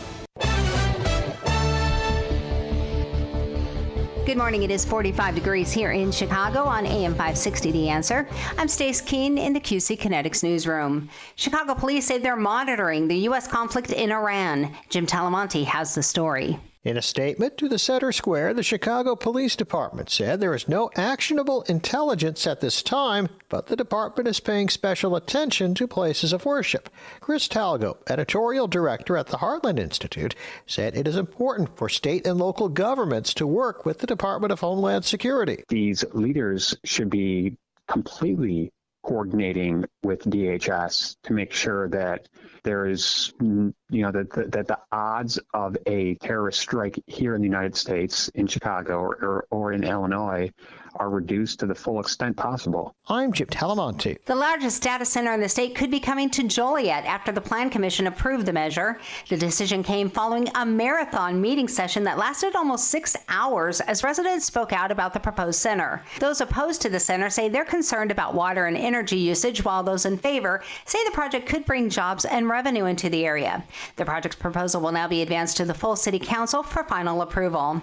Good morning. It is 45 degrees here in Chicago on AM 560 The Answer. I'm Stace Keene in the QC Kinetics newsroom. Chicago police say they're monitoring the U.S. conflict in Iran. Jim Talamonte has the story. In a statement to the Center Square, the Chicago Police Department said there is no actionable intelligence at this time, but the department is paying special attention to places of worship. Chris Talgo, editorial director at the Heartland Institute, said it is important for state and local governments to work with the Department of Homeland Security. These leaders should be completely coordinating with DHS to make sure that there is, that the odds of a terrorist strike here in the United States, in Chicago or in Illinois, are reduced to the full extent possible. I'm Jim Talamonte. The largest data center in the state could be coming to Joliet after the Plan Commission approved the measure. The decision came following a marathon meeting session that lasted almost 6 hours as residents spoke out about the proposed center. Those opposed to the center say they're concerned about water and energy usage, while those in favor say the project could bring jobs and revenue into the area. The project's proposal will now be advanced to the full City Council for final approval.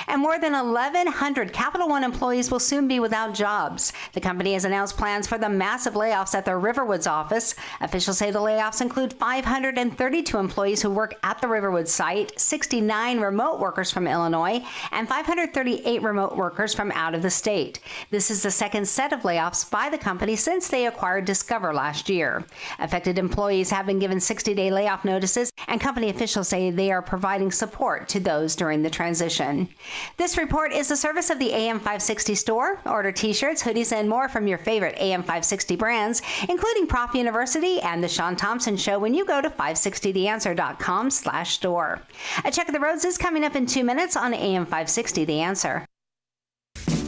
And more than 1,100 Capital One employees will soon be without jobs. The company has announced plans for the massive layoffs at their Riverwoods office. Officials say the layoffs include 532 employees who work at the Riverwoods site, 69 remote workers from Illinois, and 538 remote workers from out of the state. This is the second set of layoffs by the company since they acquired Discover last year. Affected employees have been given 60-day layoff notices, and company officials say they are providing support to those during the transition. This report is a service of the AM 560 store. Order t-shirts, hoodies, and more from your favorite AM 560 brands, including Prof University and The Sean Thompson Show when you go to 560theanswer.com/store. A check of the roads is coming up in 2 minutes on AM 560 The Answer.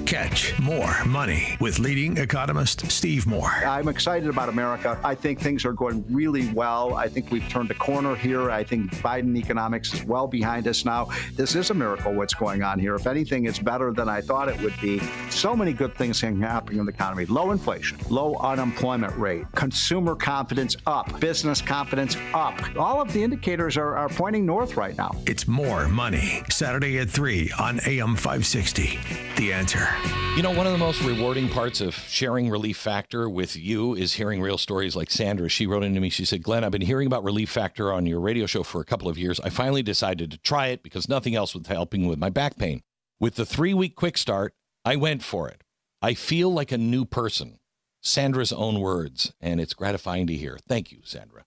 Catch more money with leading economist Steve Moore. I'm excited about America. I think things are going really well. I think we've turned a corner here. I think Biden economics is well behind us now. This is a miracle what's going on here. If anything, it's better than I thought it would be. So many good things can happen in the economy. Low inflation, low unemployment rate, consumer confidence up, business confidence up. All of the indicators are pointing north right now. It's More Money, Saturday at 3 on AM 560. The The Answer. You know, one of the most rewarding parts of sharing Relief Factor with you is hearing real stories like Sandra. She wrote into me. She said, Glenn, I've been hearing about Relief Factor on your radio show for a couple of years. I finally decided to try it because nothing else was helping with my back pain. With the 3-week quick start, I went for it. I feel like a new person. Sandra's own words, and it's gratifying to hear. Thank you, Sandra.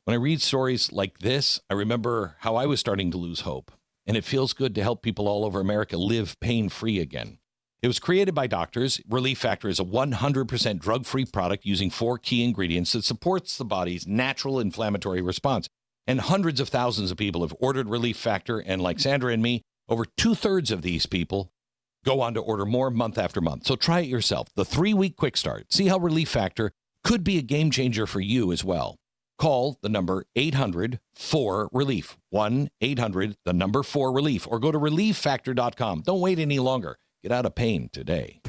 When I read stories like this, I remember how I was starting to lose hope, and it feels good to help people all over America live pain-free again. It was created by doctors. Relief Factor is a 100% drug-free product using 4 key ingredients that supports the body's natural inflammatory response. And hundreds of thousands of people have ordered Relief Factor, and like Sandra and me, over 2/3 of these people go on to order more month after month. So try it yourself. The 3-week quick start. See how Relief Factor could be a game changer for you as well. Call the number 800-4RELIEF, 1-800-4RELIEF, or go to ReliefFactor.com. Don't wait any longer. Get out of pain today.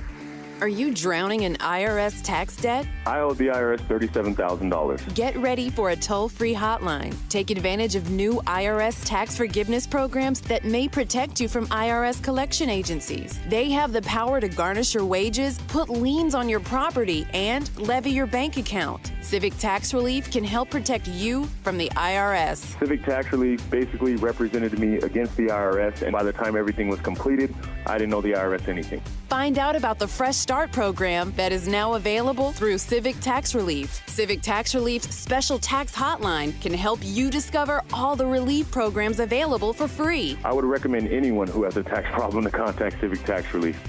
Are you drowning in IRS tax debt? I owe the IRS $37,000. Get ready for a toll-free hotline. Take advantage of new IRS tax forgiveness programs that may protect you from IRS collection agencies. They have the power to garnish your wages, put liens on your property, and levy your bank account. Civic Tax Relief can help protect you from the IRS. Civic Tax Relief basically represented me against the IRS, and by the time everything was completed, I didn't owe the IRS anything. Find out about the Fresh Start program that is now available through Civic Tax Relief. Civic Tax Relief's special tax hotline can help you discover all the relief programs available for free. I would recommend anyone who has a tax problem to contact Civic Tax Relief.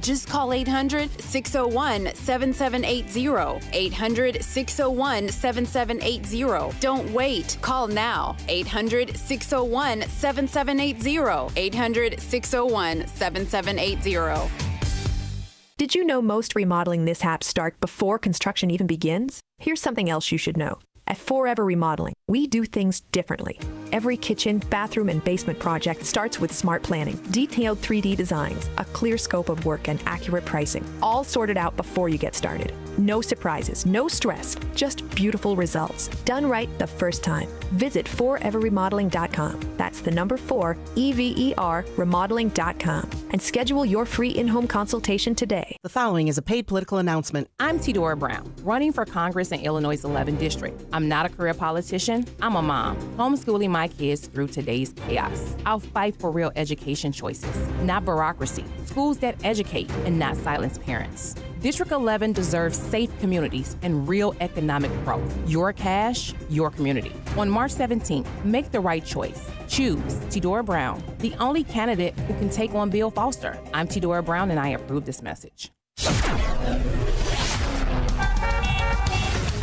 Just call 800-601-7780. 800-601-7780. Don't wait. Call now. 800-601-7780. 800-601-7780. Did you know most remodeling mishaps start before construction even begins? Here's something else you should know. At Forever Remodeling, we do things differently. Every kitchen, bathroom, and basement project starts with smart planning, detailed 3D designs, a clear scope of work, and accurate pricing, all sorted out before you get started. No surprises, no stress, just beautiful results. Done right the first time. Visit foreverremodeling.com. That's the number 4, EVER, remodeling.com. And schedule your free in-home consultation today. The following is a paid political announcement. I'm Tidora Brown, running for Congress in Illinois' 11th District. I'm not a career politician. I'm a mom, homeschooling my kids through today's chaos. I'll fight for real education choices, not bureaucracy. Schools that educate and not silence parents. District 11 deserves safe communities and real economic growth. Your cash, your community. On March 17th, make the right choice. Choose Tidora Brown, the only candidate who can take on Bill Foster. I'm Tidora Brown, and I approve this message.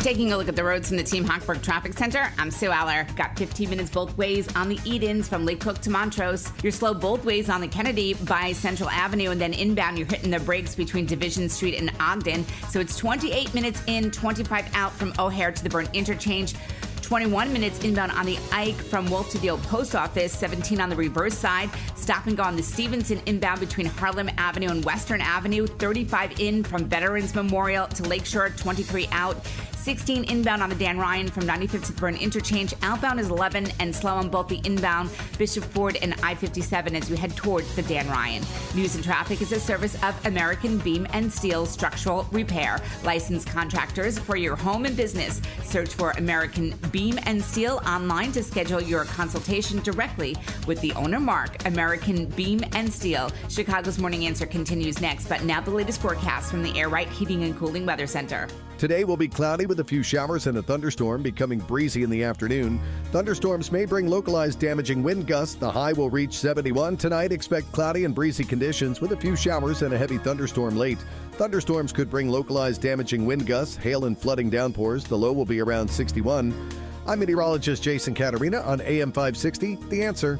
Taking a look at the roads from the Team Hochberg Traffic Center, I'm Sue Aller. Got 15 minutes both ways on the Edens from Lake Cook to Montrose. You're slow both ways on the Kennedy by Central Avenue, and then inbound, you're hitting the brakes between Division Street and Ogden. So it's 28 minutes in, 25 out from O'Hare to the Burn Interchange. 21 minutes inbound on the Ike from Wolf to the Old Post Office, 17 on the reverse side. Stop and go on the Stevenson inbound between Harlem Avenue and Western Avenue, 35 in from Veterans Memorial to Lakeshore, 23 out. 16 inbound on the Dan Ryan from 95th to the Burn Interchange. Outbound is 11 and slow on both the inbound Bishop Ford and I-57 as you head towards the Dan Ryan. News and Traffic is a service of American Beam and Steel Structural Repair. Licensed contractors for your home and business. Search for American Beam and Steel online to schedule your consultation directly with the owner, Mark. American Beam and Steel. Chicago's Morning Answer continues next, but now the latest forecast from the Air Right Heating and Cooling Weather Center. Today will be cloudy with a few showers and a thunderstorm, becoming breezy in the afternoon. Thunderstorms may bring localized damaging wind gusts. The high will reach 71. Tonight, expect cloudy and breezy conditions with a few showers and a heavy thunderstorm late. Thunderstorms could bring localized damaging wind gusts, hail and flooding downpours. The low will be around 61. I'm meteorologist Jason Caterina on AM 560, The Answer.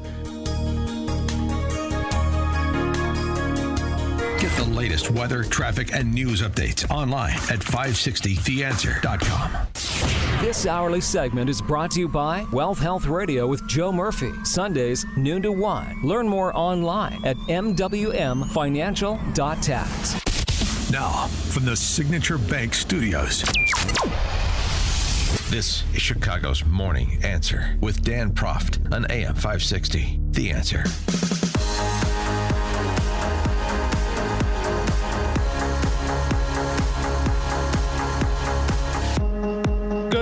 Get the latest weather, traffic, and news updates online at 560theanswer.com. This hourly segment is brought to you by Wealth Health Radio with Joe Murphy, Sundays, noon to 1. Learn more online at mwmfinancial.tax. Now, from the Signature Bank Studios. This is Chicago's Morning Answer with Dan Proft on AM 560. The Answer.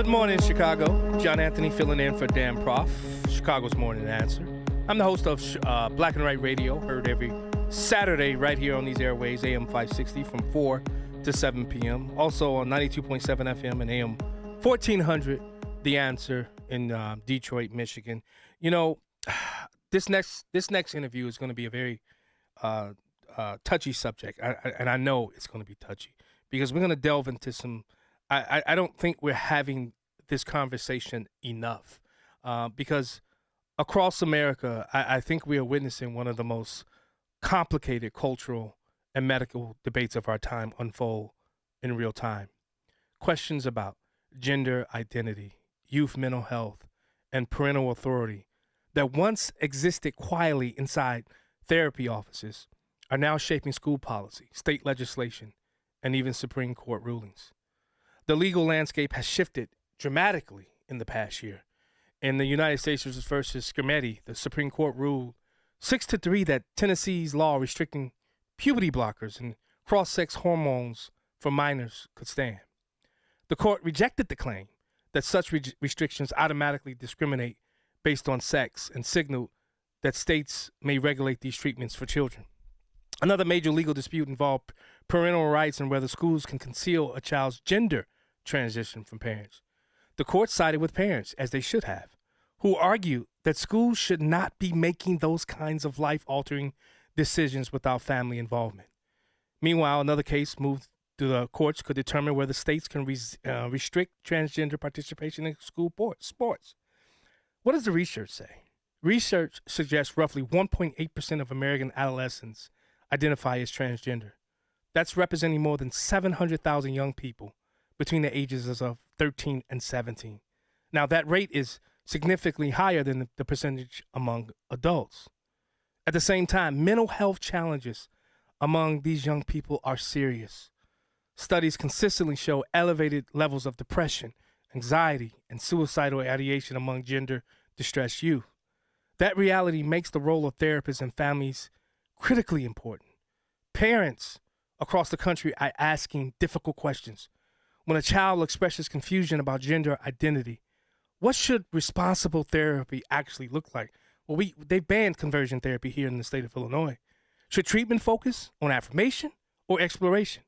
morning, Chicago. John Anthony filling in for Dan Prof, Chicago's Morning Answer. I'm the host of Black and White Radio, heard every Saturday right here on these airways, AM 560 from 4 to 7 p.m. Also on 92.7 FM and AM 1400, The Answer in Detroit, Michigan. You know, this next interview is going to be a very touchy subject, and I know it's going to be touchy because we're going to delve into some. I don't think we're having this conversation enough because across America, I think we are witnessing one of the most complicated cultural and medical debates of our time unfold in real time. Questions about gender identity, youth mental health, and parental authority that once existed quietly inside therapy offices are now shaping school policy, state legislation, and even Supreme Court rulings. The legal landscape has shifted dramatically in the past year. In the United States versus Scametti, the Supreme Court ruled 6-3 that Tennessee's law restricting puberty blockers and cross-sex hormones for minors could stand. The court rejected the claim that such restrictions automatically discriminate based on sex and signaled that states may regulate these treatments for children. Another major legal dispute involved parental rights and whether schools can conceal a child's gender transition from parents. The court sided with parents, as they should have, who argued that schools should not be making those kinds of life-altering decisions without family involvement. Meanwhile, another case moved to the courts could determine whether states can restrict transgender participation in school sports. What does the research say? Research suggests roughly 1.8% of American adolescents identify as transgender. That's representing more than 700,000 young people between the ages of 13 and 17. Now, that rate is significantly higher than the percentage among adults. At the same time, mental health challenges among these young people are serious. Studies consistently show elevated levels of depression, anxiety, and suicidal ideation among gender-distressed youth. That reality makes the role of therapists and families critically important. Parents across the country are asking difficult questions. When a child expresses confusion about gender identity, what should responsible therapy actually look like? Well, they banned conversion therapy here in the state of Illinois. Should treatment focus on affirmation or exploration?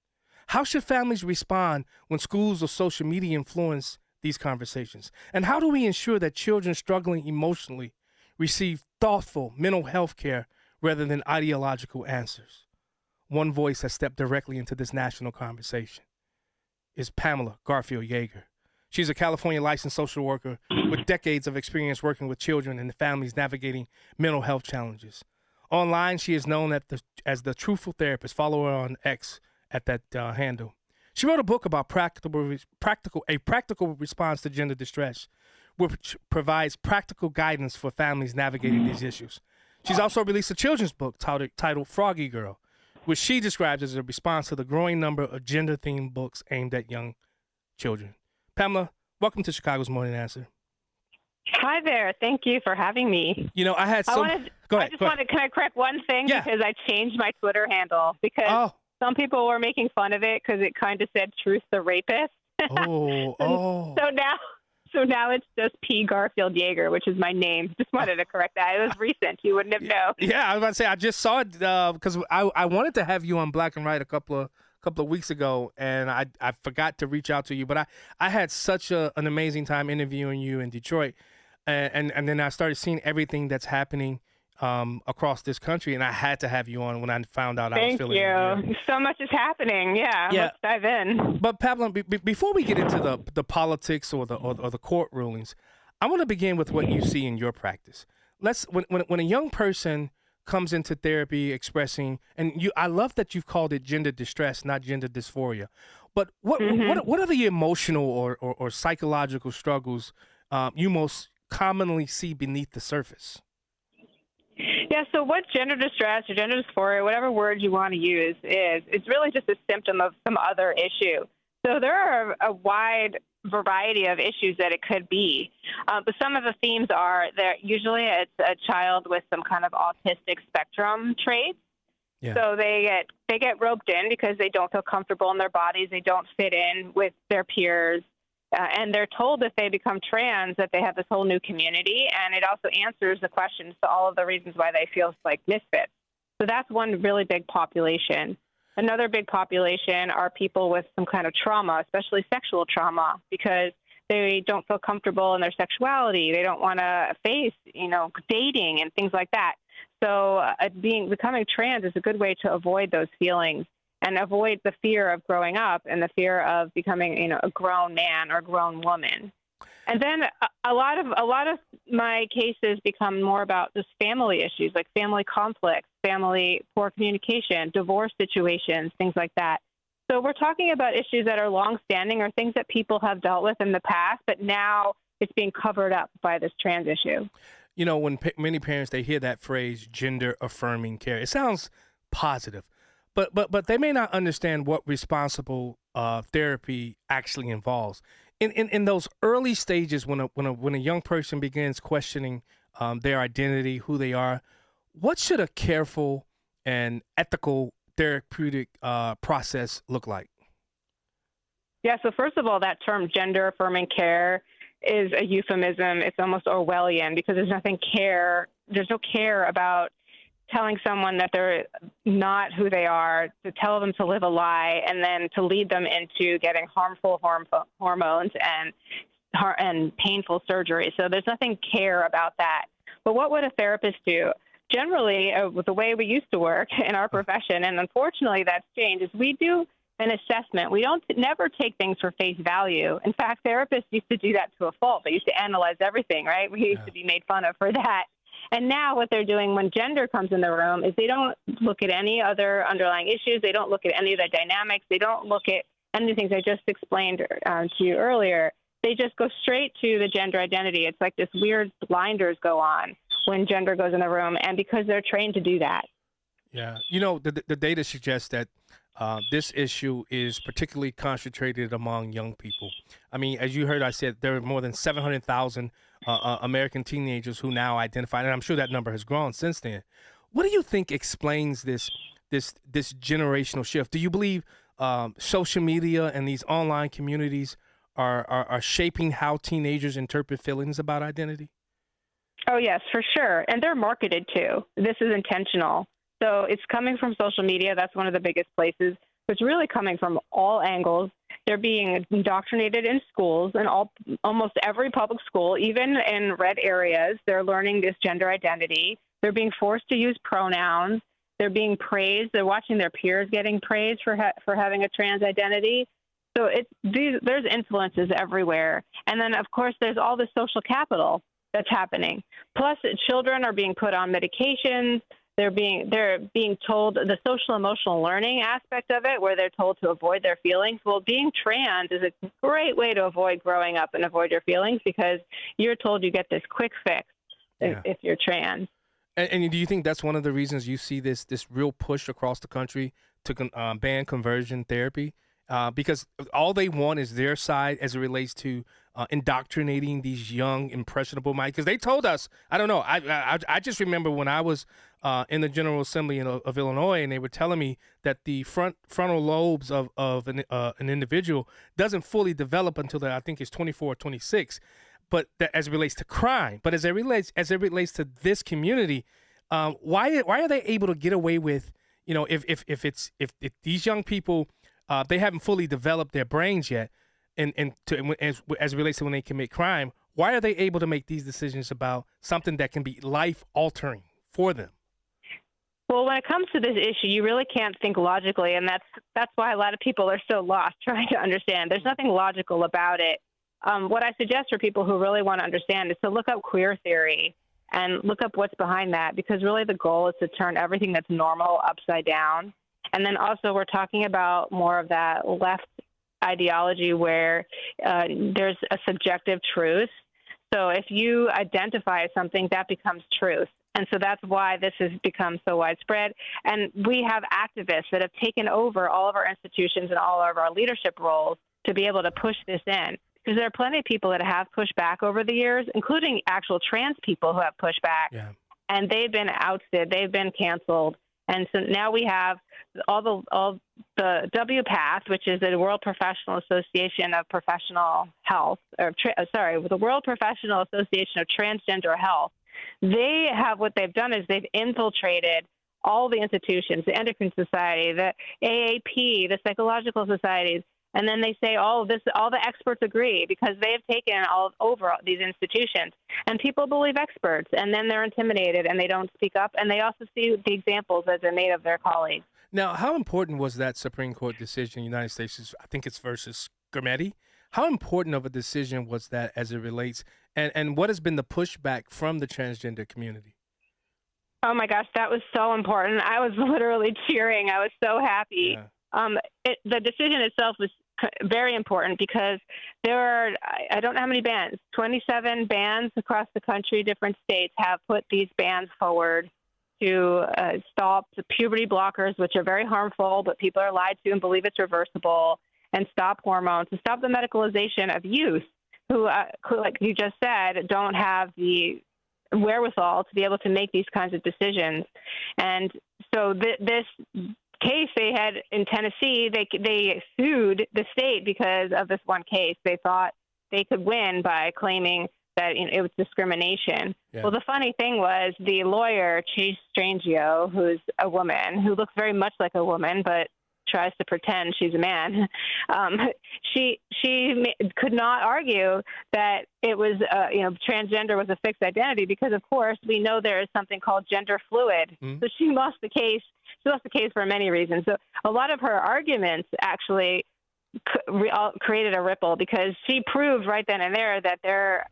How should families respond when schools or social media influence these conversations? And how do we ensure that children struggling emotionally receive thoughtful mental health care rather than ideological answers? One voice has stepped directly into this national conversation is Pamela Garfield Yeager. She's a California licensed social worker with decades of experience working with children and families navigating mental health challenges. Online, she is known as the Truthful Therapist. Follow her on X at that handle. She wrote a book about a practical response to gender distress, which provides practical guidance for families navigating these issues. She's also released a children's book titled Froggy Girl, which she describes as a response to the growing number of gender-themed books aimed at young children. Pamela, welcome to Chicago's Morning Answer. Hi there. Thank you for having me. You know, I had some... Can I correct one thing? Yeah. Because I changed my Twitter handle because some people were making fun of it because it kind of said Truth the Rapist. So now it's just P. Garfield Yeager, which is my name. Just wanted to correct that. It was recent. You wouldn't have known. Yeah, I was about to say, I just saw it because I wanted to have you on Black and White a couple of weeks ago, and I forgot to reach out to you. But I had such an amazing time interviewing you in Detroit, and then I started seeing everything that's happening across this country, and I had to have you on when I found out I was feeling it. Thank you. So much is happening. Yeah. Let's dive in. But Pamela, before we get into the politics or the court rulings, I want to begin with what you see in your practice. When a young person comes into therapy expressing, and I love that you've called it gender distress, not gender dysphoria. But what are the emotional or psychological struggles you most commonly see beneath the surface? Yeah, so what gender distress or gender dysphoria, whatever word you want to use, it's really just a symptom of some other issue. So there are a wide variety of issues that it could be. But some of the themes are that usually it's a child with some kind of autistic spectrum traits. Yeah. So they get roped in because they don't feel comfortable in their bodies. They don't fit in with their peers. And they're told if they become trans that they have this whole new community, and it also answers the questions to all of the reasons why they feel like misfits. So that's one really big population. Another big population are people with some kind of trauma, especially sexual trauma, because they don't feel comfortable in their sexuality. They don't want to face, dating and things like that. So becoming trans is a good way to avoid those feelings and avoid the fear of growing up and the fear of becoming, a grown man or grown woman. And then a lot of my cases become more about just family issues, like family conflicts, family poor communication, divorce situations, things like that. So we're talking about issues that are longstanding or things that people have dealt with in the past, but now it's being covered up by this trans issue. When many parents, they hear that phrase, gender affirming care, it sounds positive, but they may not understand what responsible therapy actually involves. In those early stages, when a young person begins questioning their identity, who they are, what should a careful and ethical therapeutic process look like? Yeah, so first of all, that term gender affirming care is a euphemism. It's almost Orwellian because there's no care about telling someone that they're not who they are, to tell them to live a lie, and then to lead them into getting harmful hormones and painful surgery. So there's nothing care about that. But what would a therapist do? Generally, the way we used to work in our profession, and unfortunately that's changed, is we do an assessment. We never take things for face value. In fact, therapists used to do that to a fault. They used to analyze everything, right? We used to be made fun of for that. And now what they're doing when gender comes in the room is they don't look at any other underlying issues. They don't look at any of the dynamics. They don't look at any of the things I just explained to you earlier. They just go straight to the gender identity. It's like this weird blinders go on when gender goes in the room, and because they're trained to do that. Yeah. The data suggests that this issue is particularly concentrated among young people. I mean, as you heard, I said there are more than 700,000 American teenagers who now identify, and I'm sure that number has grown since then. What do you think explains this generational shift? Do you believe social media and these online communities are shaping how teenagers interpret feelings about identity? Oh, yes, for sure. And they're marketed too. This is intentional. So it's coming from social media. That's one of the biggest places. It's really coming from all angles. They're being indoctrinated in schools, in almost every public school, even in red areas. They're learning this gender identity. They're being forced to use pronouns. They're being praised. They're watching their peers getting praised for having a trans identity. So there's influences everywhere. And then, of course, there's all the social capital that's happening. Plus, children are being put on medications. They're being told the social emotional learning aspect of it, where they're told to avoid their feelings. Well, being trans is a great way to avoid growing up and avoid your feelings, because you're told you get this quick fix if you're trans. And do you think that's one of the reasons you see this real push across the country to ban conversion therapy? Because all they want is their side as it relates to indoctrinating these young, impressionable minds. Because they told us, I don't know, I just remember when I was in the General Assembly of Illinois, and they were telling me that the frontal lobes of an individual doesn't fully develop until I think it's 24 or 26. But that, as it relates to crime, but as it relates to this community, why are they able to get away with, if these young people, they haven't fully developed their brains yet, and as it relates to when they commit crime, why are they able to make these decisions about something that can be life-altering for them? Well, when it comes to this issue, you really can't think logically, and that's why a lot of people are so lost trying to understand. There's nothing logical about it. What I suggest for people who really want to understand is to look up queer theory and look up what's behind that, because really the goal is to turn everything that's normal upside down. And then also we're talking about more of that left ideology where there's a subjective truth. So if you identify as something, that becomes truth. And so that's why this has become so widespread. And we have activists that have taken over all of our institutions and all of our leadership roles to be able to push this in. Because there are plenty of people that have pushed back over the years, including actual trans people who have pushed back. Yeah. And they've been ousted. They've been canceled. And so now we have all the WPATH, which is the World Professional Association of Professional Health, the World Professional Association of Transgender Health. They have, what they've done is they've infiltrated all the institutions, the Endocrine Society, the AAP, the psychological societies, and then they say all the experts agree, because they have taken all over these institutions, and people believe experts, and then they're intimidated and they don't speak up, and they also see the examples as they're made of their colleagues. Now, how important was that Supreme Court decision in the United States? I think it's versus Garmetti. How important of a decision was that as it relates, and what has been the pushback from the transgender community? Oh my gosh, that was so important. I was literally cheering. I was so happy. Yeah. The decision itself was very important because there are, I don't know how many bans, 27 bans across the country, different states have put these bans forward to stop the puberty blockers, which are very harmful, but people are lied to and believe it's reversible, and stop hormones, and stop the medicalization of youth who, like you just said, don't have the wherewithal to be able to make these kinds of decisions. And so this case they had in Tennessee, they sued the state because of this one case. They thought they could win by claiming that it was discrimination. Yeah. Well, the funny thing was the lawyer, Chase Strangio, who's a woman, who looks very much like a woman, but tries to pretend she's a man. She could not argue that it was, transgender was a fixed identity, because of course we know there is something called gender fluid. So she lost the case. She lost the case for many reasons. So a lot of her arguments actually created a ripple, because she proved right then and there that their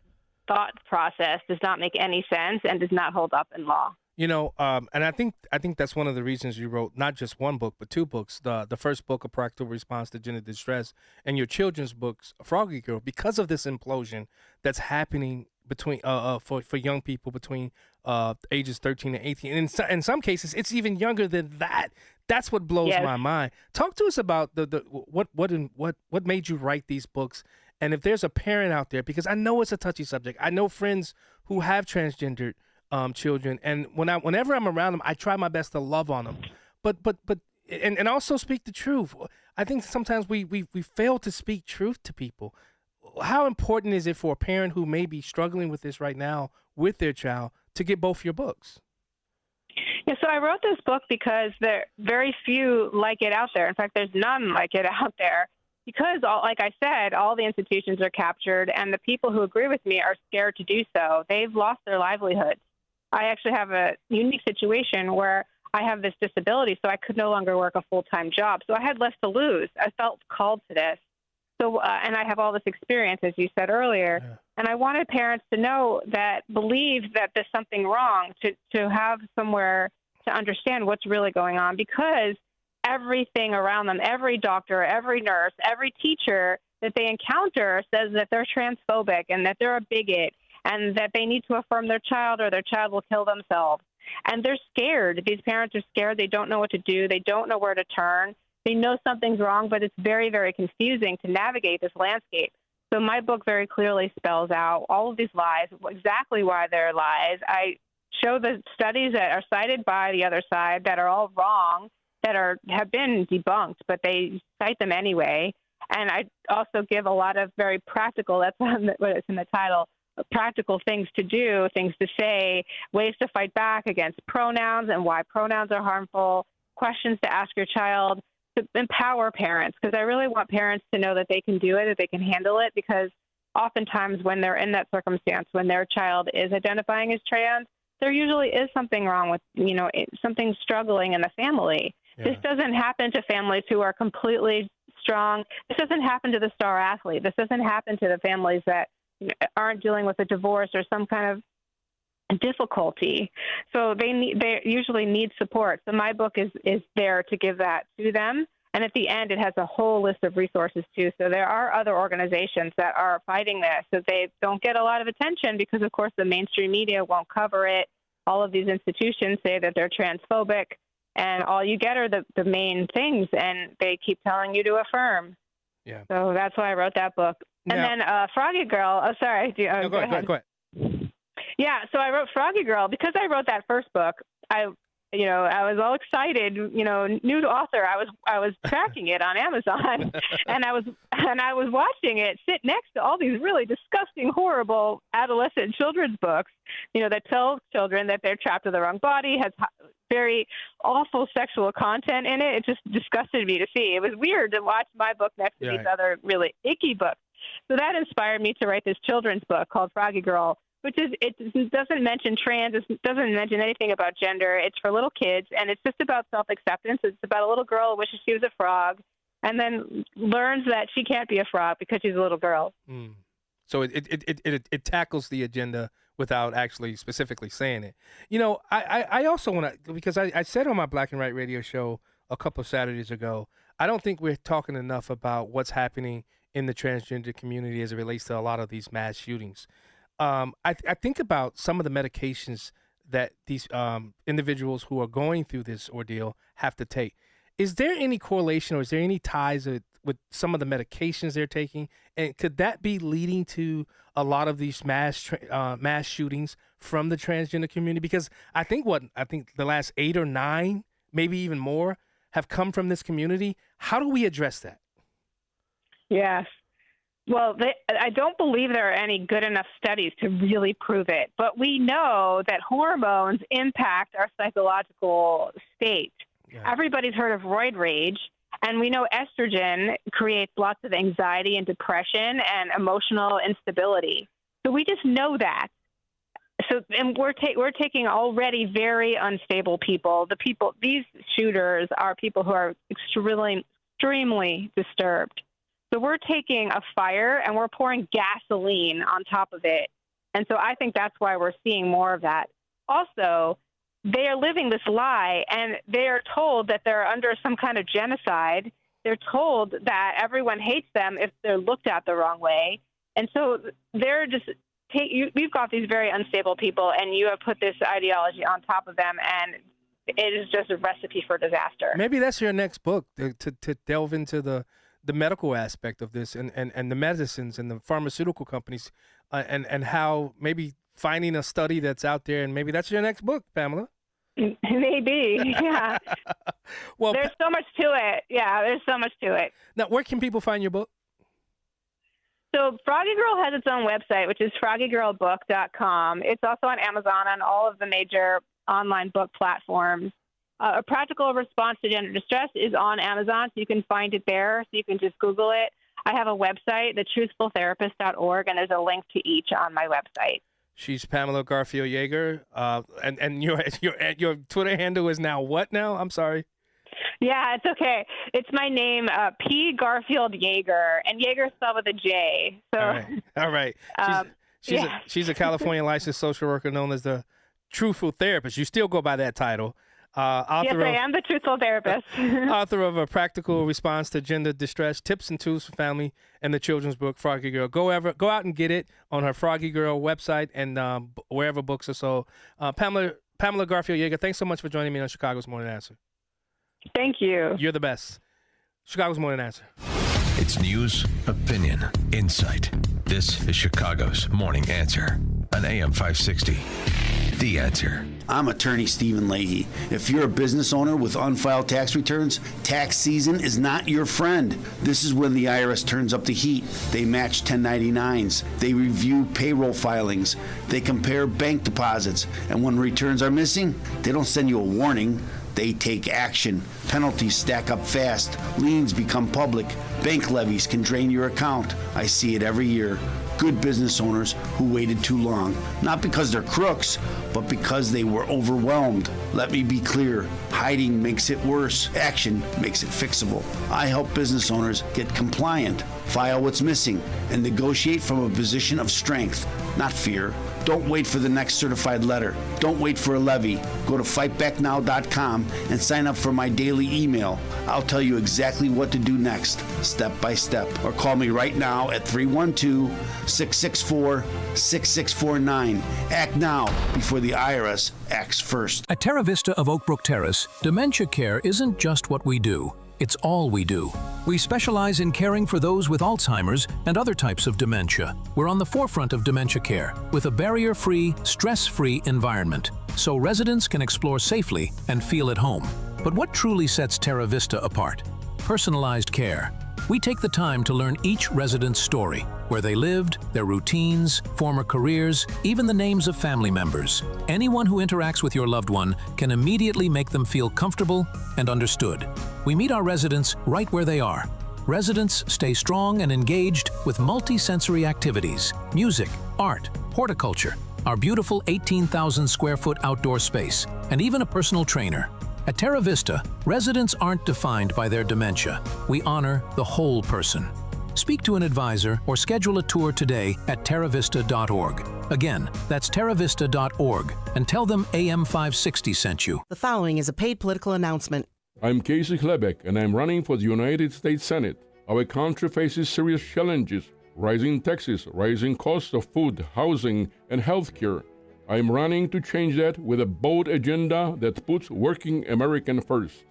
thought process does not make any sense and does not hold up in law. And I think that's one of the reasons you wrote not just one book, but two books. The first book, A Practical Response to Gender Distress, and your children's books, Froggy Girl, because of this implosion that's happening between for young people between ages 13 and 18. And in some cases, it's even younger than that. That's what blows my mind. Talk to us about what made you write these books. And if there's a parent out there, because I know it's a touchy subject. I know friends who have transgendered children, and whenever I'm around them, I try my best to love on them, but also speak the truth. I think sometimes we fail to speak truth to people. How important is it for a parent who may be struggling with this right now with their child to get both your books? Yeah, so I wrote this book because there are very few like it out there. In fact, there's none like it out there. Because, like I said, all the institutions are captured, and the people who agree with me are scared to do so. They've lost their livelihoods. I actually have a unique situation where I have this disability, so I could no longer work a full-time job. So I had less to lose. I felt called to this. So, and I have all this experience, as you said earlier. Yeah. And I wanted parents to know that, believe that there's something wrong, to have somewhere to understand what's really going on, because everything around them, every doctor, every nurse, every teacher that they encounter says that they're transphobic and that they're a bigot and that they need to affirm their child or their child will kill themselves. And they're scared. These parents are scared. They don't know what to do. They don't know where to turn. They know something's wrong, but it's very, very confusing to navigate this landscape. So my book very clearly spells out all of these lies, exactly why they're lies. I show the studies that are cited by the other side that are all wrong, that have been debunked, but they cite them anyway. And I also give a lot of very practical, that's what it's in the title, practical things to do, things to say, ways to fight back against pronouns and why pronouns are harmful, questions to ask your child, to empower parents, because I really want parents to know that they can do it, that they can handle it, because oftentimes when they're in that circumstance, when their child is identifying as trans, there usually is something wrong with, something struggling in the family. Yeah. This doesn't happen to families who are completely strong. This doesn't happen to the star athlete. This doesn't happen to the families that aren't dealing with a divorce or some kind of difficulty. So they usually need support. So my book is there to give that to them. And at the end, it has a whole list of resources too. So there are other organizations that are fighting this. So they don't get a lot of attention because, of course, the mainstream media won't cover it. All of these institutions say that they're transphobic, and all you get are the main things, and they keep telling you to affirm. Yeah. So that's why I wrote that book. And then Froggy Girl. Oh, sorry. Go ahead. Yeah. So I wrote Froggy Girl because I wrote that first book. I I was all excited, new author. I was tracking it on Amazon, and I was watching it sit next to all these really disgusting, horrible adolescent children's books, that tell children that they're trapped in the wrong body, has very awful sexual content in it. It just disgusted me to see. It was weird to watch my book next to these other really icky books. So that inspired me to write this children's book called Froggy Girl, which it doesn't mention trans, it doesn't mention anything about gender. It's for little kids, and it's just about self-acceptance. It's about a little girl who wishes she was a frog and then learns that she can't be a frog because she's a little girl. So it tackles the agenda without actually specifically saying it. I also want to, because I said on my Black and White radio show a couple of Saturdays ago, I don't think we're talking enough about what's happening in the transgender community as it relates to a lot of these mass shootings. I think about some of the medications that these individuals who are going through this ordeal have to take. Is there any correlation or is there any ties with some of the medications they're taking? And could that be leading to a lot of these mass shootings from the transgender community? Because I think the last 8 or 9, maybe even more, have come from this community. How do we address that? Yes. Well, I don't believe there are any good enough studies to really prove it, but we know that hormones impact our psychological state. Yeah. Everybody's heard of roid rage, and we know estrogen creates lots of anxiety and depression and emotional instability. So we just know that. So, and we're taking already very unstable people. These shooters are people who are extremely disturbed. So we're taking a fire and we're pouring gasoline on top of it. And so I think that's why we're seeing more of that. Also, they are living this lie, and they are told that they're under some kind of genocide. They're told that everyone hates them if they're looked at the wrong way. And so they're just we've got these very unstable people, and you have put this ideology on top of them, and it is just a recipe for disaster. Maybe that's your next book, to delve into the medical aspect of this and the medicines and the pharmaceutical companies and how maybe finding a study that's out there, and maybe that's your next book, Pamela. Maybe, yeah. Well, there's so much to it. Yeah, there's so much to it. Now, where can people find your book? So Froggy Girl has its own website, which is FroggyGirlBook.com. It's also on Amazon, on all of the major online book platforms. A Practical Response to Gender Distress is on Amazon, so you can find it there. So you can just Google it. I have a website, thetruthfultherapist.org, and there's a link to each on my website. She's Pamela Garfield Yeager, and your Twitter handle is now what now? I'm sorry. Yeah, it's okay. It's my name, P. Garfield Yeager, and Yeager spelled with a J. So, all right. She's a California licensed social worker known as the Truthful Therapist. You still go by that title. Yes, I am the Truthful Therapist. Author of A Practical Response to Gender Distress, Tips and Tools for Family, and the children's book, Froggy Girl. Go out and get it on her Froggy Girl website and wherever books are sold. Pamela Garfield Yeager, thanks so much for joining me on Chicago's Morning Answer. Thank you. You're the best. Chicago's Morning Answer. It's news, opinion, insight. This is Chicago's Morning Answer on AM 560. The Answer. I'm attorney Stephen Leahy. If you're a business owner with unfiled tax returns, tax season is not your friend. This is when the IRS turns up the heat. They match 1099s. They review payroll filings. They compare bank deposits. And when returns are missing, they don't send you a warning. They take action. Penalties stack up fast. Liens become public. Bank levies can drain your account. I see it every year. Good business owners who waited too long, not because they're crooks, but because they were overwhelmed. Let me be clear, hiding makes it worse. Action makes it fixable. I help business owners get compliant, file what's missing, and negotiate from a position of strength, not fear. Don't wait for the next certified letter. Don't wait for a levy. Go to fightbacknow.com and sign up for my daily email. I'll tell you exactly what to do next, step by step. Or call me right now at 312-664-6649. Act now before the IRS acts first. At Terra Vista of Oak Brook Terrace, dementia care isn't just what we do. It's all we do. We specialize in caring for those with Alzheimer's and other types of dementia. We're on the forefront of dementia care with a barrier-free, stress-free environment, so residents can explore safely and feel at home. But what truly sets Terra Vista apart? Personalized care. We take the time to learn each resident's story, where they lived, their routines, former careers, even the names of family members. Anyone who interacts with your loved one can immediately make them feel comfortable and understood. We meet our residents right where they are. Residents stay strong and engaged with multi-sensory activities, music, art, horticulture, our beautiful 18,000 square foot outdoor space, and even a personal trainer. At Terra Vista, residents aren't defined by their dementia. We honor the whole person. Speak to an advisor or schedule a tour today at terravista.org. Again, that's terravista.org, and tell them AM 560 sent you. The following is a paid political announcement. I'm Casey Klebeck, and I'm running for the United States Senate. Our country faces serious challenges: rising taxes, rising costs of food, housing, and health care. I'm running to change that with a bold agenda that puts working American first.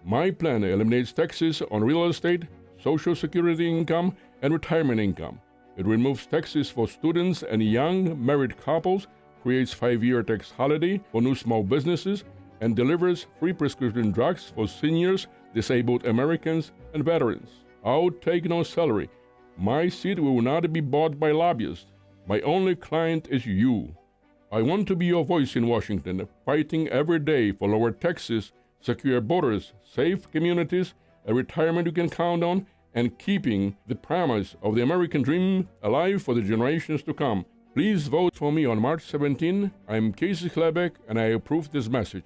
My plan eliminates taxes on real estate, Social Security income, and retirement income. It removes taxes for students and young married couples, creates 5-year tax holiday for new small businesses, and delivers free prescription drugs for seniors, disabled Americans, and veterans. I'll take no salary. My seat will not be bought by lobbyists. My only client is you. I want to be your voice in Washington, fighting every day for lower taxes, secure borders, safe communities, a retirement you can count on, and keeping the promise of the American dream alive for the generations to come. Please vote for me on March 17. I'm Casey Klebeck, and I approve this message.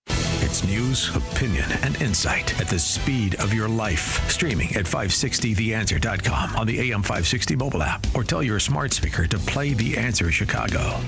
It's news, opinion, and insight at the speed of your life. Streaming at 560theanswer.com on the AM 560 mobile app, or tell your smart speaker to play The Answer Chicago.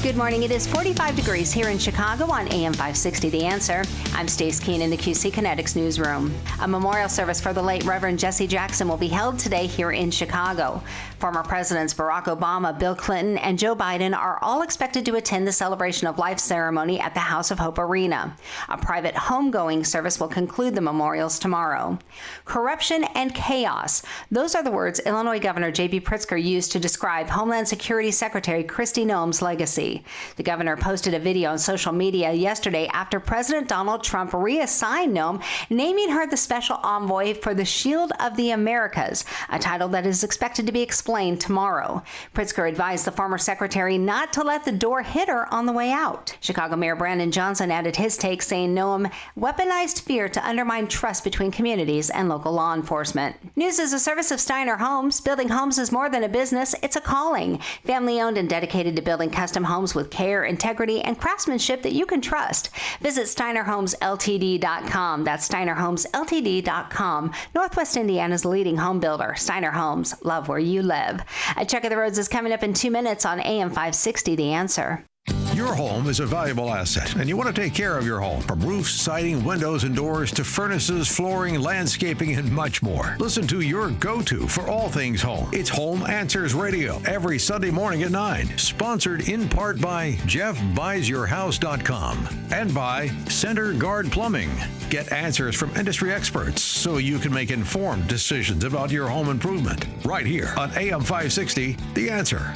Good morning. It is 45 degrees here in Chicago on AM 560 The Answer. I'm Stace Keene in the QC Kinetics newsroom. A memorial service for the late Reverend Jesse Jackson will be held today here in Chicago. Former Presidents Barack Obama, Bill Clinton, and Joe Biden are all expected to attend the Celebration of Life ceremony at the House of Hope Arena. A private homegoing service will conclude the memorials tomorrow. Corruption and chaos. Those are the words Illinois Governor J.B. Pritzker used to describe Homeland Security Secretary Kristi Noem's legacy. The governor posted a video on social media yesterday after President Donald Trump reassigned Noem, naming her the special envoy for the Shield of the Americas, a title that is expected to be explained tomorrow. Pritzker advised the former secretary not to let the door hit her on the way out. Chicago Mayor Brandon Johnson added his take, saying Noem weaponized fear to undermine trust between communities and local law enforcement. News is a service of Steiner Homes. Building homes is more than a business, it's a calling. Family owned and dedicated to building custom homes with care, integrity, and craftsmanship that you can trust. Visit SteinerHomesLTD.com. That's SteinerHomesLTD.com. Northwest Indiana's leading home builder. Steiner Homes. Love where you live. A check of the roads is coming up in 2 minutes on AM 560 The Answer. Your home is a valuable asset, and you want to take care of your home. From roofs, siding, windows, and doors to furnaces, flooring, landscaping, and much more. Listen to your go-to for all things home. It's Home Answers Radio every Sunday morning at 9. Sponsored in part by JeffBuysYourHouse.com and by Center Guard Plumbing. Get answers from industry experts so you can make informed decisions about your home improvement. Right here on AM 560, The Answer.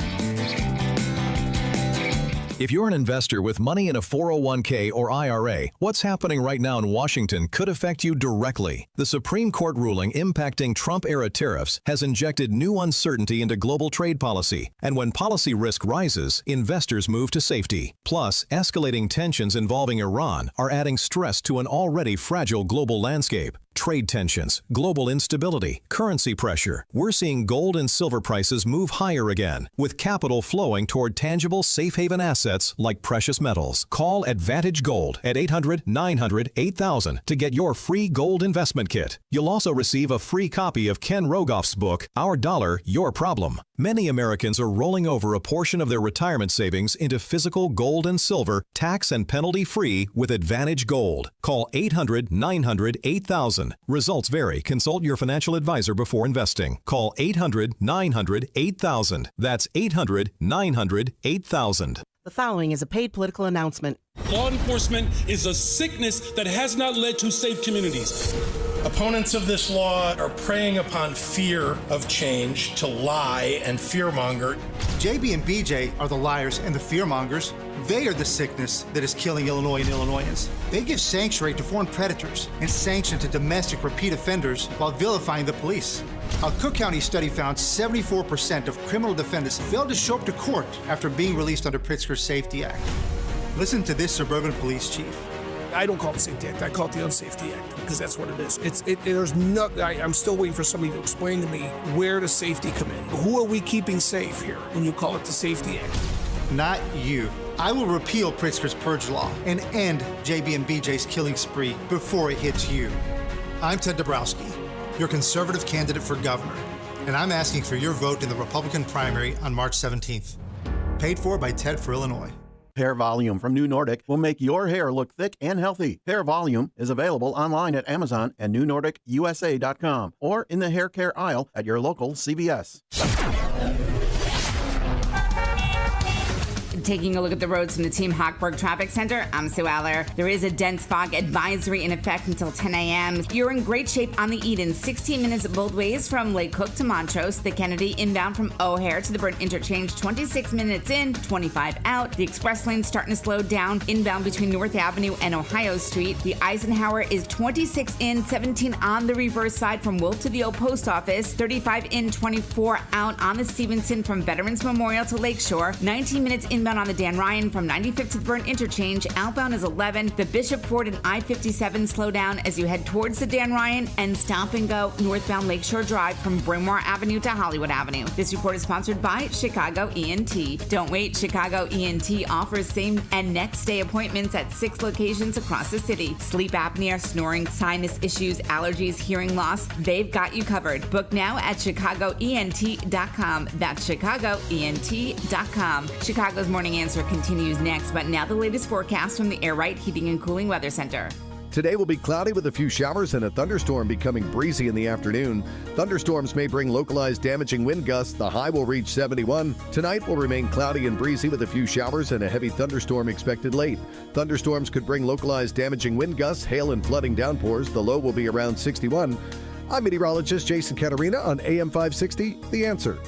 If you're an investor with money in a 401k or IRA, what's happening right now in Washington could affect you directly. The Supreme Court ruling impacting Trump-era tariffs has injected new uncertainty into global trade policy. And when policy risk rises, investors move to safety. Plus, escalating tensions involving Iran are adding stress to an already fragile global landscape. Trade tensions, global instability, currency pressure. We're seeing gold and silver prices move higher again, with capital flowing toward tangible safe haven assets like precious metals. Call Advantage Gold at 800-900-8000 to get your free gold investment kit. You'll also receive a free copy of Ken Rogoff's book, Our Dollar, Your Problem. Many Americans are rolling over a portion of their retirement savings into physical gold and silver, tax and penalty-free with Advantage Gold. Call 800-900-8000. Results vary. Consult your financial advisor before investing. Call 800-900-8000. That's 800-900-8000. The following is a paid political announcement. Law enforcement is a sickness that has not led to safe communities. Opponents of this law are preying upon fear of change to lie and fearmonger. JB and BJ are the liars and the fearmongers. They are the sickness that is killing Illinois and Illinoisans. They give sanctuary to foreign predators and sanction to domestic repeat offenders while vilifying the police. A Cook County study found 74% of criminal defendants failed to show up to court after being released under Pritzker's Safety Act. Listen to this suburban police chief. I don't call it the Safety Act. I call it the Unsafety Act because that's what it is. There's no. I'm still waiting for somebody to explain to me where does safety come in. Who are we keeping safe here when you call it the Safety Act? Not you. I will repeal Pritzker's purge law and end JB and BJ's killing spree before it hits you. I'm Ted Dabrowski, your conservative candidate for governor, and I'm asking for your vote in the Republican primary on March 17th. Paid for by Ted for Illinois. Hair Volume from New Nordic will make your hair look thick and healthy. Hair Volume is available online at Amazon and NewNordicUSA.com or in the hair care aisle at your local CVS. Taking a look at the roads from the Team Hochberg Traffic Center, I'm Sue Aller. There is a dense fog advisory in effect until 10 a.m. You're in great shape on the Eden. 16 minutes both ways from Lake Cook to Montrose. The Kennedy inbound from O'Hare to the Burnt Interchange, 26 minutes in, 25 out. The express lane starting to slow down inbound between North Avenue and Ohio Street. The Eisenhower is 26 in, 17 on the reverse side from Wolf to the old post office. 35 in, 24 out on the Stevenson from Veterans Memorial to Lakeshore. 19 minutes inbound on the Dan Ryan from 95th to the Burnt Interchange. Outbound is 11. The Bishop Ford and I-57 slow down as you head towards the Dan Ryan, and stop and go northbound Lakeshore Drive from Bryn Mawr Avenue to Hollywood Avenue. This report is sponsored by Chicago ENT. Don't wait. Chicago ENT offers same and next day appointments at 6 locations across the city. Sleep apnea, snoring, sinus issues, allergies, hearing loss, they've got you covered. Book now at chicagoent.com. That's chicagoent.com. Chicago's Morning Answer continues next, but now the latest forecast from the Air Right Heating and Cooling Weather Center. Today will be cloudy with a few showers and a thunderstorm becoming breezy in the afternoon. Thunderstorms may bring localized damaging wind gusts. The high will reach 71. Tonight will remain cloudy and breezy with a few showers and a heavy thunderstorm expected late. Thunderstorms could bring localized damaging wind gusts, hail, and flooding downpours. The low will be around 61. I'm meteorologist Jason Caterina on AM 560, The Answer.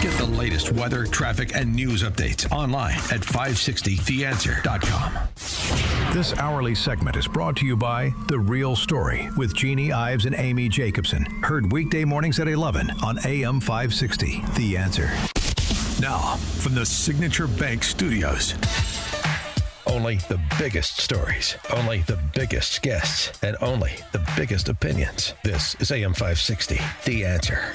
Get the latest weather, traffic, and news updates online at 560theanswer.com. This hourly segment is brought to you by The Real Story with Jeannie Ives and Amy Jacobson. Heard weekday mornings at 11 on AM 560. The Answer. Now, from the Signature Bank Studios. Only the biggest stories, only the biggest guests, and only the biggest opinions. This is AM 560. The Answer.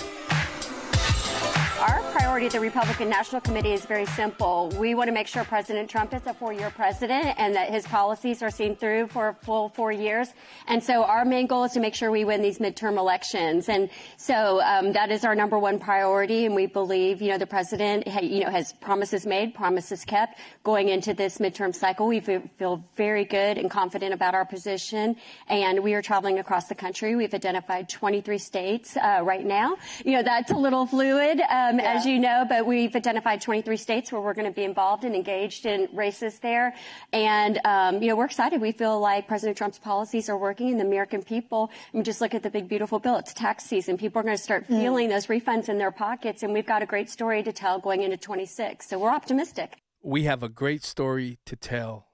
Our priority at the Republican National Committee is very simple. We want to make sure President Trump is a 4-year president and that his policies are seen through for a full 4 years. And so our main goal is to make sure we win these midterm elections. And so that is our number one priority. And we believe, the president, has promises made, promises kept going into this midterm cycle. We feel very good and confident about our position. And we are traveling across the country. We've identified 23 states right now. That's a little fluid. As you know, but we've identified 23 states where we're going to be involved and engaged in races there. And, we're excited. We feel like President Trump's policies are working and the American people, just look at the big, beautiful bill. It's tax season. People are going to start feeling those refunds in their pockets. And we've got a great story to tell going into 26. So we're optimistic. We have a great story to tell,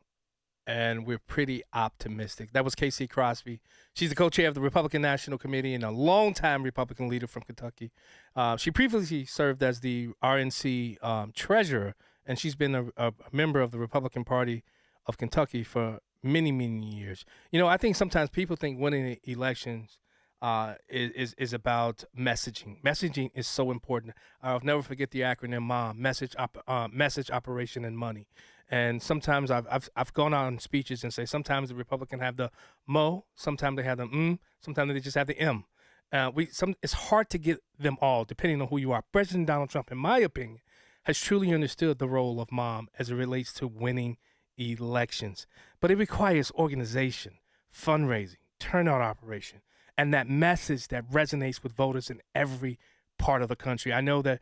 and we're pretty optimistic. That was Casey Crosby. She's the co-chair of the Republican National Committee and a longtime Republican leader from Kentucky. She previously served as the RNC treasurer, and she's been a member of the Republican Party of Kentucky for many, many years. I think sometimes people think winning elections is about messaging. Messaging is so important. I'll never forget the acronym MOM, message, operation, and money. And sometimes I've gone out in speeches and say sometimes the Republican have the mo, sometimes they have the sometimes they just have the m. It's hard to get them all depending on who you are. President Donald Trump, in my opinion, has truly understood the role of mom as it relates to winning elections. But it requires organization, fundraising, turnout operation, and that message that resonates with voters in every part of the country. I know that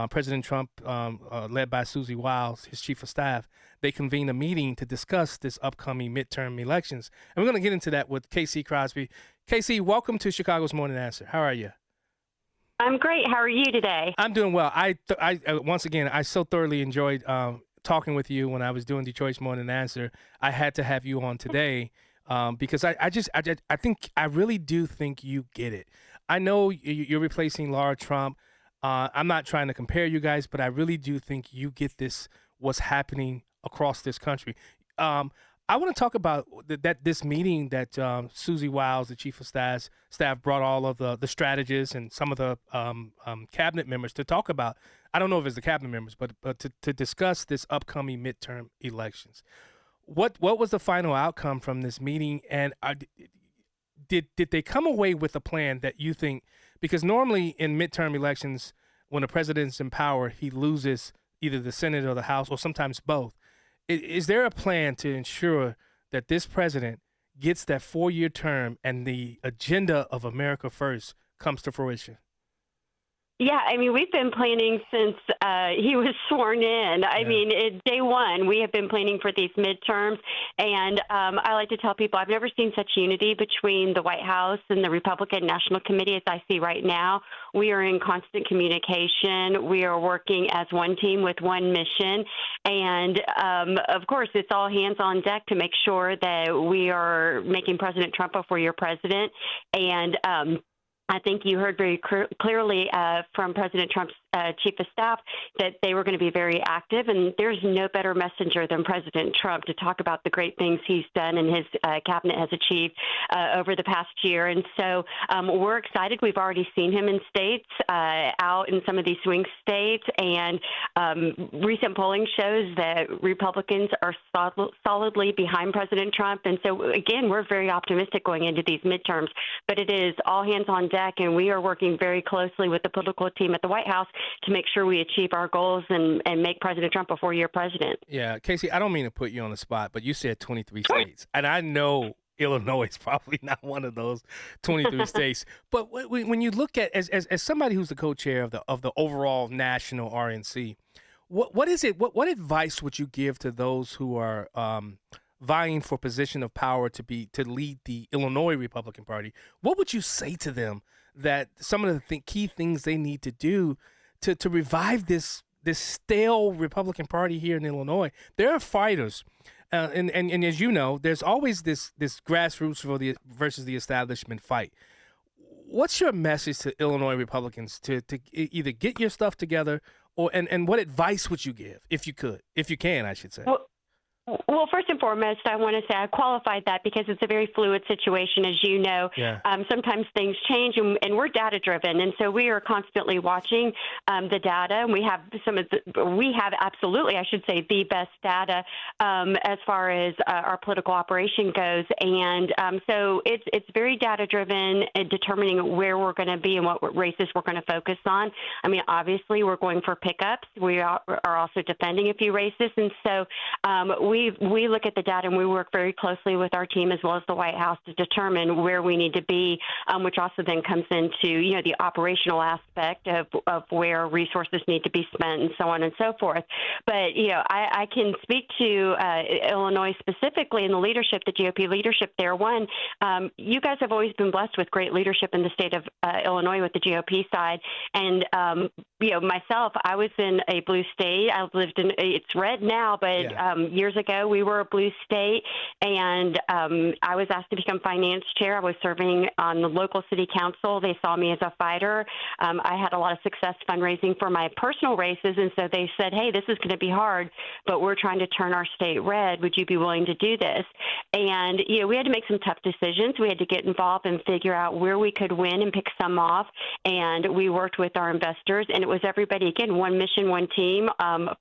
President Trump, led by Susie Wiles, his chief of staff, they convened a meeting to discuss this upcoming midterm elections. And we're going to get into that with Casey Crosby. Casey, welcome to Chicago's Morning Answer. How are you? I'm great. How are you today? I'm doing well. I once again, I so thoroughly enjoyed talking with you when I was doing Detroit's Morning Answer. I had to have you on today because I really do think you get it. I know you're replacing Laura Trump. I'm not trying to compare you guys, but I really do think you get this, what's happening across this country. I want to talk about this meeting that Susie Wiles, the chief of staff, brought all of the strategists and some of the cabinet members to talk about. I don't know if it's the cabinet members, but to discuss this upcoming midterm elections. What was the final outcome from this meeting, and did they come away with a plan that you think? Because normally in midterm elections, when a president's in power, he loses either the Senate or the House, or sometimes both. Is there a plan to ensure that this president gets that 4-year term and the agenda of America First comes to fruition? Yeah, I mean, we've been planning since he was sworn in. I mean, day one, we have been planning for these midterms. And I like to tell people I've never seen such unity between the White House and the Republican National Committee as I see right now. We are in constant communication. We are working as one team with one mission. And, of course, it's all hands on deck to make sure that we are making President Trump a 4-year president. And I think you heard very clearly from President Trump's chief of staff that they were going to be very active, and there's no better messenger than President Trump to talk about the great things he's done and his cabinet has achieved over the past year. And so we're excited. We've already seen him in states, out in some of these swing states, and recent polling shows that Republicans are solidly behind President Trump. And so, again, we're very optimistic going into these midterms, but it is all hands on deck, and we are working very closely with the political team at the White House to make sure we achieve our goals and make President Trump a 4-year president. Yeah, Casey, I don't mean to put you on the spot, but you said 23 states, and I know Illinois is probably not one of those 23 states. But when you look at, as somebody who's the co-chair of the overall national RNC, what is it? What advice would you give to those who are vying for position of power to lead the Illinois Republican Party? What would you say to them that some of the key things they need to do to revive this stale Republican Party here in Illinois? There are fighters, and as you know, there's always this grassroots versus the establishment fight. What's your message to Illinois Republicans to either get your stuff together, and what advice would you give if you can, I should say? Well, first and foremost, I want to say I qualified that because it's a very fluid situation, as you know. Yeah. Sometimes things change, and we're data-driven, and so we are constantly watching the data. And we have absolutely, I should say, the best data as far as our political operation goes. And so it's very data-driven in determining where we're going to be and what races we're going to focus on. I mean, obviously, we're going for pickups. We are also defending a few races, and so we look at the data and we work very closely with our team as well as the White House to determine where we need to be, which also then comes into, the operational aspect of where resources need to be spent and so on and so forth. But, I can speak to Illinois specifically and the leadership, the GOP leadership there. One, you guys have always been blessed with great leadership in the state of Illinois with the GOP side. And, myself, I was in a blue state. I lived in, it's red now, but years ago we were a blue state, and I was asked to become finance chair. I was serving on the local city council. They saw me as a fighter. I had a lot of success fundraising for my personal races, and so they said, hey, this is going to be hard, but we're trying to turn our state red. Would you be willing to do this? And, we had to make some tough decisions. We had to get involved and figure out where we could win and pick some off, and we worked with our investors, and it was everybody, again, one mission, one team,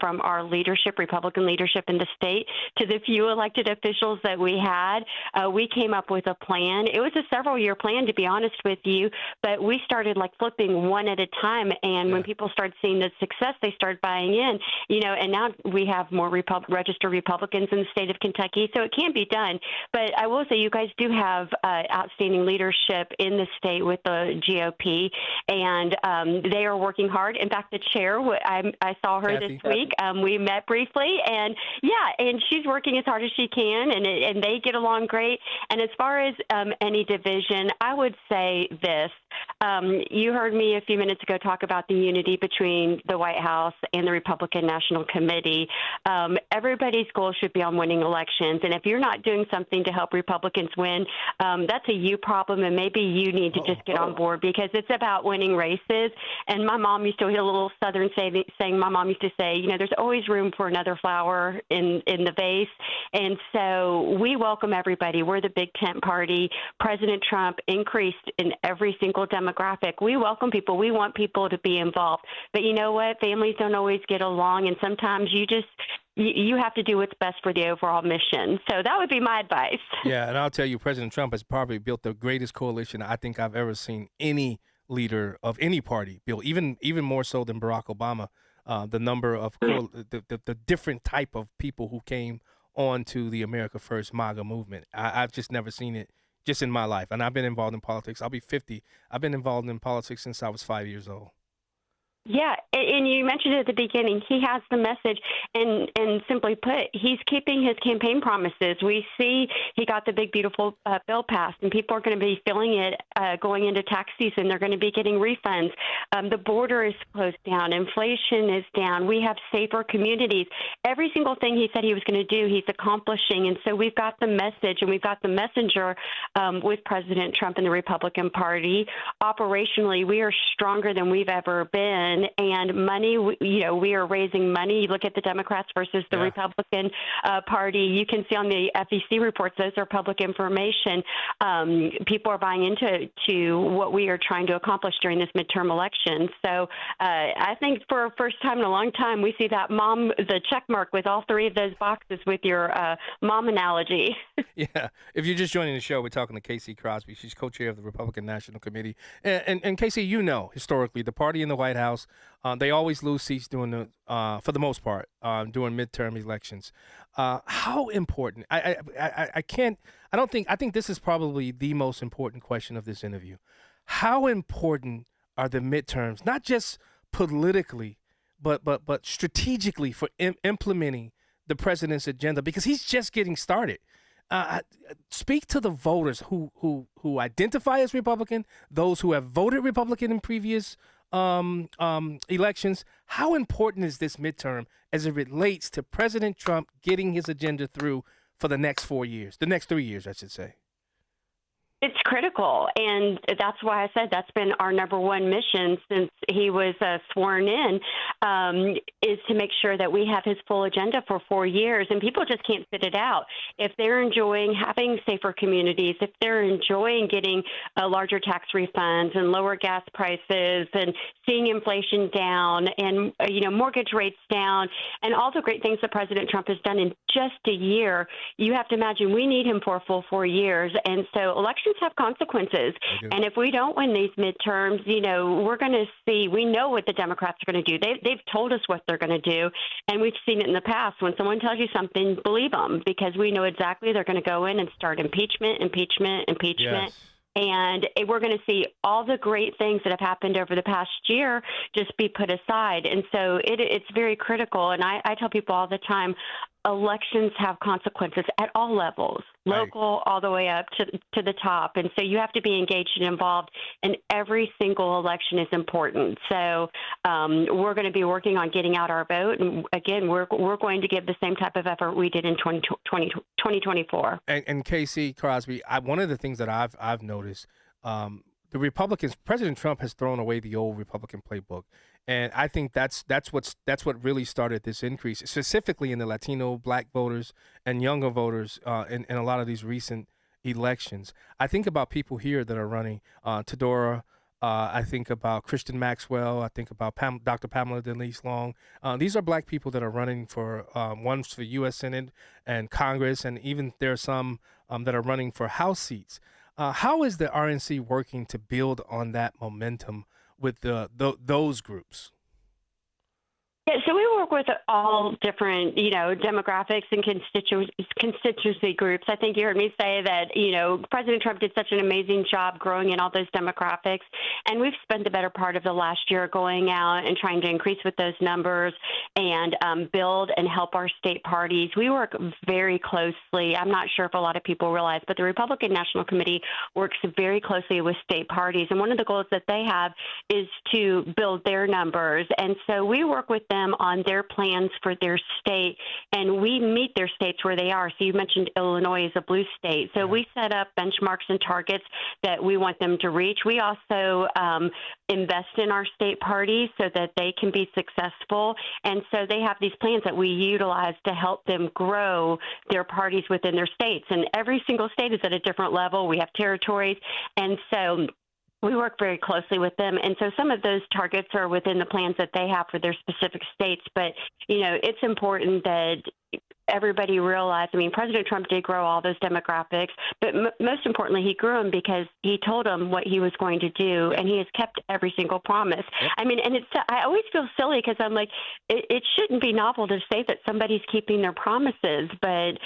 from our leadership, Republican leadership in the state to the few elected officials that we had, we came up with a plan. It was a several-year plan, to be honest with you, but we started like flipping one at a time. And when people started seeing the success, they started buying in, and now we have more registered Republicans in the state of Kentucky. So it can be done. But I will say you guys do have outstanding leadership in the state with the GOP, and they are working hard. In fact, the chair, I saw her Kathy. this week. We met briefly, and she's working as hard as she can, and they get along great. And as far as any division, I would say this. You heard me a few minutes ago talk about the unity between the White House and the Republican National Committee. Everybody's goal should be on winning elections, and if you're not doing something to help Republicans win, that's a you problem, and maybe you need to just get on board, because it's about winning races. And my mom used to, a little Southern saying my mom used to say, there's always room for another flower in the vase. And so we welcome everybody. We're the big tent party. President Trump increased in every single demographic. We welcome people. We want people to be involved. But you know what? Families don't always get along, and sometimes you have to do what's best for the overall mission. So that would be my advice. Yeah, and I'll tell you, President Trump has probably built the greatest coalition I think I've ever seen any leader of any party build, even more so than Barack Obama. The number of the different type of people who came on to the America First MAGA movement. I've just never seen it just in my life. And I've been involved in politics. I'll be 50. I've been involved in politics since I was 5 years old. Yeah, and you mentioned it at the beginning. He has the message, and simply put, he's keeping his campaign promises. We see he got the big, beautiful bill passed, and people are going to be feeling it going into tax season. They're going to be getting refunds. The border is closed down. Inflation is down. We have safer communities. Every single thing he said he was going to do, he's accomplishing. And so we've got the message, and we've got the messenger with President Trump and the Republican Party. Operationally, we are stronger than we've ever been. And money, we are raising money. You look at the Democrats versus the Republican Party. You can see on the FEC reports, those are public information. People are buying into what we are trying to accomplish during this midterm election. So I think for a first time in a long time, we see that the check mark with all three of those boxes with your mom analogy. Yeah. If you're just joining the show, we're talking to Casey Crosby. She's co-chair of the Republican National Committee. And Casey, historically, the party in the White House, they always lose seats during for the most part, during midterm elections. How important? I think this is probably the most important question of this interview. How important are the midterms, not just politically, but strategically for implementing the president's agenda? Because he's just getting started. Speak to the voters who identify as Republican, those who have voted Republican in previous elections. How important is this midterm as it relates to President Trump getting his agenda through for the next 4 years, the next 3 years, I should say? It's critical, and that's why I said that's been our number one mission since he was sworn in, is to make sure that we have his full agenda for 4 years, and people just can't sit it out. If they're enjoying having safer communities, if they're enjoying getting larger tax refunds and lower gas prices and seeing inflation down and mortgage rates down and all the great things that President Trump has done in just a year, you have to imagine we need him for a full 4 years. And so elections have consequences. And if we don't win these midterms, we're going to see, we know what the Democrats are going to do. They've told us what they're going to do. And we've seen it in the past. When someone tells you something, believe them, because we know exactly they're going to go in and start impeachment. Yes. And we're going to see all the great things that have happened over the past year just be put aside. And so it's very critical. And I tell people all the time, elections have consequences at all levels, local all the way up to the top. And so you have to be engaged and involved, and every single election is important. So we're going to be working on getting out our vote. And again, we're going to give the same type of effort we did in 2024. And Casey Crosby, one of the things that I've noticed, the Republicans, President Trump has thrown away the old Republican playbook. And I think that's what really started this increase, specifically in the Latino, Black voters and younger voters in a lot of these recent elections. I think about people here that are running, Tedora I think about Christian Maxwell. I think about Dr. Pamela Denise Long. These are black people that are running for one's for U.S. Senate and Congress, and even there are some that are running for House seats. How is the RNC working to build on that momentum with those groups? Yeah, so we work with all different, demographics and constituency groups. I think you heard me say that, President Trump did such an amazing job growing in all those demographics. And we've spent the better part of the last year going out and trying to increase with those numbers and build and help our state parties. We work very closely. I'm not sure if a lot of people realize, but the Republican National Committee works very closely with state parties. And one of the goals that they have is to build their numbers. And so we work with them on their plans for their state, and we meet their states where they are. So you mentioned Illinois is a blue state. So we set up benchmarks and targets that we want them to reach. We also invest in our state parties so that they can be successful. And so they have these plans that we utilize to help them grow their parties within their states. And every single state is at a different level. We have territories. And so we work very closely with them. And so some of those targets are within the plans that they have for their specific states. But, it's important that everybody realize, President Trump did grow all those demographics, but most importantly, he grew them because he told them what he was going to do, and he has kept every single promise. Yep. And I always feel silly because I'm like, it shouldn't be novel to say that somebody's keeping their promises, but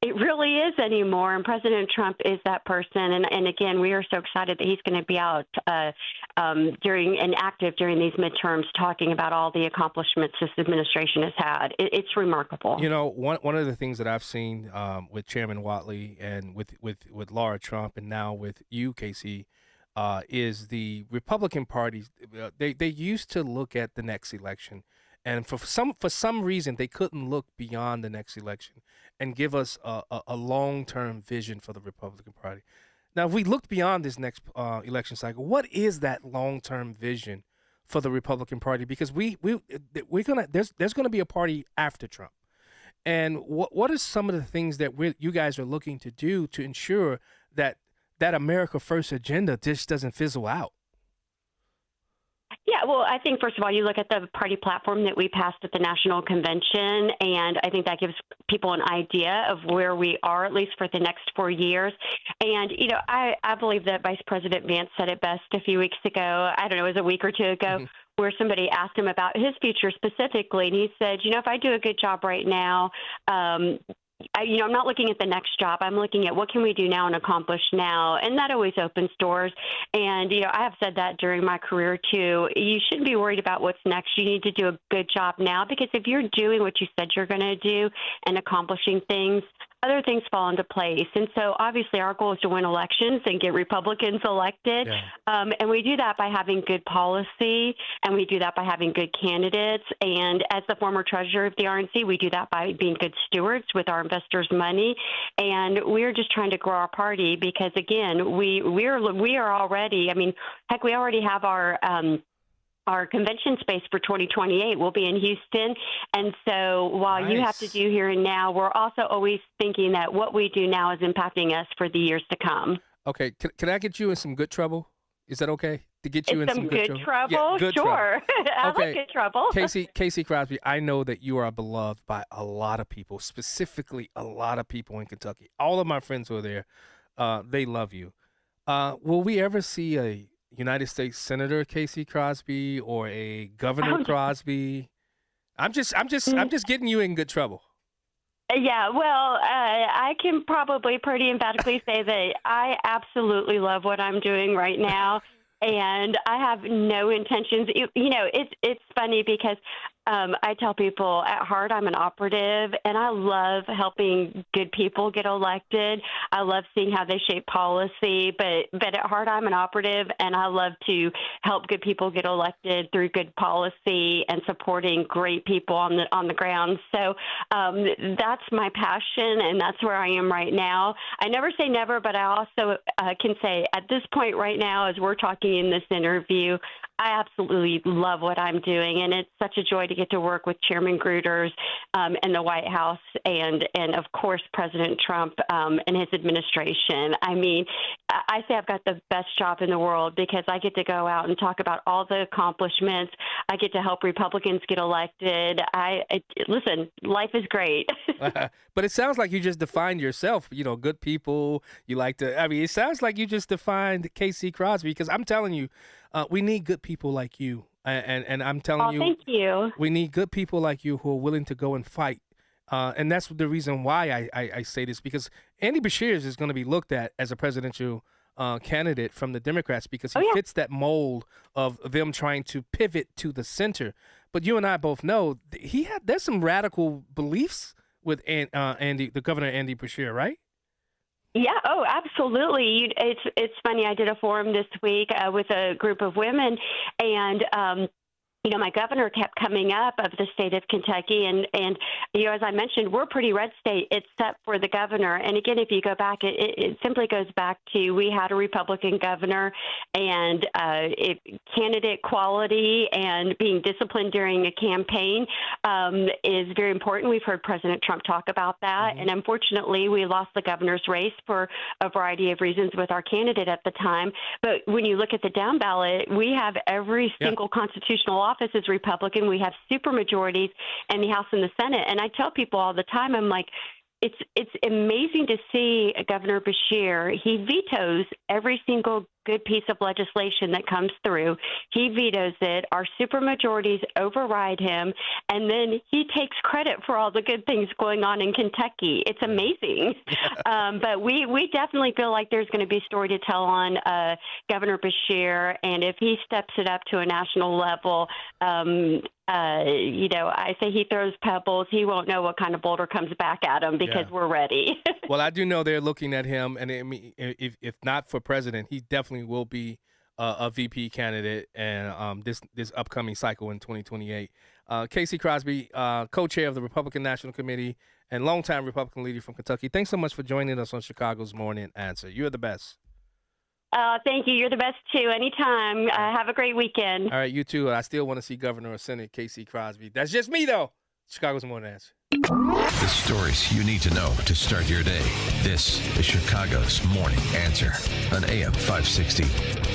it really is anymore, and President Trump is that person. And again, we are so excited that he's going to be out active during these midterms talking about all the accomplishments this administration has had. It's remarkable. One of the things that I've seen with Chairman Whatley and with Laura Trump and now with you, Casey, is the Republican Party. They used to look at the next election. And for some reason, they couldn't look beyond the next election and give us a long-term vision for the Republican Party. Now, if we look beyond this next election cycle, what is that long-term vision for the Republican Party? Because there's gonna be a party after Trump, and what are some of the things that you guys are looking to do to ensure that America First agenda just doesn't fizzle out? Yeah, well, I think, first of all, you look at the party platform that we passed at the National Convention, and I think that gives people an idea of where we are, at least for the next 4 years. And, I believe that Vice President Vance said it best a few weeks ago. I don't know, it was a week or two ago, where somebody asked him about his future specifically, and he said, if I do a good job right now, I'm not looking at the next job. I'm looking at what can we do now and accomplish now, and that always opens doors. And I have said that during my career too. You shouldn't be worried about what's next. You need to do a good job now, because if you're doing what you said you're going to do and accomplishing things, other things fall into place. And so obviously our goal is to win elections and get Republicans elected. Yeah. And we do that by having good policy, and we do that by having good candidates. And as the former treasurer of the RNC, we do that by being good stewards with our investors' money. And we're just trying to grow our party because, again, we are already, we already have our convention space for 2028 will be in Houston. And so while you have to do here and now, we're also always thinking that what we do now is impacting us for the years to come. Okay. Can I get you in some good trouble? Is that okay? To get you in some good trouble? Yeah, good sure. Trouble. I like good trouble. Casey Crosby, I know that you are beloved by a lot of people, specifically a lot of people in Kentucky. All of my friends who are there, they love you. Will we ever see a United States Senator Casey Crosby or a Governor Crosby? I'm just getting you in good trouble. Yeah, well, I can probably pretty emphatically say that I absolutely love what I'm doing right now, and I have no intentions. It's funny because I tell people at heart I'm an operative, and I love helping good people get elected. I love seeing how they shape policy, but at heart I'm an operative, and I love to help good people get elected through good policy and supporting great people on the ground. So that's my passion, and that's where I am right now. I never say never, but I also can say at this point right now, as we're talking in this interview, I absolutely love what I'm doing, and it's such a joy to to get to work with Chairman Gruters in the White House and of course, President Trump and his administration. I mean, I say I've got the best job in the world because I get to go out and talk about all the accomplishments. I get to help Republicans get elected. Listen, life is great. But it sounds like you just defined yourself, good people. You like to, it sounds like you just defined Casey Crosby, because I'm telling you, we need good people like you. And I'm telling you, thank you. We need good people like you who are willing to go and fight. And that's the reason why I say this, because Andy Beshears is going to be looked at as a presidential candidate from the Democrats because he fits that mold of them trying to pivot to the center. But you and I both know there's some radical beliefs with the Governor Andy Beshear, right? Yeah. Oh, absolutely. It's funny. I did a forum this week with a group of women, and my governor kept coming up of the state of Kentucky, and as I mentioned, we're a pretty red state except for the governor. And again, if you go back, it simply goes back to we had a Republican governor, and candidate quality and being disciplined during a campaign is very important. We've heard President Trump talk about that, and unfortunately, we lost the governor's race for a variety of reasons with our candidate at the time. But when you look at the down ballot, we have every single constitutional office is Republican. We have super majorities in the House and the Senate. And I tell people all the time, I'm like, it's amazing to see Governor Beshear. He vetoes every single good piece of legislation that comes through. He vetoes it. Our supermajorities override him, and then he takes credit for all the good things going on in Kentucky. It's amazing. But we definitely feel like there's going to be a story to tell on Governor Beshear, and if he steps it up to a national level, I say he throws pebbles. He won't know what kind of boulder comes back at him because we're ready. Well, I do know they're looking at him, and if not for president, he definitely will be a VP candidate and this upcoming cycle in 2028. Casey Crosby, co-chair of the Republican National Committee and longtime Republican leader from Kentucky. Thanks so much for joining us on Chicago's Morning Answer. You're the best. Thank you. You're the best, too. Anytime. Have a great weekend. All right, you too. I still want to see Governor or Senate Casey Crosby. That's just me, though. Chicago's Morning Answer. The stories you need to know to start your day. This is Chicago's Morning Answer on AM 560.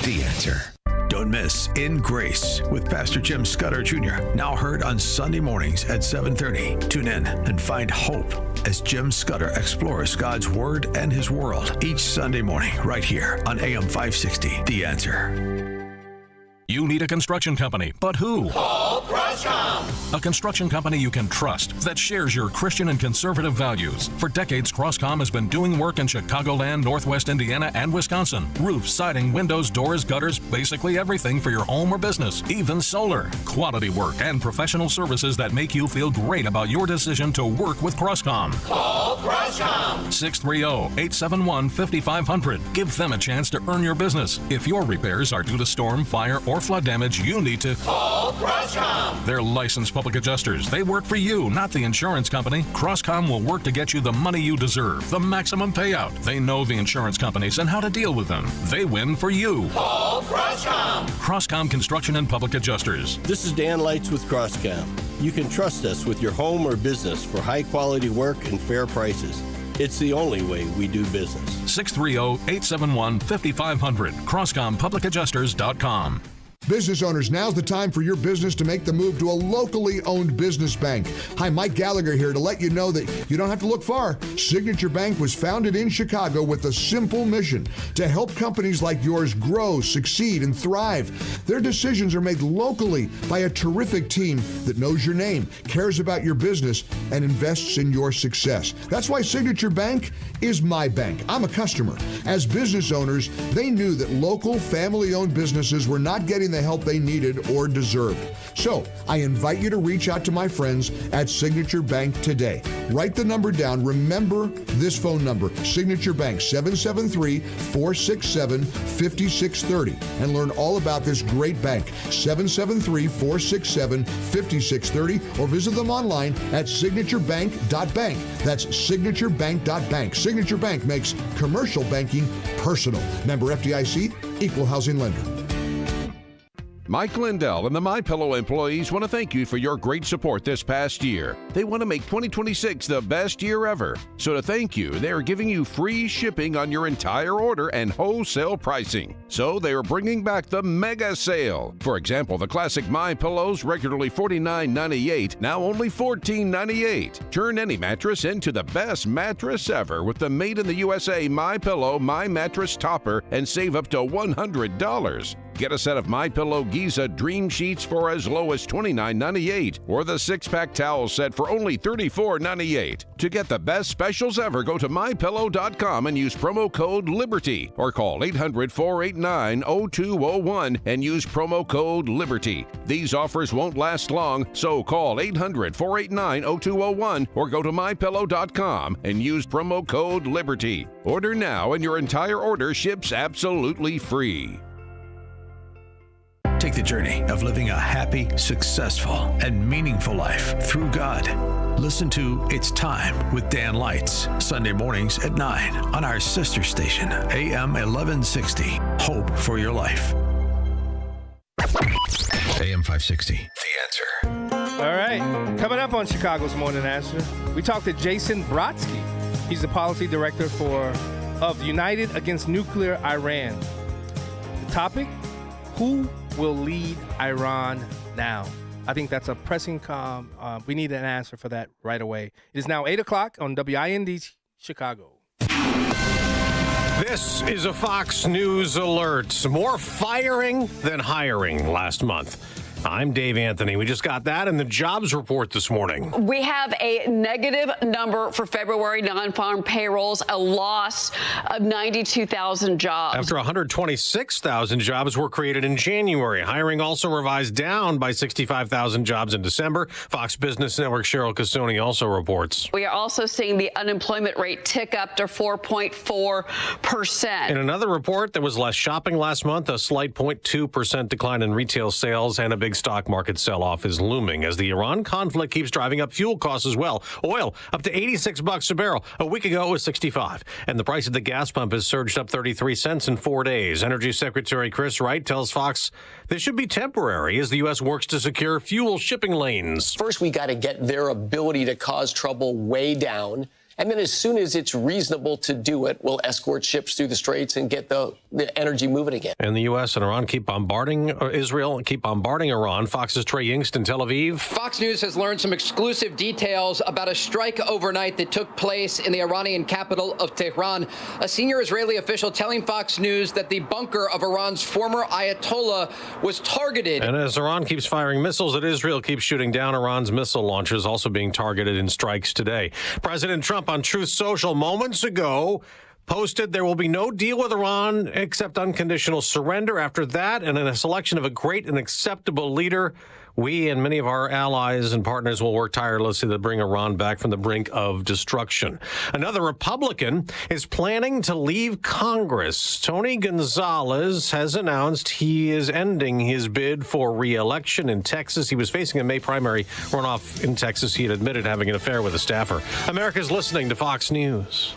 The Answer. Don't miss In Grace with Pastor Jim Scudder Jr. Now heard on Sunday mornings at 7:30. Tune in and find hope as Jim Scudder explores God's Word and His world each Sunday morning right here on AM 560. The Answer. You need a construction company, but who? Call Crosscom. A construction company you can trust that shares your Christian and conservative values. For decades, Crosscom has been doing work in Chicagoland, Northwest Indiana, and Wisconsin. Roofs, siding, windows, doors, gutters, basically everything for your home or business, even solar. Quality work and professional services that make you feel great about your decision to work with Crosscom. Call Crosscom. 630-871-5500. Give them a chance to earn your business. If your repairs are due to storm, fire, or flood damage, you need to call Crosscom. They're licensed public adjusters. They work for you, not the insurance company. Crosscom will work to get you the money you deserve, the maximum payout. They know the insurance companies and how to deal with them. They win for you. Call Crosscom. Crosscom Construction and Public Adjusters. This is Dan Lights with Crosscom. You can trust us with your home or business for high quality work and fair prices. It's the only way we do business. 630-871-5500. CrosscomPublicAdjusters.com. Business owners, now's the time for your business to make the move to a locally owned business bank. Hi, Mike Gallagher here to let you know that you don't have to look far. Signature Bank was founded in Chicago with a simple mission to help companies like yours grow, succeed, and thrive. Their decisions are made locally by a terrific team that knows your name, cares about your business, and invests in your success. That's why Signature Bank is my bank. I'm a customer. As business owners, they knew that local family-owned businesses were not getting the help they needed or deserved. So I invite you to reach out to my friends at Signature Bank today. Write the number down. Remember this phone number, Signature Bank, 773-467-5630, and learn all about this great bank, 773-467-5630, or visit them online at signaturebank.bank. That's signaturebank.bank. Signature Bank makes commercial banking personal. Member FDIC, equal housing lender. Mike Lindell and the MyPillow employees want to thank you for your great support this past year. They want to make 2026 the best year ever. So to thank you, they are giving you free shipping on your entire order and wholesale pricing. So they are bringing back the mega sale. For example, the classic MyPillows, regularly $49.98, now only $14.98. Turn any mattress into the best mattress ever with the Made in the USA MyPillow My Mattress Topper and save up to $100. Get a set of MyPillow Giza Dream Sheets for as low as $29.98 or the 6-pack towel set for only $34.98. To get the best specials ever, go to MyPillow.com and use promo code LIBERTY or call 800-489-0201 and use promo code LIBERTY. These offers won't last long, so call 800-489-0201 or go to MyPillow.com and use promo code LIBERTY. Order now and your entire order ships absolutely free. Take the journey of living a happy, successful, and meaningful life through God. Listen to It's Time with Dan Lights, Sunday mornings at 9 on our sister station, AM 1160. Hope for your life. AM 560, The Answer. All right. Coming up on Chicago's Morning Answer, we talked to Jason Brodsky. He's the policy director of United Against Nuclear Iran. The topic, who will lead Iran now? I think that's a pressing we need an answer for that right away. It is now 8 o'clock on WIND Chicago. This is a Fox News alert. More firing than hiring last month. I'm Dave Anthony. We just got that in the jobs report this morning. We have a negative number for February non-farm payrolls, a loss of 92,000 jobs. After 126,000 jobs were created in January. Hiring also revised down by 65,000 jobs in December. Fox Business Network Cheryl Cassoni also reports. We are also seeing the unemployment rate tick up to 4.4%. In another report, there was less shopping last month, a slight 0.2% decline in retail sales, and a big stock market sell-off is looming as the Iran conflict keeps driving up fuel costs as well. Oil up to $86 a barrel. A week ago it was $65. And the price of the gas pump has surged up 33 cents in 4 days. Energy Secretary Chris Wright tells Fox this should be temporary as the U.S. works to secure fuel shipping lanes. First, we got to get their ability to cause trouble way down. And then as soon as it's reasonable to do it, we'll escort ships through the straits and get the energy moving again. And the U.S. and Iran keep bombarding Israel and keep bombarding Iran. Fox's Trey Yingst in Tel Aviv. Fox News has learned some exclusive details about a strike overnight that took place in the Iranian capital of Tehran. A senior Israeli official telling Fox News that the bunker of Iran's former Ayatollah was targeted. And as Iran keeps firing missiles at Israel, keeps shooting down Iran's missile launchers, also being targeted in strikes today. President Trump on Truth Social moments ago posted there will be no deal with Iran except unconditional surrender. After that, and in a selection of a great and acceptable leader, we and many of our allies and partners will work tirelessly to bring Iran back from the brink of destruction. Another Republican is planning to leave Congress. Tony Gonzalez has announced he is ending his bid for re-election in Texas. He was facing a May primary runoff in Texas. He had admitted having an affair with a staffer. America's listening to Fox News.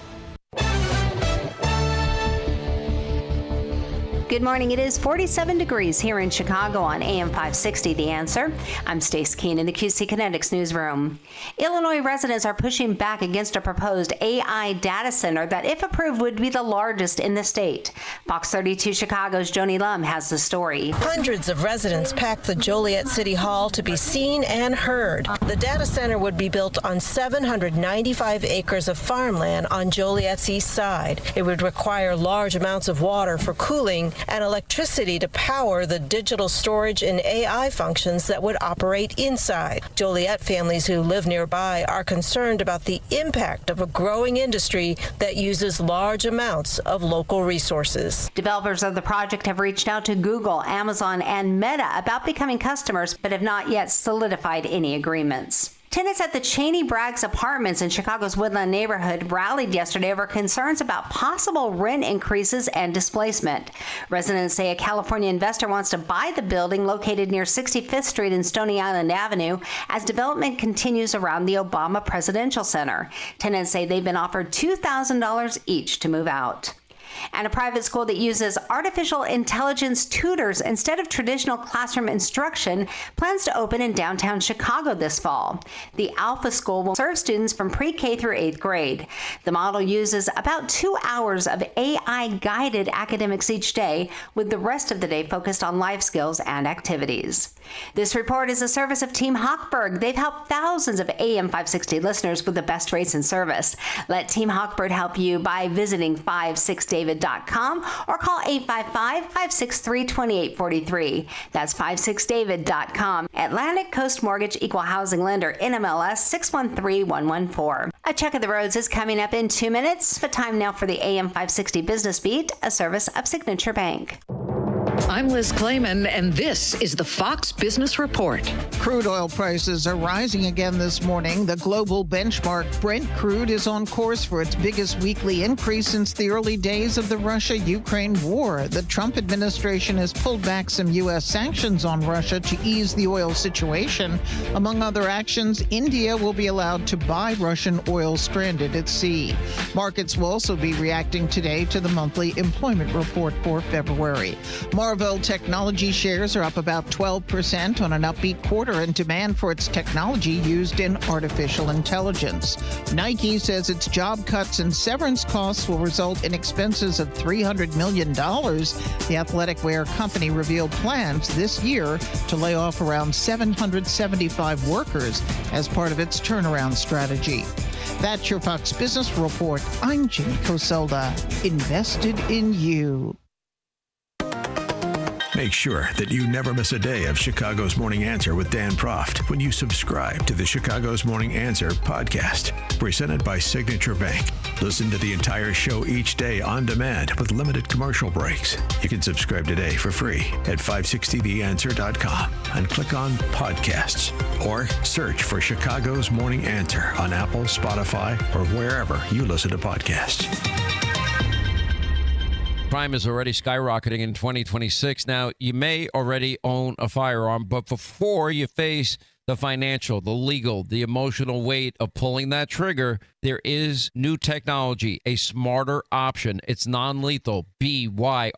Good morning. It is 47 degrees here in Chicago on AM 560, The Answer. I'm Stace Keene in the QC Kinetics newsroom. Illinois residents are pushing back against a proposed AI data center that, if approved, would be the largest in the state. Fox 32 Chicago's Joni Lum has the story. Hundreds of residents packed the Joliet City Hall to be seen and heard. The data center would be built on 795 acres of farmland on Joliet's east side. It would require large amounts of water for cooling and electricity to power the digital storage and AI functions that would operate inside. Joliet families who live nearby are concerned about the impact of a growing industry that uses large amounts of local resources. Developers of the project have reached out to Google, Amazon, and Meta about becoming customers, but have not yet solidified any agreements. Tenants at the Cheney Braggs Apartments in Chicago's Woodland neighborhood rallied yesterday over concerns about possible rent increases and displacement. Residents say a California investor wants to buy the building located near 65th Street and Stony Island Avenue as development continues around the Obama Presidential Center. Tenants say they've been offered $2,000 each to move out. And a private school that uses artificial intelligence tutors instead of traditional classroom instruction plans to open in downtown Chicago this fall. The Alpha School will serve students from pre-K through 8th grade. The model uses about 2 hours of AI-guided academics each day, with the rest of the day focused on life skills and activities. This report is a service of Team Hochberg. They've helped thousands of AM 560 listeners with the best rates and service. Let Team Hochberg help you by visiting 56david.com or call 855-563-2843. That's 56david.com. Atlantic Coast Mortgage Equal Housing Lender, NMLS 613114. A check of the roads is coming up in 2 minutes, but time now for the AM 560 Business Beat, a service of Signature Bank. I'm Liz Clayman, and this is the Fox Business Report. Crude oil prices are rising again this morning. The global benchmark Brent crude is on course for its biggest weekly increase since the early days of the Russia-Ukraine war. The Trump administration has pulled back some U.S. sanctions on Russia to ease the oil situation. Among other actions, India will be allowed to buy Russian oil stranded at sea. Markets will also be reacting today to the monthly employment report for February. Marvell Technology shares are up about 12% on an upbeat quarter, and demand for its technology used in artificial intelligence. Nike says its job cuts and severance costs will result in expenses of $300 million. The athletic wear company revealed plans this year to lay off around 775 workers as part of its turnaround strategy. That's your Fox Business Report. I'm Jimmy Coselda. Invested in you. Make sure that you never miss a day of Chicago's Morning Answer with Dan Proft when you subscribe to the Chicago's Morning Answer podcast, presented by Signature Bank. Listen to the entire show each day on demand with limited commercial breaks. You can subscribe today for free at 560theanswer.com and click on podcasts, or search for Chicago's Morning Answer on Apple, Spotify, or wherever you listen to podcasts. Crime is already skyrocketing in 2026. Now, you may already own a firearm, but before you face the financial, the legal, the emotional weight of pulling that trigger, there is new technology, a smarter option. It's non-lethal, BYRNA.com.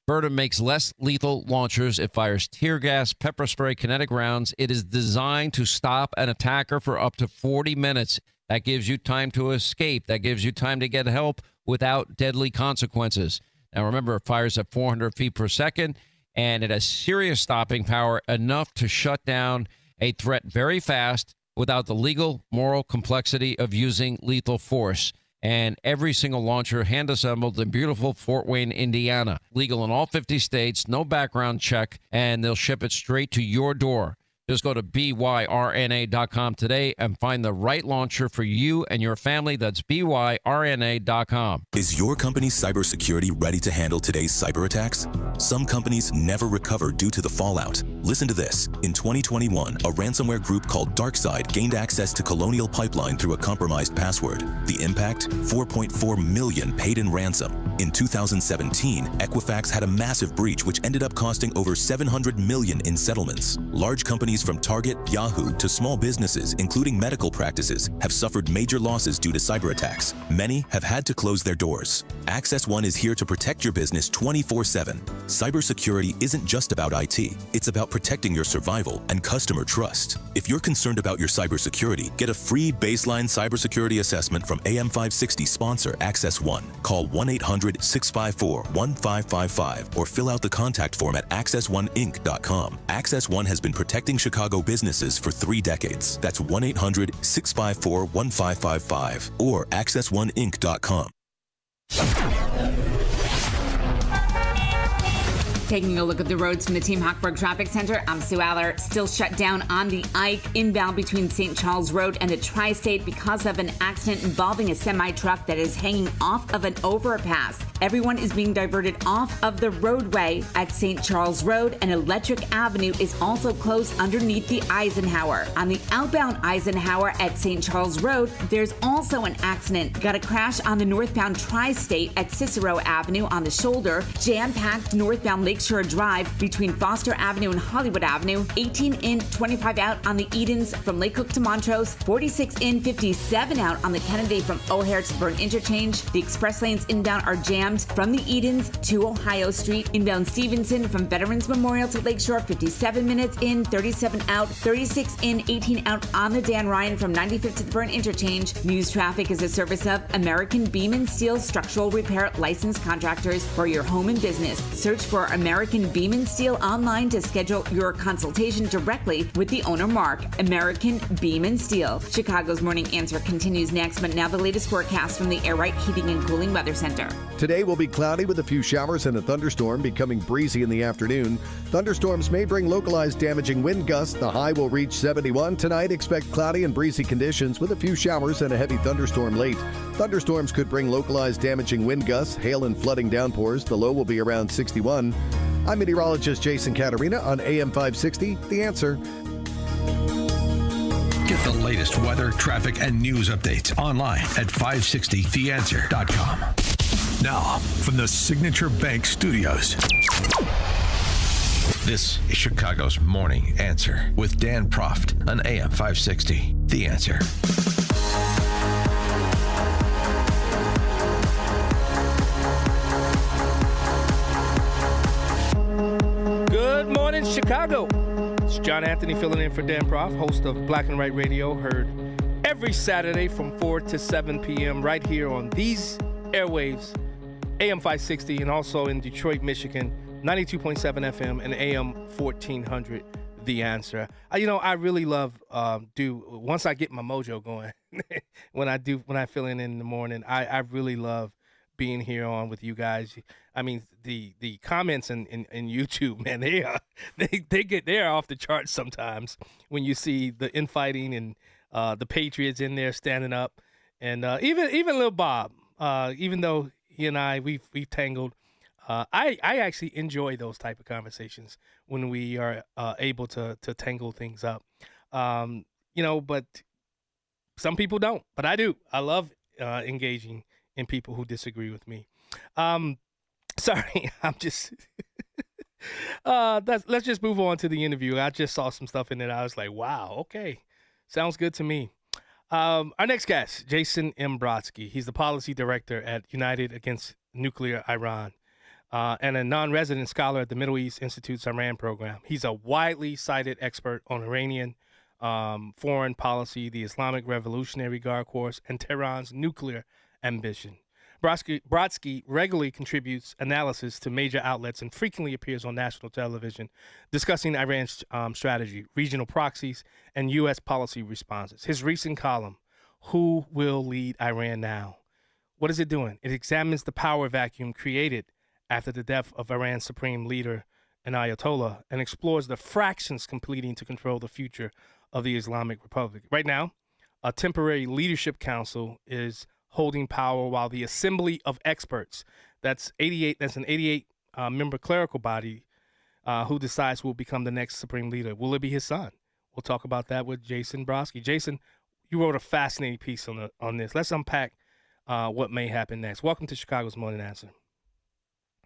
Berta makes less lethal launchers. It fires tear gas, pepper spray, kinetic rounds. It is designed to stop an attacker for up to 40 minutes. That gives you time to escape. That gives you time to get help without deadly consequences. Now, remember, it fires at 400 feet per second, and it has serious stopping power, enough to shut down a threat very fast without the legal, moral complexity of using lethal force. And every single launcher hand-assembled in beautiful Fort Wayne, Indiana. Legal in all 50 states, no background check, and they'll ship it straight to your door. Just go to BYRNA.com today and find the right launcher for you and your family. That's BYRNA.com. Is your company's cybersecurity ready to handle today's cyber attacks? Some companies never recover due to the fallout. Listen to this. In 2021, a ransomware group called DarkSide gained access to Colonial Pipeline through a compromised password. The impact? 4.4 million paid in ransom. In 2017, Equifax had a massive breach which ended up costing over $700 million in settlements. Large companies from Target, Yahoo, to small businesses, including medical practices, have suffered major losses due to cyber attacks. Many have had to close their doors. Access One is here to protect your business 24/7. Cybersecurity isn't just about IT. It's about protecting your survival and customer trust. If you're concerned about your cybersecurity, get a free baseline cybersecurity assessment from AM 560 sponsor Access One. Call 1-800-654-1555 or fill out the contact form at accessoneinc.com. Access One has been protecting Chicago businesses for 3 decades. That's 1-800-654-1555 or accessoneinc.com. Taking a look at the roads from the Team Hochberg Traffic Center, I'm Sue Aller. Still shut down on the Ike inbound between St. Charles Road and the Tri-State because of an accident involving a semi-truck that is hanging off of an overpass. Everyone is being diverted off of the roadway at St. Charles Road, and Electric Avenue is also closed underneath the Eisenhower. On the outbound Eisenhower at St. Charles Road, there's also an accident. Got a crash on the northbound Tri-State at Cicero Avenue on the shoulder. Jam-packed northbound Lake Lakeshore Drive between Foster Avenue and Hollywood Avenue, 18 in, 25 out on the Edens from Lake Cook to Montrose, 46 in, 57 out on the Kennedy from O'Hare to Burn Interchange. The express lanes inbound are jammed from the Edens to Ohio Street. Inbound Stevenson from Veterans Memorial to Lakeshore, 57 minutes in, 37 out, 36 in, 18 out on the Dan Ryan from 95th to the Burn Interchange. News traffic is a service of American Beam and Steel Structural Repair Licensed Contractors for your home and business. Search for American Beam and Steel online to schedule your consultation directly with the owner, Mark. American Beam and Steel. Chicago's Morning Answer continues next, but now the latest forecast from the Air Right Heating and Cooling Weather Center. Today will be cloudy with a few showers and a thunderstorm, becoming breezy in the afternoon. Thunderstorms may bring localized damaging wind gusts. The high will reach 71. Tonight, expect cloudy and breezy conditions with a few showers and a heavy thunderstorm late. Thunderstorms could bring localized damaging wind gusts, hail and flooding downpours. The low will be around 61. I'm meteorologist Jason Caterina on AM 560, The Answer. Get the latest weather, traffic, and news updates online at 560theanswer.com. Now, from the Signature Bank Studios. This is Chicago's Morning Answer with Dan Proft on AM 560, The Answer. Good morning, Chicago. It's John Anthony filling in for Dan Proft, host of Black and White Radio, heard every Saturday from 4 to 7 p.m. right here on these airwaves, AM 560, and also in Detroit, Michigan, 92.7 FM and AM 1400, The Answer. I really love once I get my mojo going, when I fill in the morning, I really love being here on with you guys. I mean, the comments in YouTube, man, they are off the charts sometimes when you see the infighting and the Patriots in there standing up, and even Lil Bob, even though he and I we've tangled. I actually enjoy those type of conversations when we are able to tangle things up. But some people don't. But I do. I love engaging in people who disagree with me. Sorry, I'm just. Let's just move on to the interview. I just saw some stuff in it. I was like, wow, okay, sounds good to me. Our next guest, Jason M. Brodsky. He's the policy director at United Against Nuclear Iran. And a non-resident scholar at the Middle East Institute's Iran program. He's a widely cited expert on Iranian foreign policy, the Islamic Revolutionary Guard Corps, and Tehran's nuclear ambition. Brodsky regularly contributes analysis to major outlets and frequently appears on national television discussing Iran's strategy, regional proxies, and U.S. policy responses. His recent column, Who Will Lead Iran Now? What is it doing? It examines the power vacuum created after the death of Iran's supreme leader, an Ayatollah, and explores the fractions completing to control the future of the Islamic Republic. Right now, a temporary leadership council is holding power while the Assembly of Experts, that's an 88 member clerical body who decides who will become the next supreme leader. Will it be his son? We'll talk about that with Jason Brodsky. Jason, you wrote a fascinating piece on this. Let's unpack what may happen next. Welcome to Chicago's Morning Answer.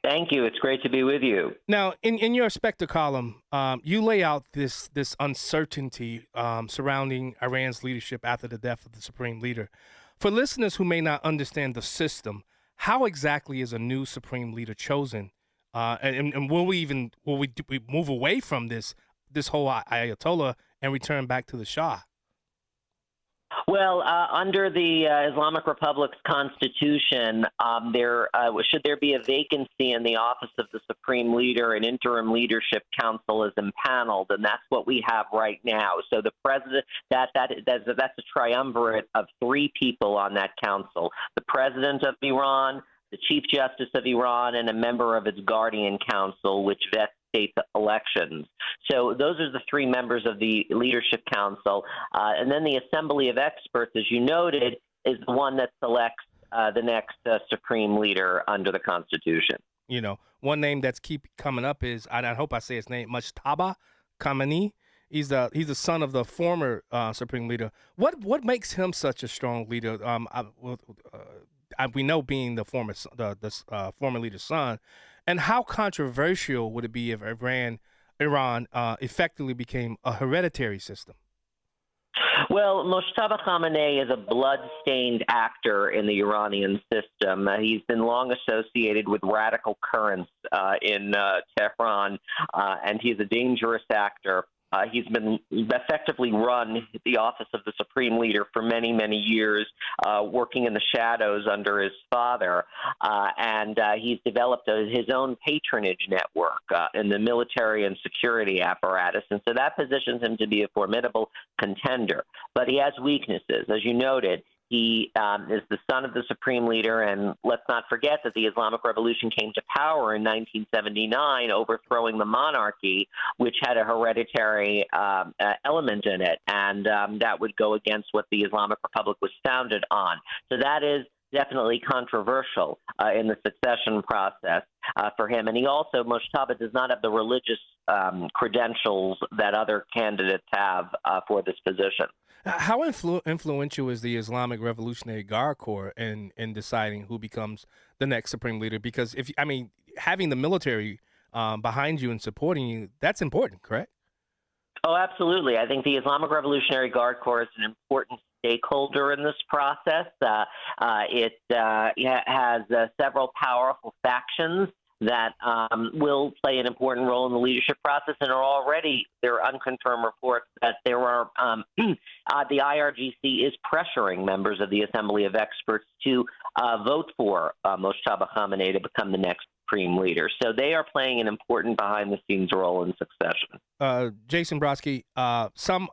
Thank you. It's great to be with you. Now, in your Spectre column, you lay out this uncertainty surrounding Iran's leadership after the death of the supreme leader. For listeners who may not understand the system, how exactly is a new supreme leader chosen? And will we move away from this whole Ayatollah and return back to the Shah? Well, under the Islamic Republic's constitution, should there be a vacancy in the office of the Supreme Leader, an interim leadership council is impaneled, and that's what we have right now. So the president, that's a triumvirate of three people on that council: the president of Iran, the chief justice of Iran, and a member of its guardian council, which vets state elections. So those are the three members of the Leadership Council. And then the Assembly of Experts, as you noted, is the one that selects the next supreme leader under the Constitution. You know, one name that's keep coming up is, and I hope I say his name, Mujtaba Khamenei. He's the son of the former supreme leader. What makes him such a strong leader? We know being the former leader's son, And how controversial would it be if Iran effectively became a hereditary system? Well, Mojtaba Khamenei is a blood-stained actor in the Iranian system. He's been long associated with radical currents in Tehran, and he's a dangerous actor. He's been effectively run the office of the Supreme Leader for many, many years, working in the shadows under his father. And he's developed his own patronage network in the military and security apparatus. And so that positions him to be a formidable contender. But he has weaknesses. As you noted, he is the son of the Supreme Leader, and let's not forget that the Islamic Revolution came to power in 1979, overthrowing the monarchy, which had a hereditary element in it, and that would go against what the Islamic Republic was founded on. So that is definitely controversial in the succession process for him. And he also, Mojtaba, does not have the religious credentials that other candidates have for this position. How influential is the Islamic Revolutionary Guard Corps in deciding who becomes the next Supreme Leader? Because having the military behind you and supporting you, that's important, correct? Oh, absolutely. I think the Islamic Revolutionary Guard Corps is an important stakeholder in this process. It has several powerful factions that will play an important role in the leadership process, and there are unconfirmed reports that there are the IRGC is pressuring members of the Assembly of Experts to vote for Mojtaba Khamenei to become the next Supreme Leader. So they are playing an important behind-the-scenes role in succession. Jason Brodsky, some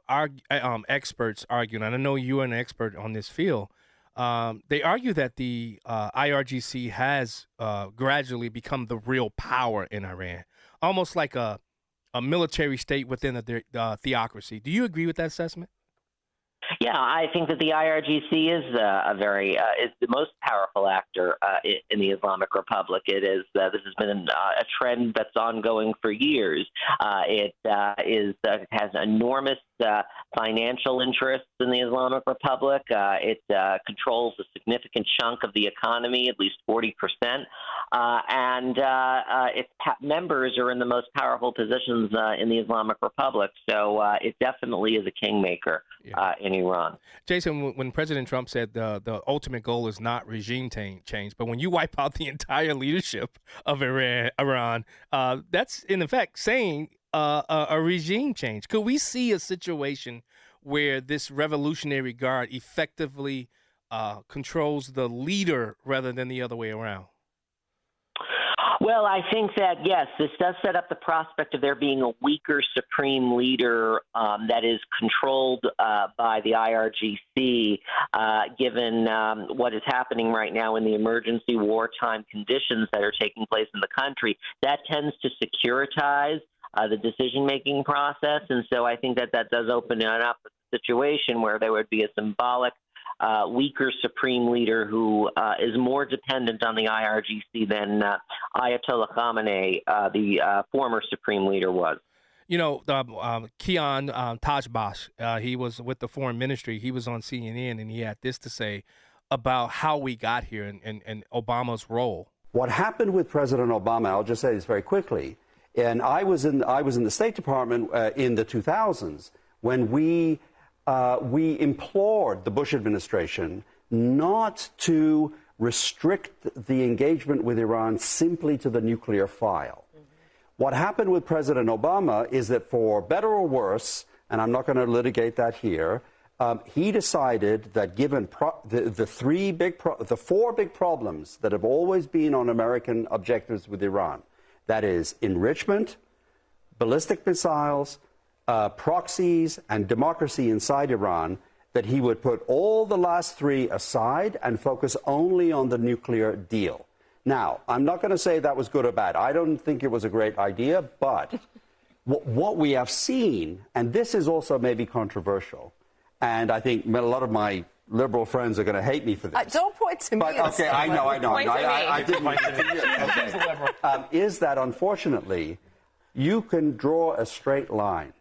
experts argue, and I know you're an expert on this field, they argue that the IRGC has gradually become the real power in Iran, almost like a military state within a theocracy. Do you agree with that assessment? Yeah, I think that the IRGC is is the most powerful actor in the Islamic Republic. It is this has been a trend that's ongoing for years. It has enormous financial interests in the Islamic Republic. It controls a significant chunk of the economy, at least 40%, and its members are in the most powerful positions in the Islamic Republic. So it definitely is a kingmaker in Iran. Jason, when President Trump said the ultimate goal is not regime change, but when you wipe out the entire leadership of Iran, that's in effect saying a regime change. Could we see a situation where this Revolutionary Guard effectively controls the leader rather than the other way around? Well, I think that, yes, this does set up the prospect of there being a weaker Supreme Leader that is controlled by the IRGC, given what is happening right now in the emergency wartime conditions that are taking place in the country. That tends to securitize the decision-making process, and so I think that does open up a situation where there would be a symbolic weaker Supreme Leader who is more dependent on the IRGC than Ayatollah Khamenei, the former Supreme Leader, was. You know, Kian Tajbash, he was with the Foreign Ministry. He was on CNN, and he had this to say about how we got here and Obama's role. What happened with President Obama, I'll just say this very quickly, and I was in the State Department in the 2000s when we implored the Bush administration not to restrict the engagement with Iran simply to the nuclear file. What happened with President Obama is that, for better or worse, and I'm not going to litigate that here, he decided that given the four big problems that have always been on American objectives with Iran, that is enrichment, ballistic missiles, proxies, and democracy inside Iran, that he would put all the last three aside and focus only on the nuclear deal. Now, I'm not going to say that was good or bad. I don't think it was a great idea, but what we have seen, and this is also maybe controversial, and I think a lot of my liberal friends are going to hate me for this. Don't point to me. But, okay, I know. I didn't point to you. Okay. Is that, unfortunately, you can draw a straight line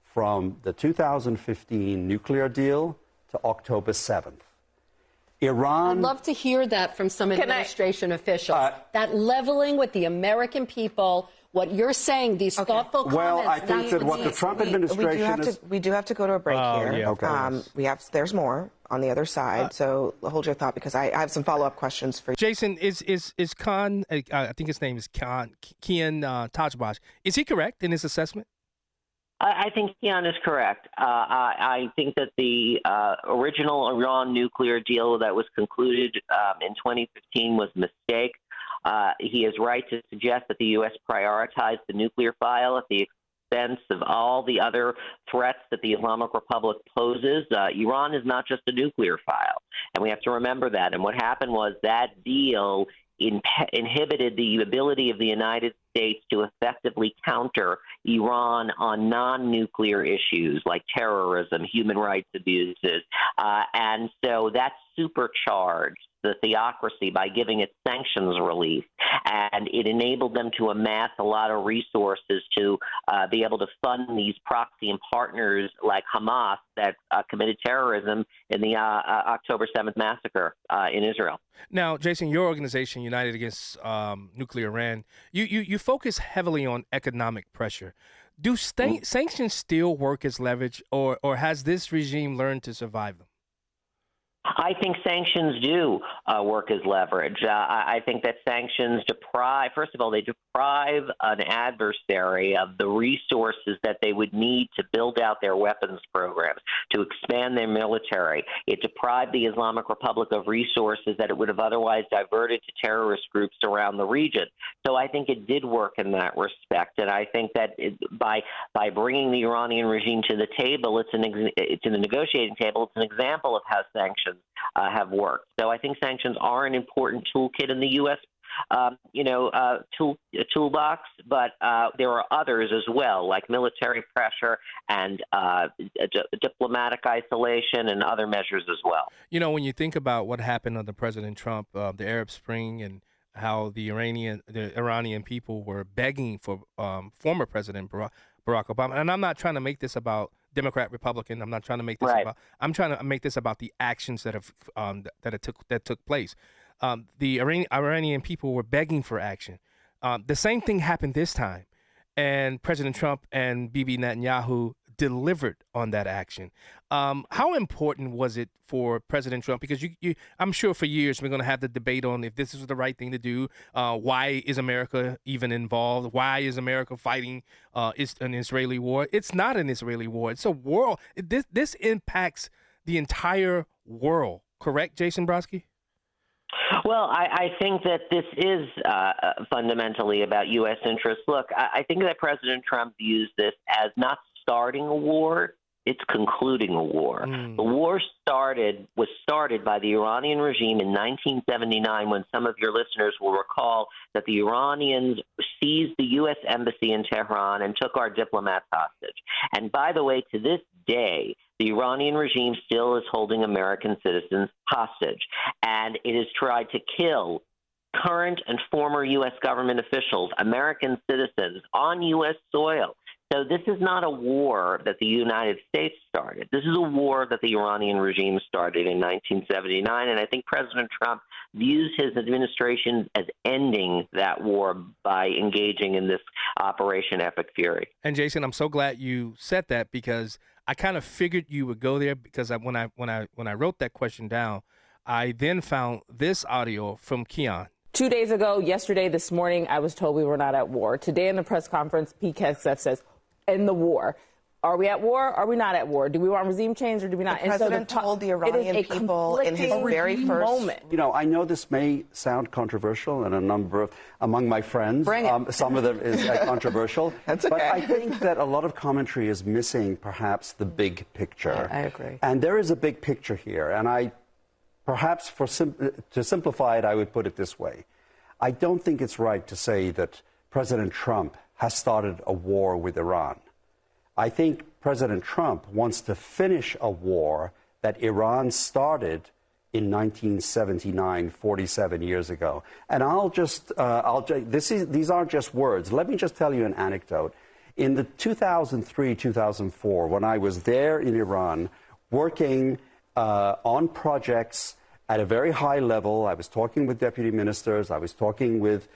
from the 2015 nuclear deal to October 7th. Iran. I'd love to hear that from some administration officials. That leveling with the American people, what you're saying, these thoughtful comments. Well, I think that what the Trump administration we do have to go to a break here. Yeah, okay. There's more on the other side, so hold your thought because I have some follow-up questions for you. Jason, is Khan, I think his name is Kian Tajbash, is he correct in his assessment? I think Kian is correct. I think that the original Iran nuclear deal that was concluded in 2015 was a mistake. He is right to suggest that the U.S. prioritized the nuclear file at the expense of all the other threats that the Islamic Republic poses. Iran is not just a nuclear file, and we have to remember that. And what happened was that deal inhibited the ability of the United States to effectively counter Iran on non-nuclear issues like terrorism, human rights abuses. And so that supercharged the theocracy by giving it sanctions relief, and it enabled them to amass a lot of resources to be able to fund these proxy and partners like Hamas that committed terrorism in the October 7th massacre in Israel. Now, Jason, your organization, United Against Nuclear Iran, you focus heavily on economic pressure. Do sanctions still work as leverage, or has this regime learned to survive them? I think sanctions do work as leverage. I think that sanctions first of all, they deprive an adversary of the resources that they would need to build out their weapons programs, to expand their military. It deprived the Islamic Republic of resources that it would have otherwise diverted to terrorist groups around the region. So I think it did work in that respect. And I think that by bringing the Iranian regime to the table, to the negotiating table, it's an example of how sanctions have worked. So I think sanctions are an important toolkit in the U.S. Toolbox, but there are others as well, like military pressure and diplomatic isolation and other measures as well. You know, when you think about what happened under President Trump, the Arab Spring, and how the Iranian people were begging for former President Barack Obama, and I'm not trying to make this about Democrat, Republican. I'm not trying to make this about. I'm trying to make this about the actions that have that took place. The Iranian people were begging for action. The same thing happened this time, and President Trump and Bibi Netanyahu delivered on that action. How important was it for President Trump? Because I'm sure for years we're going to have the debate on if this is the right thing to do. Why is America even involved? Why is America fighting an Israeli war? It's not an Israeli war. It's a world. This impacts the entire world. Correct, Jason Brodsky? Well, I think that this is fundamentally about U.S. interests. Look, I think that President Trump views this as not starting a war, it's concluding a war. The war was started by the Iranian regime in 1979, when some of your listeners will recall that the Iranians seized the U.S. embassy in Tehran and took our diplomats hostage. And by the way, to this day, the Iranian regime still is holding American citizens hostage, and it has tried to kill current and former U.S. government officials, American citizens, on U.S. soil. So this is not a war that the United States started. This is a war that the Iranian regime started in 1979, and I think President Trump views his administration as ending that war by engaging in this Operation Epic Fury. And Jason, I'm so glad you said that, because I kind of figured you would go there, because when I wrote that question down, I then found this audio from Kian. 2 days ago, yesterday, this morning, I was told we were not at war. Today in the press conference, Pete Hegseth says, "In the war." Are we at war? Are we not at war? Do we want regime change or do we not? The president told the Iranian people in his very first moment. You know, I know this may sound controversial, and among my friends, some of them is controversial. That's okay. But I think that a lot of commentary is missing, perhaps, the big picture. I agree. And there is a big picture here, and perhaps to simplify it, I would put it this way. I don't think it's right to say that President Trump has started a war with Iran. I think President Trump wants to finish a war that Iran started in 1979, 47 years ago. And these aren't just words. Let me just tell you an anecdote. In the 2003-2004, when I was there in Iran working on projects at a very high level. I was talking with deputy ministers. I was talking with,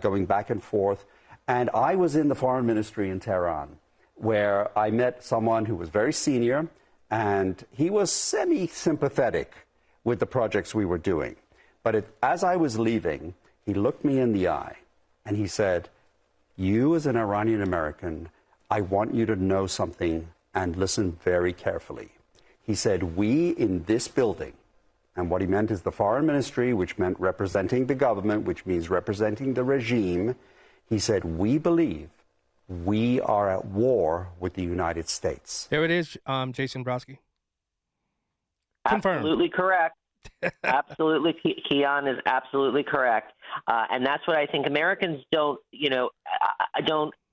going back and forth. And I was in the foreign ministry in Tehran, where I met someone who was very senior, and he was semi-sympathetic with the projects we were doing. But as I was leaving, he looked me in the eye, and he said, "You as an Iranian American, I want you to know something and listen very carefully." He said, "We in this building," and what he meant is the foreign ministry, which meant representing the government, which means representing the regime. He said, "We believe we are at war with the United States." There it is, Jason Brodsky. Confirmed. Absolutely correct. Absolutely. Keon is absolutely correct. And that's what I think Americans don't,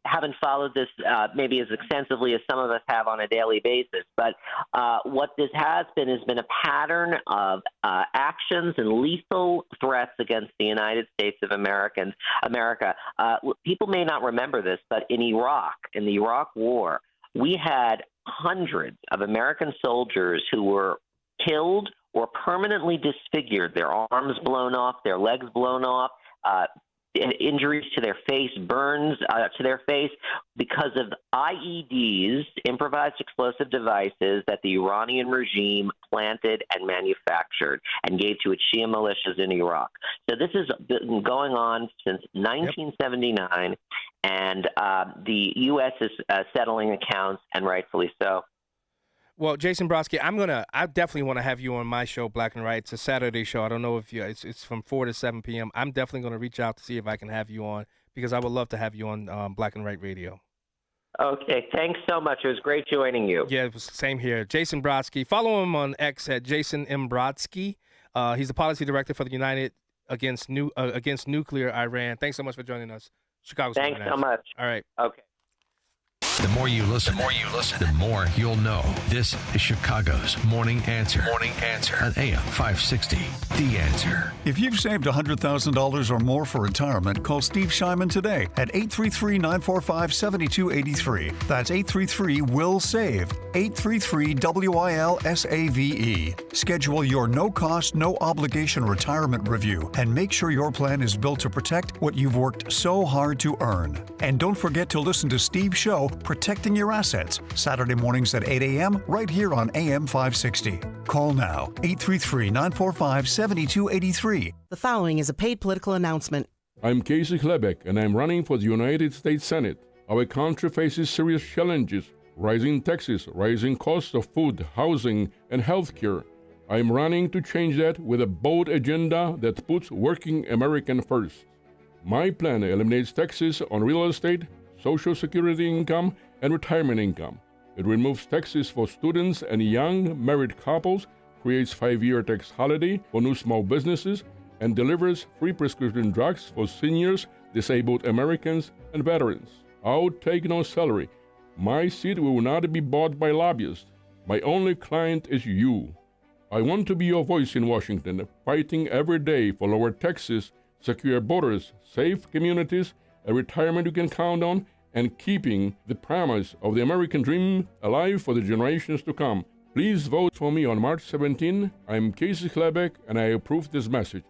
haven't followed this maybe as extensively as some of us have on a daily basis. But what this has been a pattern of actions and lethal threats against the United States of America. People may not remember this, but in Iraq, in the Iraq War, we had hundreds of American soldiers who were killed or permanently disfigured, their arms blown off, their legs blown off, injuries to their face, burns to their face because of IEDs, improvised explosive devices that the Iranian regime planted and manufactured and gave to its Shia militias in Iraq. So this has been going on since 1979, and the U.S. is settling accounts, and rightfully so. Well, Jason Brodsky, I definitely want to have you on my show, Black and Right. It's a Saturday show. I don't know if it's from 4 to 7 p.m. I'm definitely going to reach out to see if I can have you on, because I would love to have you on Black and Right Radio. Okay, thanks so much. It was great joining you. Yeah, it was the same here. Jason Brodsky. Follow him on X at Jason M. Brodsky. He's the policy director for the United Against Nuclear Iran. Thanks so much for joining us. Chicago's Thanks so much. All right. Okay. The more you listen, the more you'll know. This is Chicago's Morning Answer. Morning Answer on AM 560. The Answer. If you've saved $100,000 or more for retirement, call Steve Shyman today at 833-945-7283. That's 833-WILL-SAVE. 833-WILL-SAVE. Schedule your no-cost, no-obligation retirement review and make sure your plan is built to protect what you've worked so hard to earn. And don't forget to listen to Steve's show, Protecting Your Assets, Saturday mornings at 8 a.m. right here on AM 560. Call now, 833-945-7283. The following is a paid political announcement. I'm Casey Klebeck, and I'm running for the United States Senate. Our country faces serious challenges: rising taxes, rising costs of food, housing, and health care. I'm running to change that with a bold agenda that puts working American first. My plan eliminates taxes on real estate, Social Security income, and retirement income. It removes taxes for students and young married couples, creates 5-year tax holiday for new small businesses, and delivers free prescription drugs for seniors, disabled Americans, and veterans. I'll take no salary. My seat will not be bought by lobbyists. My only client is you. I want to be your voice in Washington, fighting every day for lower taxes, secure borders, safe communities, a retirement you can count on, and keeping the promise of the American dream alive for the generations to come. Please vote for me on March 17. I'm Casey Klebeck, and I approve this message.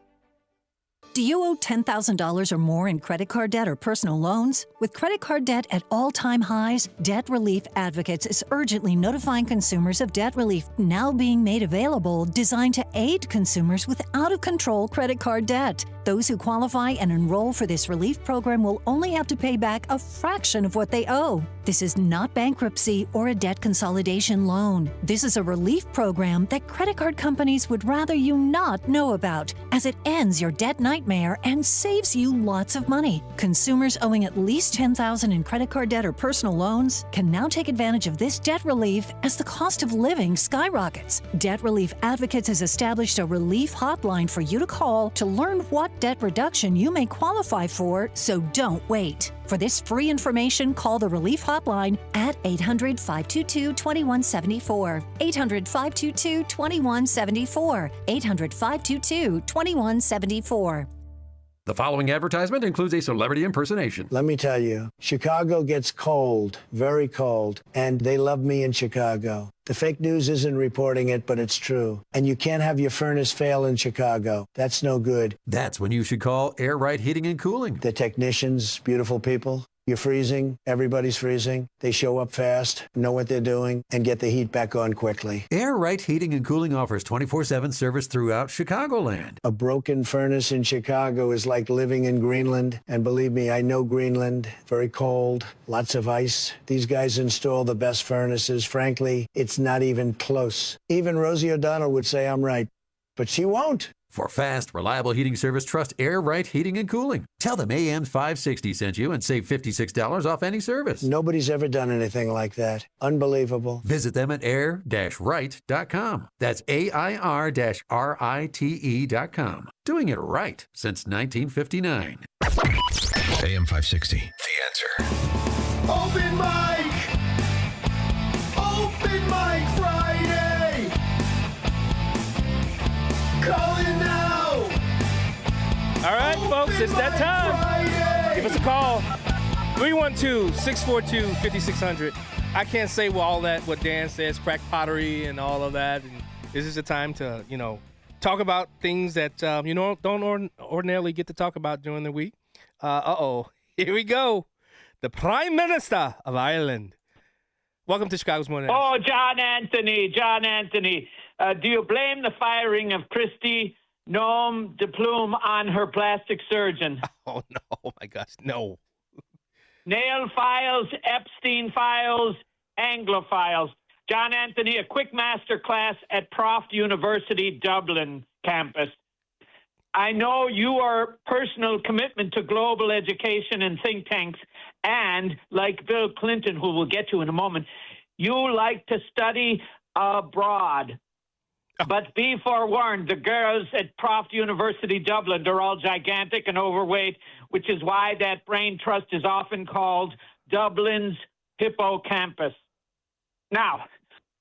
Do you owe $10,000 or more in credit card debt or personal loans? With credit card debt at all-time highs, Debt Relief Advocates is urgently notifying consumers of debt relief now being made available, designed to aid consumers with out-of-control credit card debt. Those who qualify and enroll for this relief program will only have to pay back a fraction of what they owe. This is not bankruptcy or a debt consolidation loan. This is a relief program that credit card companies would rather you not know about, as it ends your debt nightmare and saves you lots of money. Consumers owing at least $10,000 in credit card debt or personal loans can now take advantage of this debt relief as the cost of living skyrockets. Debt Relief Advocates has established a relief hotline for you to call to learn what debt reduction you may qualify for, so don't wait. For this free information, call the Relief Hotline at 800-522-2174. 800-522-2174. 800-522-2174. The following advertisement includes a celebrity impersonation. Let me tell you, Chicago gets cold, very cold, and they love me in Chicago. The fake news isn't reporting it, but it's true. And you can't have your furnace fail in Chicago. That's no good. That's when you should call Air Right Heating and Cooling. The technicians, beautiful people. You're freezing, everybody's freezing. They show up fast, know what they're doing, and get the heat back on quickly. Air Right Heating and Cooling offers 24/7 service throughout Chicagoland. A broken furnace in Chicago is like living in Greenland. And believe me, I know Greenland. Very cold, lots of ice. These guys install the best furnaces. Frankly, it's not even close. Even Rosie O'Donnell would say I'm right, but she won't. For fast, reliable heating service, trust Air Right Heating and Cooling. Tell them AM 560 sent you and save $56 off any service. Nobody's ever done anything like that. Unbelievable. Visit them at air-right.com. That's AIR-RITE.com. Doing it right since 1959. AM 560. The Answer. Open mic! Open mic Friday! Call in now! All right, folks, it's that time. Friday. Give us a call. 312-642-5600. I can't say all that, what Dan says, crack pottery and all of that. And this is the time to, talk about things that, don't ordinarily get to talk about during the week. Here we go. The Prime Minister of Ireland. Welcome to Chicago's Morning. Oh, John Anthony. Do you blame the firing of Kristi Noem de Plume on her plastic surgeon? Oh, no. Oh, my gosh. No. Nail files, Epstein files, Anglophiles. John Anthony, a quick master class at Proft University, Dublin campus. I know your personal commitment to global education and think tanks, and like Bill Clinton, who we'll get to in a moment, you like to study abroad. But be forewarned, the girls at Proft University Dublin, they're all gigantic and overweight, which is why that brain trust is often called Dublin's hippocampus. Now,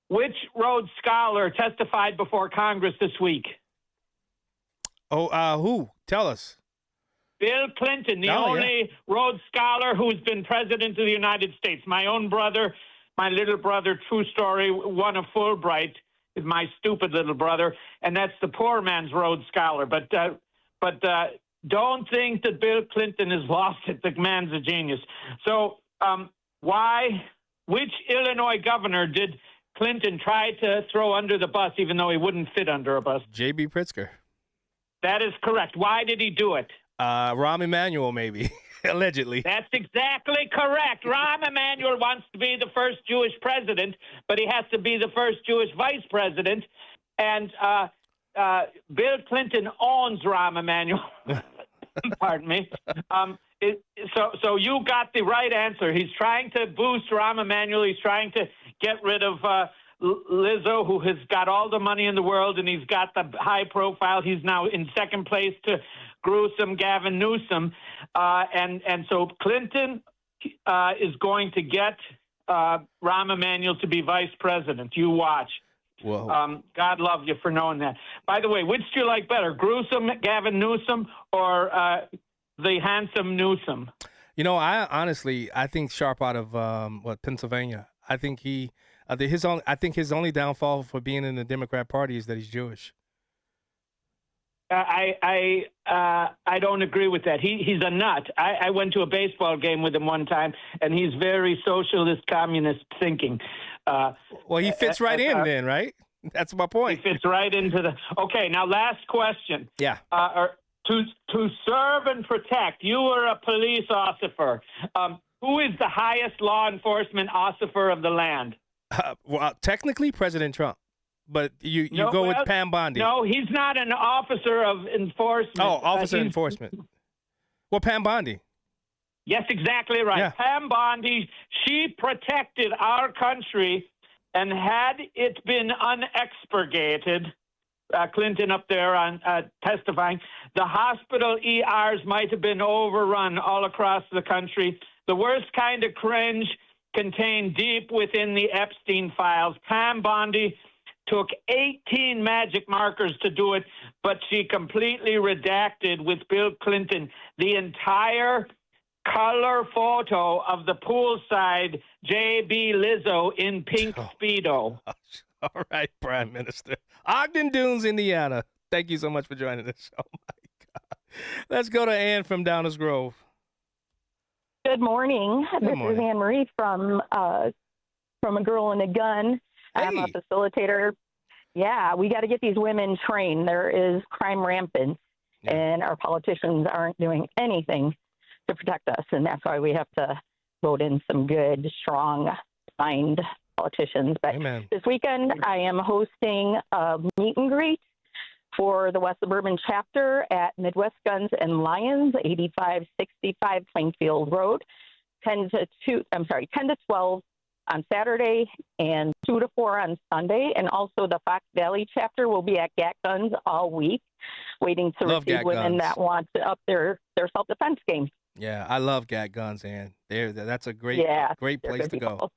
which Rhodes Scholar testified before Congress this week? Oh, who? Tell us. Bill Clinton, the only Rhodes Scholar who's been president of the United States. My own brother, my little brother, true story, won a Fulbright, is my stupid little brother, and that's the poor man's Rhodes Scholar. But don't think that Bill Clinton has lost it. The man's a genius. So which Illinois governor did Clinton try to throw under the bus, even though he wouldn't fit under a bus? J.B. Pritzker. That is correct. Why did he do it? Rahm Emanuel, maybe. Allegedly. That's exactly correct. Rahm Emanuel wants to be the first Jewish president, but he has to be the first Jewish vice president. And Bill Clinton owns Rahm Emanuel. Pardon me. So you got the right answer. He's trying to boost Rahm Emanuel. He's trying to get rid of Lizzo, who has got all the money in the world, and he's got the high profile. He's now in second place to gruesome Gavin Newsom. And so Clinton is going to get Rahm Emanuel to be vice president. You watch. Whoa. God love you for knowing that. By the way, which do you like better, gruesome Gavin Newsom or the handsome Newsom? I think Sharp out of Pennsylvania. I think his only downfall for being in the Democrat Party is that he's Jewish. I don't agree with that. He's a nut. I went to a baseball game with him one time, and he's very socialist, communist thinking. Well, he fits right in then, right? That's my point. He fits right into the. Okay, now last question. Yeah. To serve and protect. You were a police officer. Who is the highest law enforcement officer of the land? Well, technically, President Trump. But you go with Pam Bondi. No, he's not an officer of enforcement. Oh, officer of enforcement. Well, Pam Bondi. Yes, exactly right. Yeah. Pam Bondi, she protected our country, and had it been unexpurgated, Clinton up there on testifying, the hospital ERs might have been overrun all across the country. The worst kind of cringe contained deep within the Epstein files. Pam Bondi took 18 magic markers to do it, but she completely redacted with Bill Clinton the entire color photo of the poolside J.B. Lizzo in pink Speedo. All right, Prime Minister. Ogden Dunes, Indiana. Thank you so much for joining us. Oh, my God. Let's go to Ann from Downers Grove. Good morning. This is Anne Marie from A Girl and a Gun. Hey. I'm a facilitator. Yeah, we got to get these women trained. There is crime rampant, and our politicians aren't doing anything to protect us, and that's why we have to vote in some good, strong, signed politicians. But This weekend, I am hosting a meet and greet for the West Suburban chapter at Midwest Guns and Lions, 8565 Plainfield Road, 10 to 12 on Saturday and 2 to 4 on Sunday. And also the Fox Valley chapter will be at GAT Guns all week, waiting to receive women that want to up their self-defense game. Yeah, I love GAT Guns, Ann. That's a great place to go.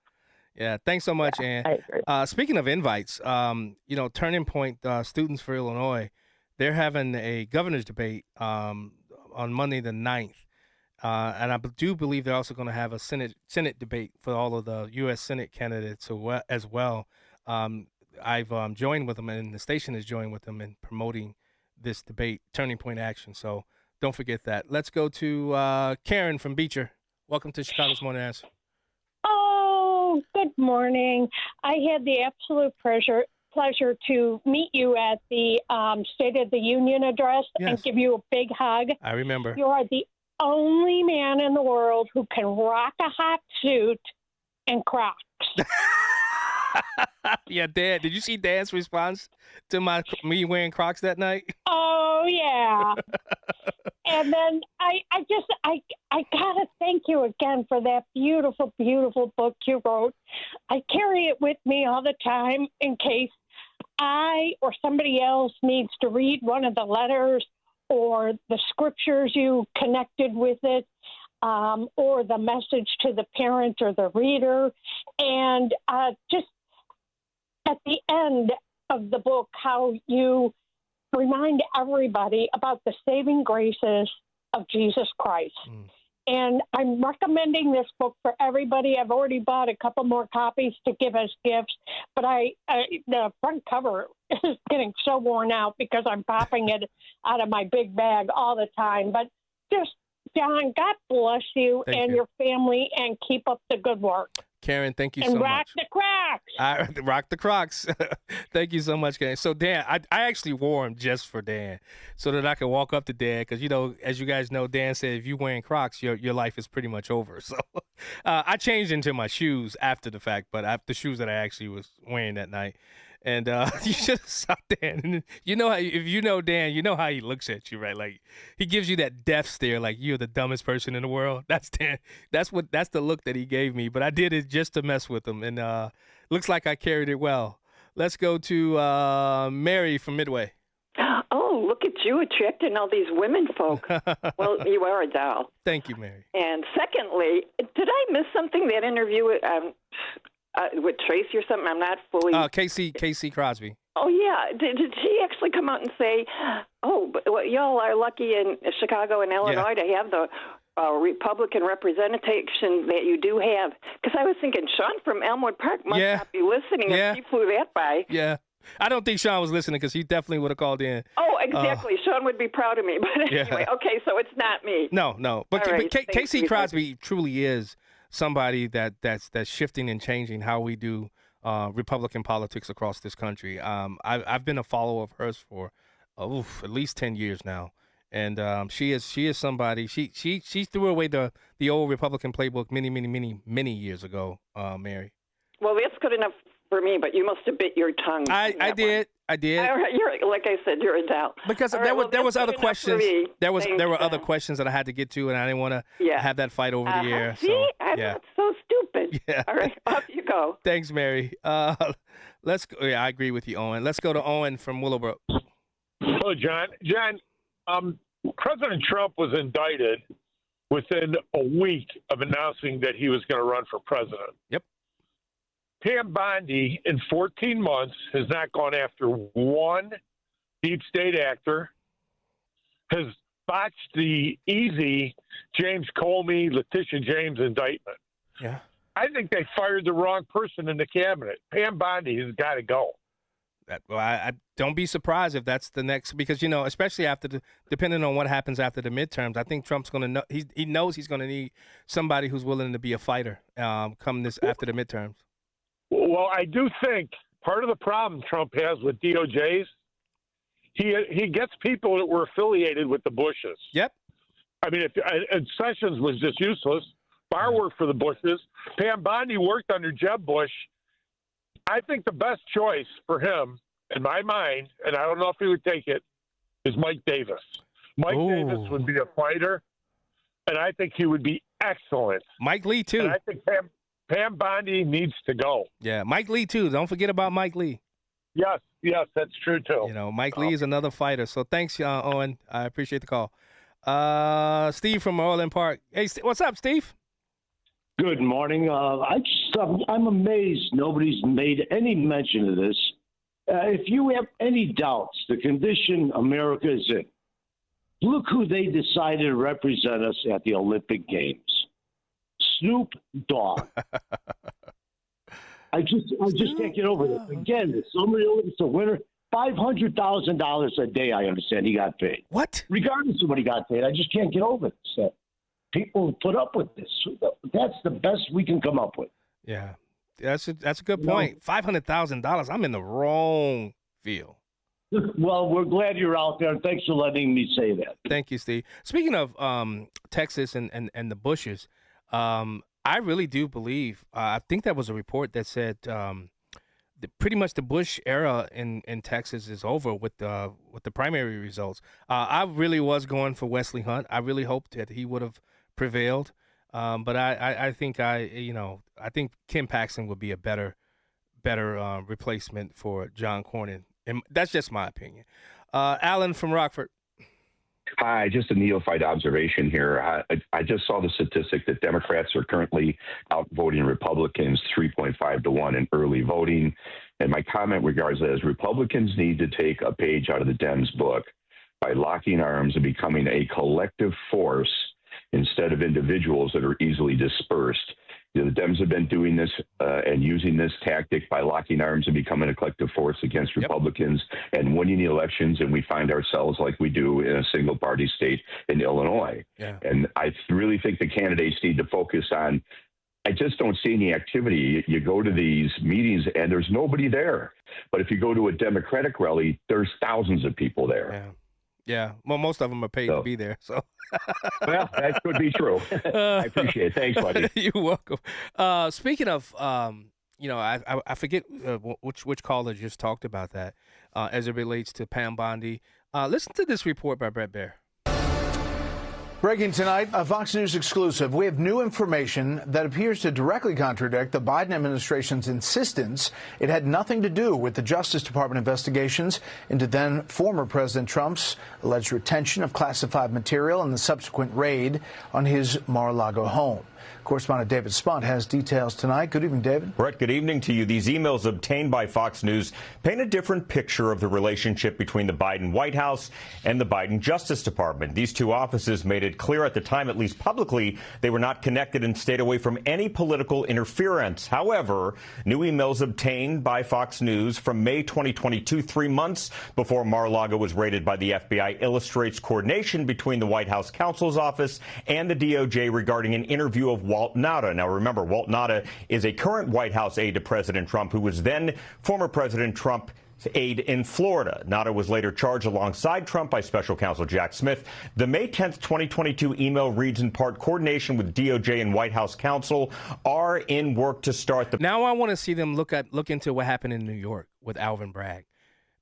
Yeah, thanks so much, Ann. Speaking of invites, Turning Point Students for Illinois, they're having a governor's debate on Monday the 9th. And I do believe they're also going to have a Senate debate for all of the U.S. Senate candidates as well. I've joined with them, and the station has joined with them in promoting this debate, Turning Point Action. So don't forget that. Let's go to Karen from Beecher. Welcome to Chicago's Morning Answer. Oh, good morning. I had the absolute pleasure to meet you at the State of the Union address and give you a big hug. I remember. You are the only man in the world who can rock a hot suit and Crocs. Yeah, Dan. Did you see Dan's response to me wearing Crocs that night? Oh yeah. And then I gotta thank you again for that beautiful, beautiful book you wrote. I carry it with me all the time in case I or somebody else needs to read one of the letters or the scriptures you connected with it, or the message to the parent or the reader. And just at the end of the book, how you remind everybody about the saving graces of Jesus Christ. And I'm recommending this book for everybody. I've already bought a couple more copies to give as gifts, but the front cover is getting so worn out because I'm popping it out of my big bag all the time. But just, John, God bless you and your family, and keep up the good work. Karen, thank you and so much. And rock the Crocs. Rock the Crocs. Thank you so much, Karen. So, Dan, I actually wore them just for Dan so that I could walk up to Dan because, as you guys know, Dan said if you're wearing Crocs, your life is pretty much over. So I changed into my shoes after the fact, but the shoes that I actually was wearing that night. And you should have saw Dan. And if you know Dan, you know how he looks at you, right? Like he gives you that death stare, like you're the dumbest person in the world. That's Dan. That's the look that he gave me. But I did it just to mess with him, and looks like I carried it well. Let's go to Mary from Midway. Oh, look at you attracting all these women folk. Well, you are a doll. Thank you, Mary. And secondly, did I miss something, that interview with Tracy or something? I'm not fully... Casey Crosby. Oh, yeah. Did she actually come out and say, but y'all are lucky in Chicago and Illinois to have the Republican representation that you do have? Because I was thinking Sean from Elmwood Park must not be listening if he flew that by. Yeah. I don't think Sean was listening because he definitely would have called in. Oh, exactly. Sean would be proud of me. But anyway, okay, so it's not me. No. But Casey Crosby truly is somebody that's shifting and changing how we do Republican politics across this country. I've been a follower of hers for at least 10 years now, and she is somebody. She threw away the old Republican playbook many years ago, Mary. Well, that's good enough for me, but you must have bit your tongue. I did. You're, like I said, you're a doubt. Because there was other questions. There were other questions that I had to get to, and I didn't want to have that fight over the air. See, I'm so stupid. Yeah. All right, off you go. Thanks, Mary. Let's go. Yeah, I agree with you, Owen. Let's go to Owen from Willowbrook. Hello, John. John, President Trump was indicted within a week of announcing that he was going to run for president. Yep. Pam Bondi in 14 months has not gone after one deep state actor, has botched the easy James Comey, Letitia James indictment. Yeah. I think they fired the wrong person in the cabinet. Pam Bondi has got to go. I don't be surprised if that's the next, because, you know, especially after depending on what happens after the midterms, I think Trump's going to know, he knows he's going to need somebody who's willing to be a fighter come this after the midterms. Well, I do think part of the problem Trump has with DOJs, he gets people that were affiliated with the Bushes. Yep. I mean, and Sessions was just useless. Barr worked for the Bushes. Pam Bondi worked under Jeb Bush. I think the best choice for him, in my mind, and I don't know if he would take it, is Mike Davis. Mike Davis would be a fighter, and I think he would be excellent. Mike Lee, too. And I think Pam Bondi needs to go. Yeah, Mike Lee, too. Don't forget about Mike Lee. Yes, that's true, too. You know, Mike Lee is another fighter. So thanks, Owen. I appreciate the call. Steve from Orland Park. Hey, what's up, Steve? Good morning. I'm amazed nobody's made any mention of this. If you have any doubts, the condition America is in, look who they decided to represent us at the Olympic Games. Snoop Dogg. I just can't get over this. Again, the Summer Olympics, the winner, $500,000 a day, I understand he got paid. What? Regardless of what he got paid, I just can't get over this. People put up with this. That's the best we can come up with. Yeah, that's a good point. $500,000. I'm in the wrong field. Well, we're glad you're out there, and thanks for letting me say that. Thank you, Steve. Speaking of Texas and the Bushes, I really do believe. I think that was a report that said pretty much the Bush era in Texas is over with the primary results. I really was going for Wesley Hunt. I really hoped that he would have prevailed, but I think I think Ken Paxton would be a better replacement for John Cornyn, and that's just my opinion. Alan from Rockford. Hi, just a neophyte observation here. I just saw the statistic that Democrats are currently outvoting Republicans 3.5 to 1 in early voting. And my comment regards that as Republicans need to take a page out of the Dems' book by locking arms and becoming a collective force instead of individuals that are easily dispersed. The Dems have been doing this and using this tactic by locking arms and becoming a collective force against Republicans and winning the elections, and we find ourselves like we do in a single-party state in Illinois. Yeah. And I really think the candidates need to focus on, I just don't see any activity. You go to these meetings and there's nobody there. But if you go to a Democratic rally, there's thousands of people there. Yeah. Well, most of them are paid to be there. So, well, that could be true. I appreciate it. Thanks, buddy. You're welcome. Speaking of, I forget which caller just talked about that as it relates to Pam Bondi. Listen to this report by Brett Baer. Breaking tonight, a Fox News exclusive. We have new information that appears to directly contradict the Biden administration's insistence it had nothing to do with the Justice Department investigations into then former President Trump's alleged retention of classified material and the subsequent raid on his Mar-a-Lago home. Correspondent David Spunt has details tonight. Good evening, David. Brett, good evening to you. These emails obtained by Fox News paint a different picture of the relationship between the Biden White House and the Biden Justice Department. These two offices made it clear at the time, at least publicly, they were not connected and stayed away from any political interference. However, new emails obtained by Fox News from May 2022, 3 months before Mar-a-Lago was raided by the FBI, illustrates coordination between the White House counsel's office and the DOJ regarding an interview of Walt Nauta. Now, remember, Walt Nauta is a current White House aide to President Trump who was then former President Trump's aide in Florida. Nauta was later charged alongside Trump by special counsel Jack Smith. The May 10th, 2022 email reads in part, coordination with DOJ and White House counsel are in work to start the... Now I want to see them look into what happened in New York with Alvin Bragg,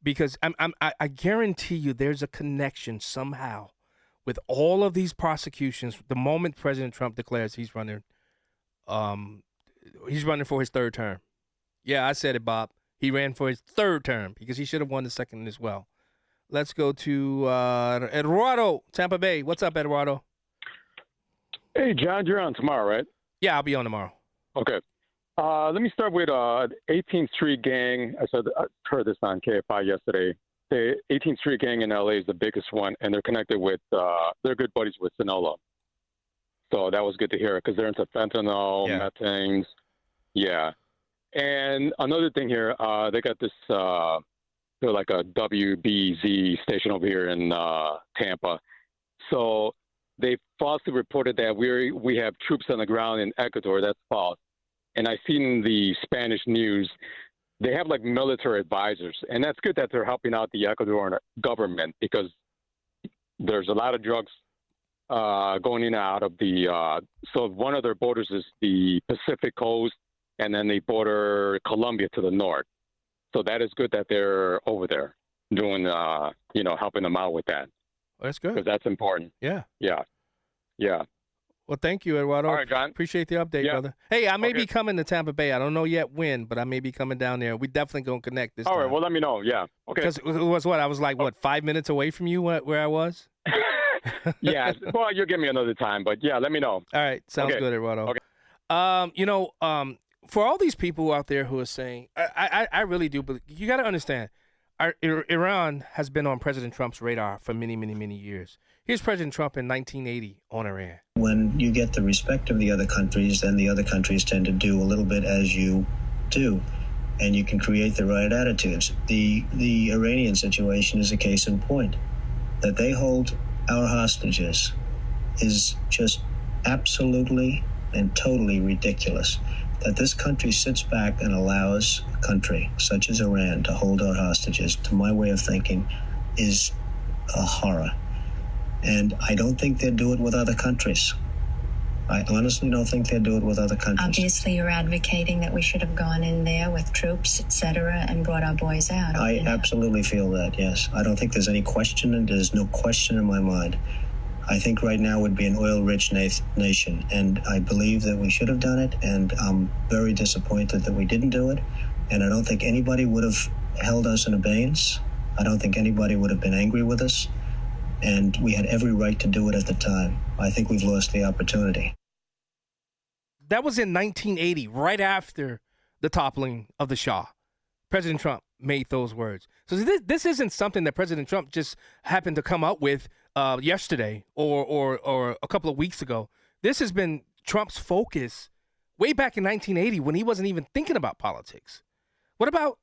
because I guarantee you there's a connection somehow with all of these prosecutions. The moment President Trump declares he's running for his third term. Yeah, I said it, Bob. He ran for his third term because he should have won the second as well. Let's go to Eduardo, Tampa Bay. What's up, Eduardo? Hey, John, you're on tomorrow, right? Yeah, I'll be on tomorrow. Okay. Let me start with 18th Street Gang. I heard this on KFI yesterday. The 18th Street Gang in LA is the biggest one, and they're connected with, they're good buddies with Sinaloa. So that was good to hear because they're into fentanyl, methanes. Yeah. And another thing here, they got this, they're like a WBZ station over here in Tampa. So they falsely reported that we have troops on the ground in Ecuador. That's false. And I seen the Spanish news. They have like military advisors, and that's good that they're helping out the Ecuadorian government because there's a lot of drugs going in and out of the. So one of their borders is the Pacific coast, and then they border Colombia to the north. So that is good that they're over there doing, helping them out with that. Well, that's good. Because that's important. Yeah. Yeah. Yeah. Well, thank you, Eduardo. All right, John. Appreciate the update, brother. Hey, I may be coming to Tampa Bay. I don't know yet when, but I may be coming down there. We definitely going to connect this time. All right, well, let me know. Yeah. Okay. Because it was I was like, 5 minutes away from you where I was? Yeah. Well, you'll give me another time, but yeah, let me know. All right. Sounds good, Eduardo. Okay. For all these people out there who are saying, I really do believe, you got to understand, Iran has been on President Trump's radar for many, many, many years. Here's President Trump in 1980 on Iran. When you get the respect of the other countries, then the other countries tend to do a little bit as you do, and you can create the right attitudes. The Iranian situation is a case in point. That they hold our hostages is just absolutely and totally ridiculous. That this country sits back and allows a country such as Iran to hold our hostages, to my way of thinking, is a horror. And I don't think they'd do it with other countries. I honestly don't think they'd do it with other countries. Obviously, you're advocating that we should have gone in there with troops, etc., and brought our boys out. I absolutely feel that, yes. I don't think there's any question, and there's no question in my mind. I think right now would be an oil-rich nation, and I believe that we should have done it, and I'm very disappointed that we didn't do it, and I don't think anybody would have held us in abeyance. I don't think anybody would have been angry with us, and we had every right to do it at the time. I think we've lost the opportunity. That was in 1980, right after the toppling of the Shah. President Trump made those words. So this isn't something that President Trump just happened to come up with yesterday or a couple of weeks ago. This has been Trump's focus way back in 1980 when he wasn't even thinking about politics. What about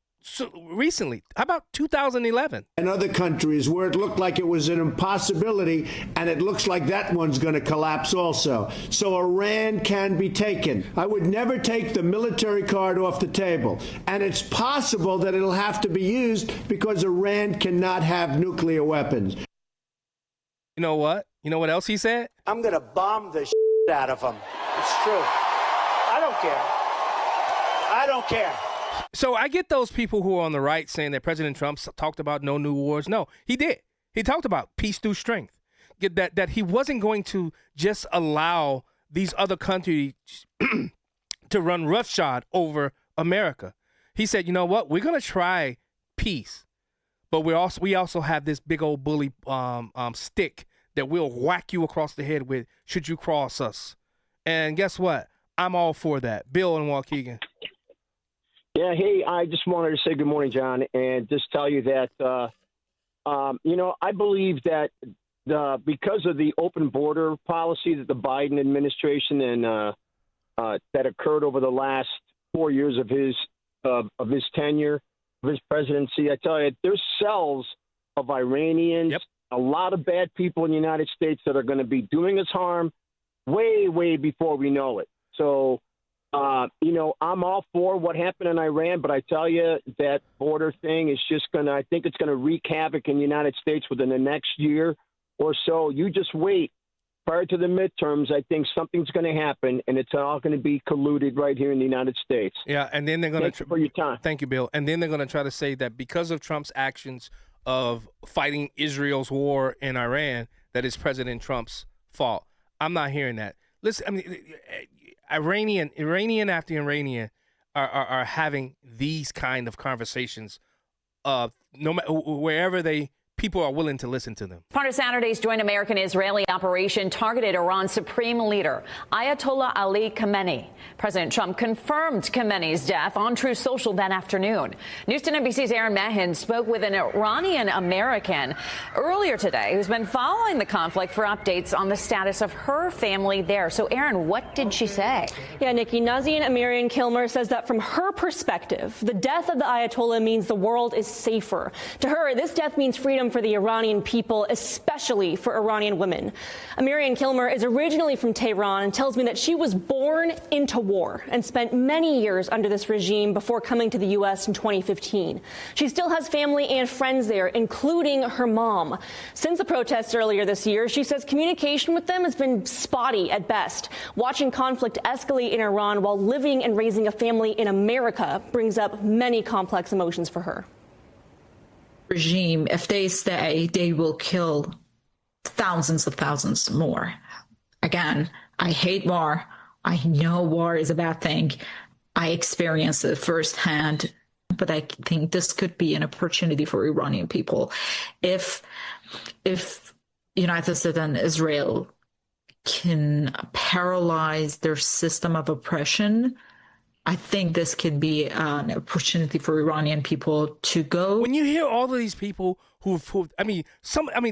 recently? How about 2011? And other countries where it looked like it was an impossibility, and it looks like that one's going to collapse also. So Iran can be taken. I would never take the military card off the table. And it's possible that it'll have to be used because Iran cannot have nuclear weapons. You know what? You know what else he said? I'm going to bomb the shit out of them. It's true. I don't care. I don't care. So I get those people who are on the right saying that President Trump talked about no new wars. No, he did. He talked about peace through strength. That he wasn't going to just allow these other countries to run roughshod over America. He said, you know what? We're going to try peace, but we also have this big old bully stick that we'll whack you across the head with should you cross us. And guess what? I'm all for that. Bill and Waukegan. Yeah, hey, I just wanted to say good morning, John, and just tell you that, I believe that because of the open border policy that the Biden administration and that occurred over the last 4 years of his tenure, of his presidency, I tell you, there's cells of Iranians, a lot of bad people in the United States that are going to be doing us harm way, way before we know it. So, I'm all for what happened in Iran, but I tell you that border thing is just I think it's going to wreak havoc in the United States within the next year or so. You just wait. Prior to the midterms, I think something's going to happen, and it's all going to be colluded right here in the United States. Yeah, and then they're going to... Thank you for your time. Thank you, Bill. And then they're going to try to say that because of Trump's actions of fighting Israel's war in Iran, that it's President Trump's fault. I'm not hearing that. Listen, I mean... Iranian after Iranian are having these kind of conversations, no matter wherever they people are willing to listen to them. Part of Saturday's joint American-Israeli operation targeted Iran's supreme leader, Ayatollah Ali Khamenei. President Trump confirmed Khamenei's death on Truth Social that afternoon. News 10 NBC's Aaron Mahin spoke with an Iranian-American earlier today who's been following the conflict for updates on the status of her family there. So, Aaron, what did she say? Yeah, Nikki, Nazien Amirian-Kilmer says that from her perspective, the death of the Ayatollah means the world is safer. To her, this death means freedom for the Iranian people, especially for Iranian women. Amirian-Kilmer is originally from Tehran and tells me that she was born into war and spent many years under this regime before coming to the U.S. in 2015. She still has family and friends there, including her mom. Since the protests earlier this year, she says communication with them has been spotty at best. Watching conflict escalate in Iran while living and raising a family in America brings up many complex emotions for her. Regime, if they stay, they will kill thousands more. Again, I hate war. I know war is a bad thing. I experienced it firsthand, but I think this could be an opportunity for Iranian people. If United States and Israel can paralyze their system of oppression, I think this could be an opportunity for Iranian people to go. When you hear all of these people some of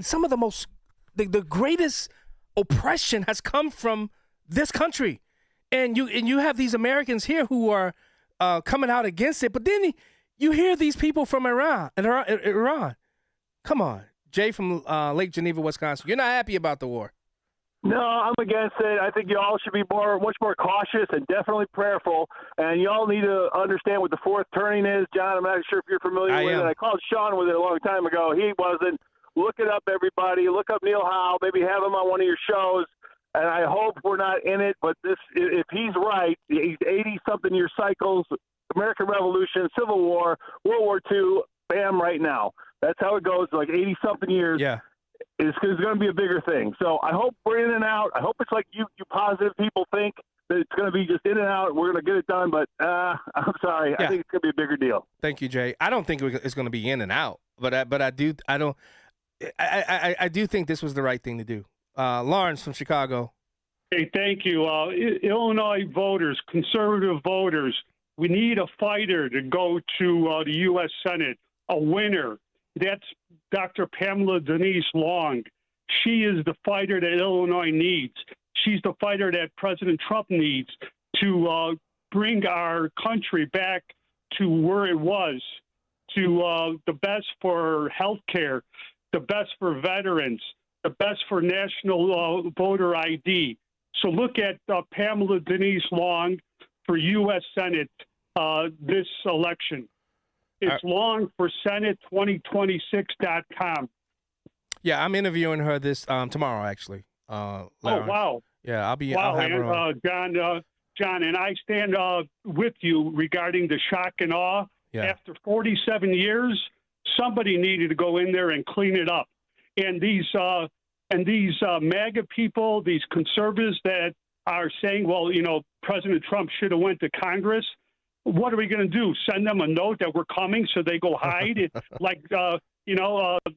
the greatest oppression has come from this country, and you have these Americans here who are coming out against it, but then you hear these people from Iran. Come on, Jay from Lake Geneva, Wisconsin. You're not happy about the war. No, I'm against it. I think you all should be much more cautious and definitely prayerful. And you all need to understand what the fourth turning is. John, I'm not sure if you're familiar with it. I called Sean with it a long time ago. He wasn't. Look it up, everybody. Look up Neil Howe. Maybe have him on one of your shows. And I hope we're not in it. But if he's right, he's 80-something year cycles, American Revolution, Civil War, World War II, bam, right now. That's how it goes, like 80-something years. Yeah. It's going to be a bigger thing. So I hope we're in and out. I hope it's like you positive people think that it's going to be just in and out. We're going to get it done. But I'm sorry. Yeah. I think it's going to be a bigger deal. Thank you, Jay. I don't think it's going to be in and out. But I do think this was the right thing to do. Lawrence from Chicago. Hey, thank you. Illinois voters, conservative voters, we need a fighter to go to the U.S. Senate, a winner. That's Dr. Pamela Denise Long. She is the fighter that Illinois needs. She's the fighter that President Trump needs to bring our country back to where it was, to the best for health care, the best for veterans, the best for national voter ID. So look at Pamela Denise Long for U.S. Senate this election. It's long for Senate2026.com. Yeah, I'm interviewing her this tomorrow, actually. Oh, wow. Yeah, I'll be. Wow, I'll have her on. John, and I stand with you regarding the shock and awe. Yeah. After 47 years, somebody needed to go in there and clean it up. And these MAGA people, these conservatives that are saying, well, President Trump should have went to Congress. What are we going to do? Send them a note that we're coming so they go hide?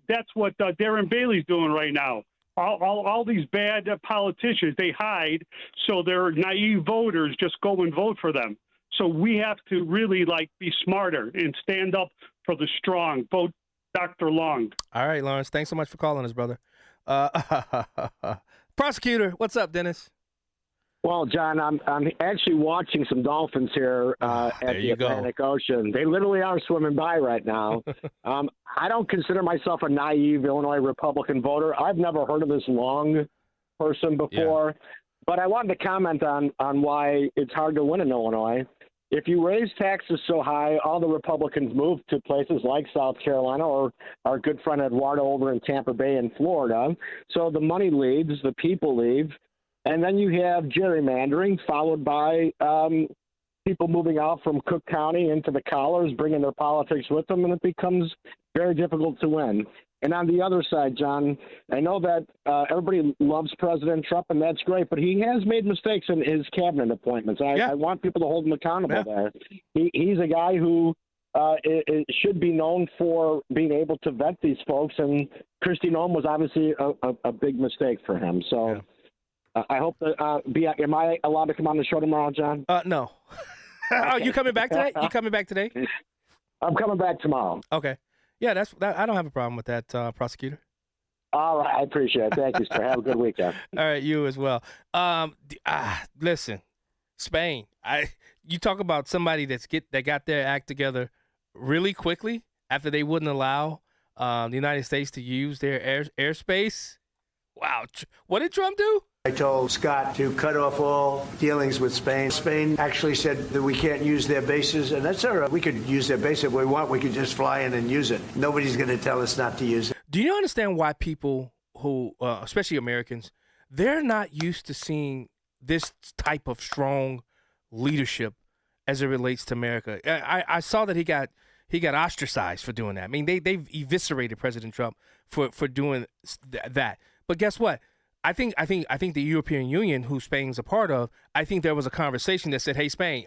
That's what Darren Bailey's doing right now. All these bad politicians, they hide so their naive voters just go and vote for them. So we have to really be smarter and stand up for the strong. Vote Dr. Long. All right, Lawrence. Thanks so much for calling us, brother. Prosecutor, what's up, Dennis? Well, John, I'm actually watching some dolphins here at the Atlantic Ocean. They literally are swimming by right now. I don't consider myself a naive Illinois Republican voter. I've never heard of this Long person before, but I wanted to comment on why it's hard to win in Illinois. If you raise taxes so high, all the Republicans move to places like South Carolina or our good friend Eduardo over in Tampa Bay in Florida. So the money leaves, the people leave. And then you have gerrymandering followed by people moving out from Cook County into the collars, bringing their politics with them, and it becomes very difficult to win. And on the other side, John, I know that everybody loves President Trump, and that's great, but he has made mistakes in his cabinet appointments. I want people to hold him accountable there. He's a guy who it should be known for being able to vet these folks. And Kristi Noem was obviously a big mistake for him. So I hope that am I allowed to come on the show tomorrow, John? No. Oh, you coming back today? You coming back today? I'm coming back tomorrow. Okay. Yeah, that. I don't have a problem with that, prosecutor. All right, I appreciate it. Thank you, sir. Have a good weekend. All right, you as well. Listen, Spain. You talk about somebody that got their act together really quickly after they wouldn't allow the United States to use their airspace. Wow, what did Trump do? I told Scott to cut off all dealings with Spain. Spain actually said that we can't use their bases, and that's all right. We could use their base if we want. We could just fly in and use it. Nobody's going to tell us not to use it. Do you understand why people who, especially Americans, they're not used to seeing this type of strong leadership as it relates to America? I saw that he got ostracized for doing that. I mean, they've eviscerated President Trump for doing that. But guess what? I think the European Union, who Spain's a part of, I think there was a conversation that said, "Hey, Spain,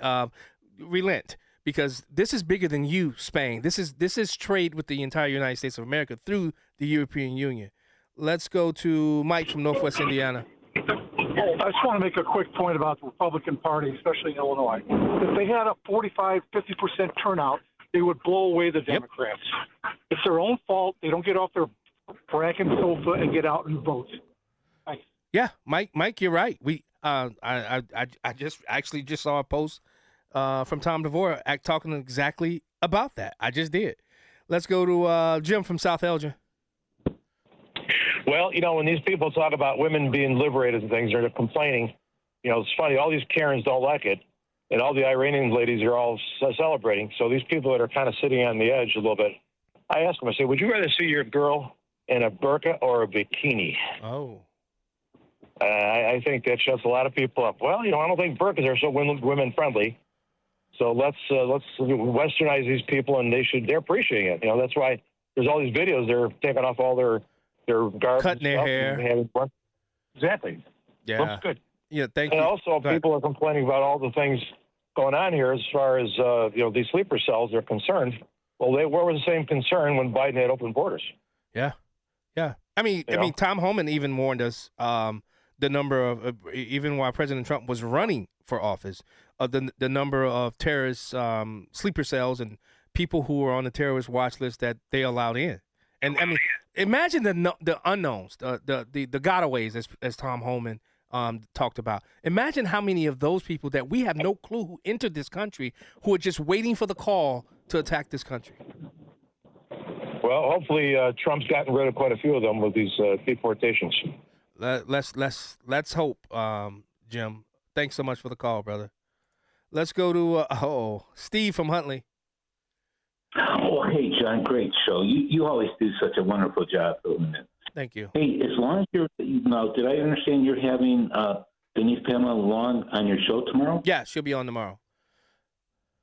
relent, because this is bigger than you, Spain. This is trade with the entire United States of America through the European Union." Let's go to Mike from Northwest Indiana. I just want to make a quick point about the Republican Party, especially in Illinois. If they had a 45-50% turnout, they would blow away the Democrats. It's their own fault. They don't get off their bracken sofa and get out and vote. Yeah, Mike, you're right. I just saw a post from Tom DeVore talking exactly about that. I just did. Let's go to Jim from South Elgin. Well, when these people talk about women being liberated and things, they're complaining. It's funny. All these Karens don't like it, and all the Iranian ladies are all celebrating. So these people that are kind of sitting on the edge a little bit, I ask them, I say, would you rather see your girl in a burqa or a bikini? Oh. I think that shuts a lot of people up. Well, I don't think burqas are so women friendly. So let's westernize these people, and they're appreciating it. That's why there's all these videos. They're taking off all their garb, cutting their hair. Exactly. Yeah. Looks good. Yeah. Thank you. And also, people are complaining about all the things going on here as far as these sleeper cells are concerned. Well, where was the same concern when Biden had open borders? Yeah. Yeah. I mean, Tom Homan even warned us. The number of even while President Trump was running for office, the number of terrorist sleeper cells and people who were on the terrorist watch list that they allowed in. And I mean, imagine the unknowns, the gotaways, as Tom Homan talked about. Imagine how many of those people that we have no clue who entered this country, who are just waiting for the call to attack this country. Well, hopefully Trump's gotten rid of quite a few of them with these deportations. Let's hope, Jim. Thanks so much for the call, brother. Let's go to Steve from Huntley. Oh, hey, John, great show. You always do such a wonderful job filming it. Thank you. Hey, as long as you're did I understand you're having Denise Pamela Long on your show tomorrow? Yeah, she'll be on tomorrow.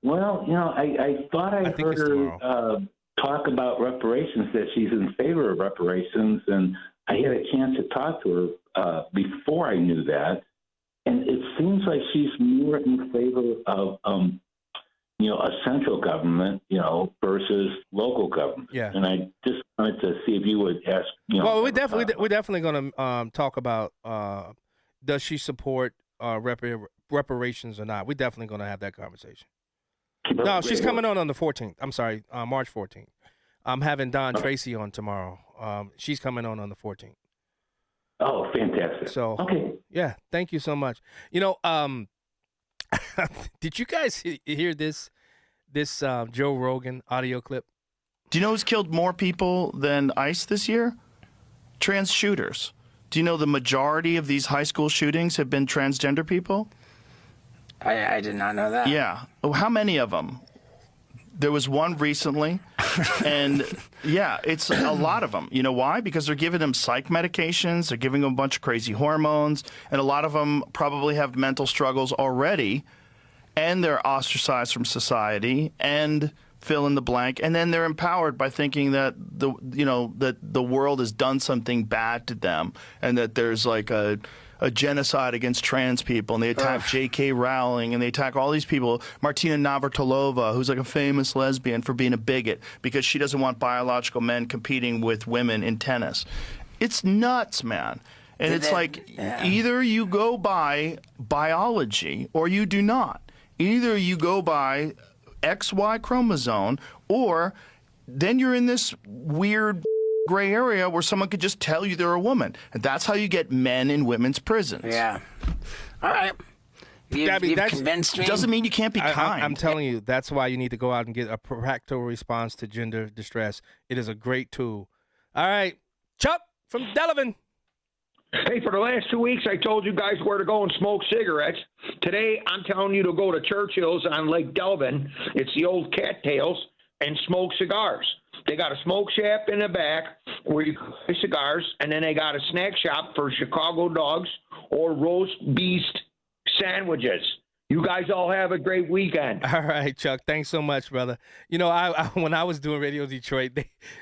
Well, I thought I heard her talk about reparations, that she's in favor of reparations, and I had a chance to talk to her before I knew that, and it seems like she's more in favor of, a central government, versus local government. Yeah. And I just wanted to see if you would ask. Well, we're definitely going to talk about does she support reparations or not. We're definitely going to have that conversation. No, she's coming on the 14th. I'm sorry, March 14th. I'm having Don Tracy on tomorrow. She's coming on the 14th. Oh, fantastic. So, okay. Yeah, thank you so much. Did you guys hear this Joe Rogan audio clip? Do you know who's killed more people than ICE this year? Trans shooters. Do you know the majority of these high school shootings have been transgender people? I did not know that. Yeah. How many of them? There was one recently, and yeah, it's a lot of them. You know why? Because they're giving them psych medications, they're giving them a bunch of crazy hormones, and a lot of them probably have mental struggles already, and they're ostracized from society, and fill in the blank, and then they're empowered by thinking that the world has done something bad to them, and that there's like a a genocide against trans people, and they attack J.K. Rowling, and they attack all these people. Martina Navratilova, who's like a famous lesbian, for being a bigot because she doesn't want biological men competing with women in tennis. It's nuts, man. And it's like either you go by biology or you do not. Either you go by XY chromosome, or then you're in this weird gray area where someone could just tell you they're a woman. And that's how you get men in women's prisons. Yeah. All right. You've convinced me. Doesn't mean you can't be kind. I'm telling you, that's why you need to go out and get a practical response to gender distress. It is a great tool. All right. Chuck from Delavan. Hey, for the last 2 weeks, I told you guys where to go and smoke cigarettes. Today, I'm telling you to go to Churchill's on Lake Delavan. It's the old Cattails, and smoke cigars. They got a smoke shack in the back where you can buy cigars, and then they got a snack shop for Chicago dogs or roast beast sandwiches. You guys all have a great weekend. All right, Chuck. Thanks so much, brother. You know, I when I was doing Radio Detroit,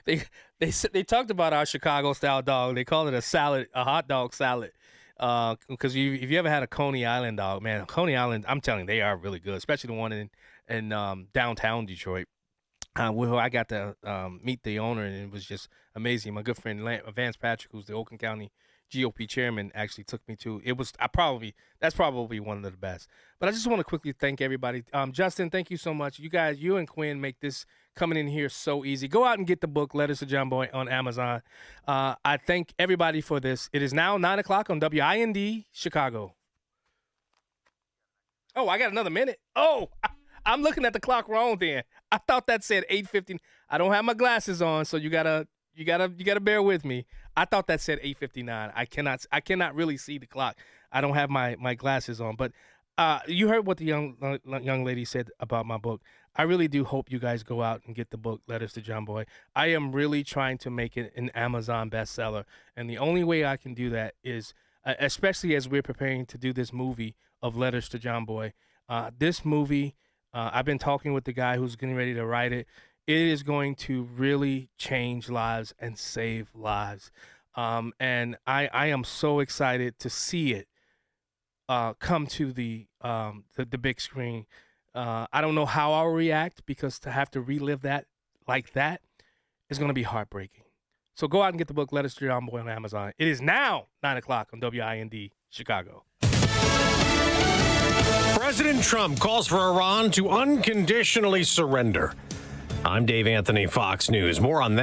they talked about our Chicago style dog. They called it a salad, a hot dog salad. Because if you ever had a Coney Island dog, man, Coney Island, I'm telling you, they are really good, especially the one in downtown Detroit. Where I got to meet the owner, and it was just amazing. My good friend Vance Patrick, who's the Oakland County GOP chairman, actually took me to. That's probably one of the best. But I just want to quickly thank everybody. Justin, thank you so much. You guys, you and Quinn make this coming in here so easy. Go out and get the book Letters to John Boy on Amazon. I thank everybody for this. It is now 9 o'clock on WIND Chicago. Oh, I got another minute. Oh, I'm looking at the clock wrong then. I thought that said 8:15. I don't have my glasses on, so you gotta bear with me. I thought that said 8:59. I cannot really see the clock. I don't have my glasses on. But you heard what the young lady said about my book. I really do hope you guys go out and get the book Letters to John Boy. I am really trying to make it an Amazon bestseller, and the only way I can do that is, especially as we're preparing to do this movie of Letters to John Boy. This movie. I've been talking with the guy who's getting ready to write it. It is going to really change lives and save lives. And I am so excited to see it come to the big screen. I don't know how I'll react, because to have to relive that like that is going to be heartbreaking. So go out and get the book Letters to John Boy on Amazon. It is now 9 o'clock on WIND Chicago. President Trump calls for Iran to unconditionally surrender. I'm Dave Anthony, Fox News. More on that.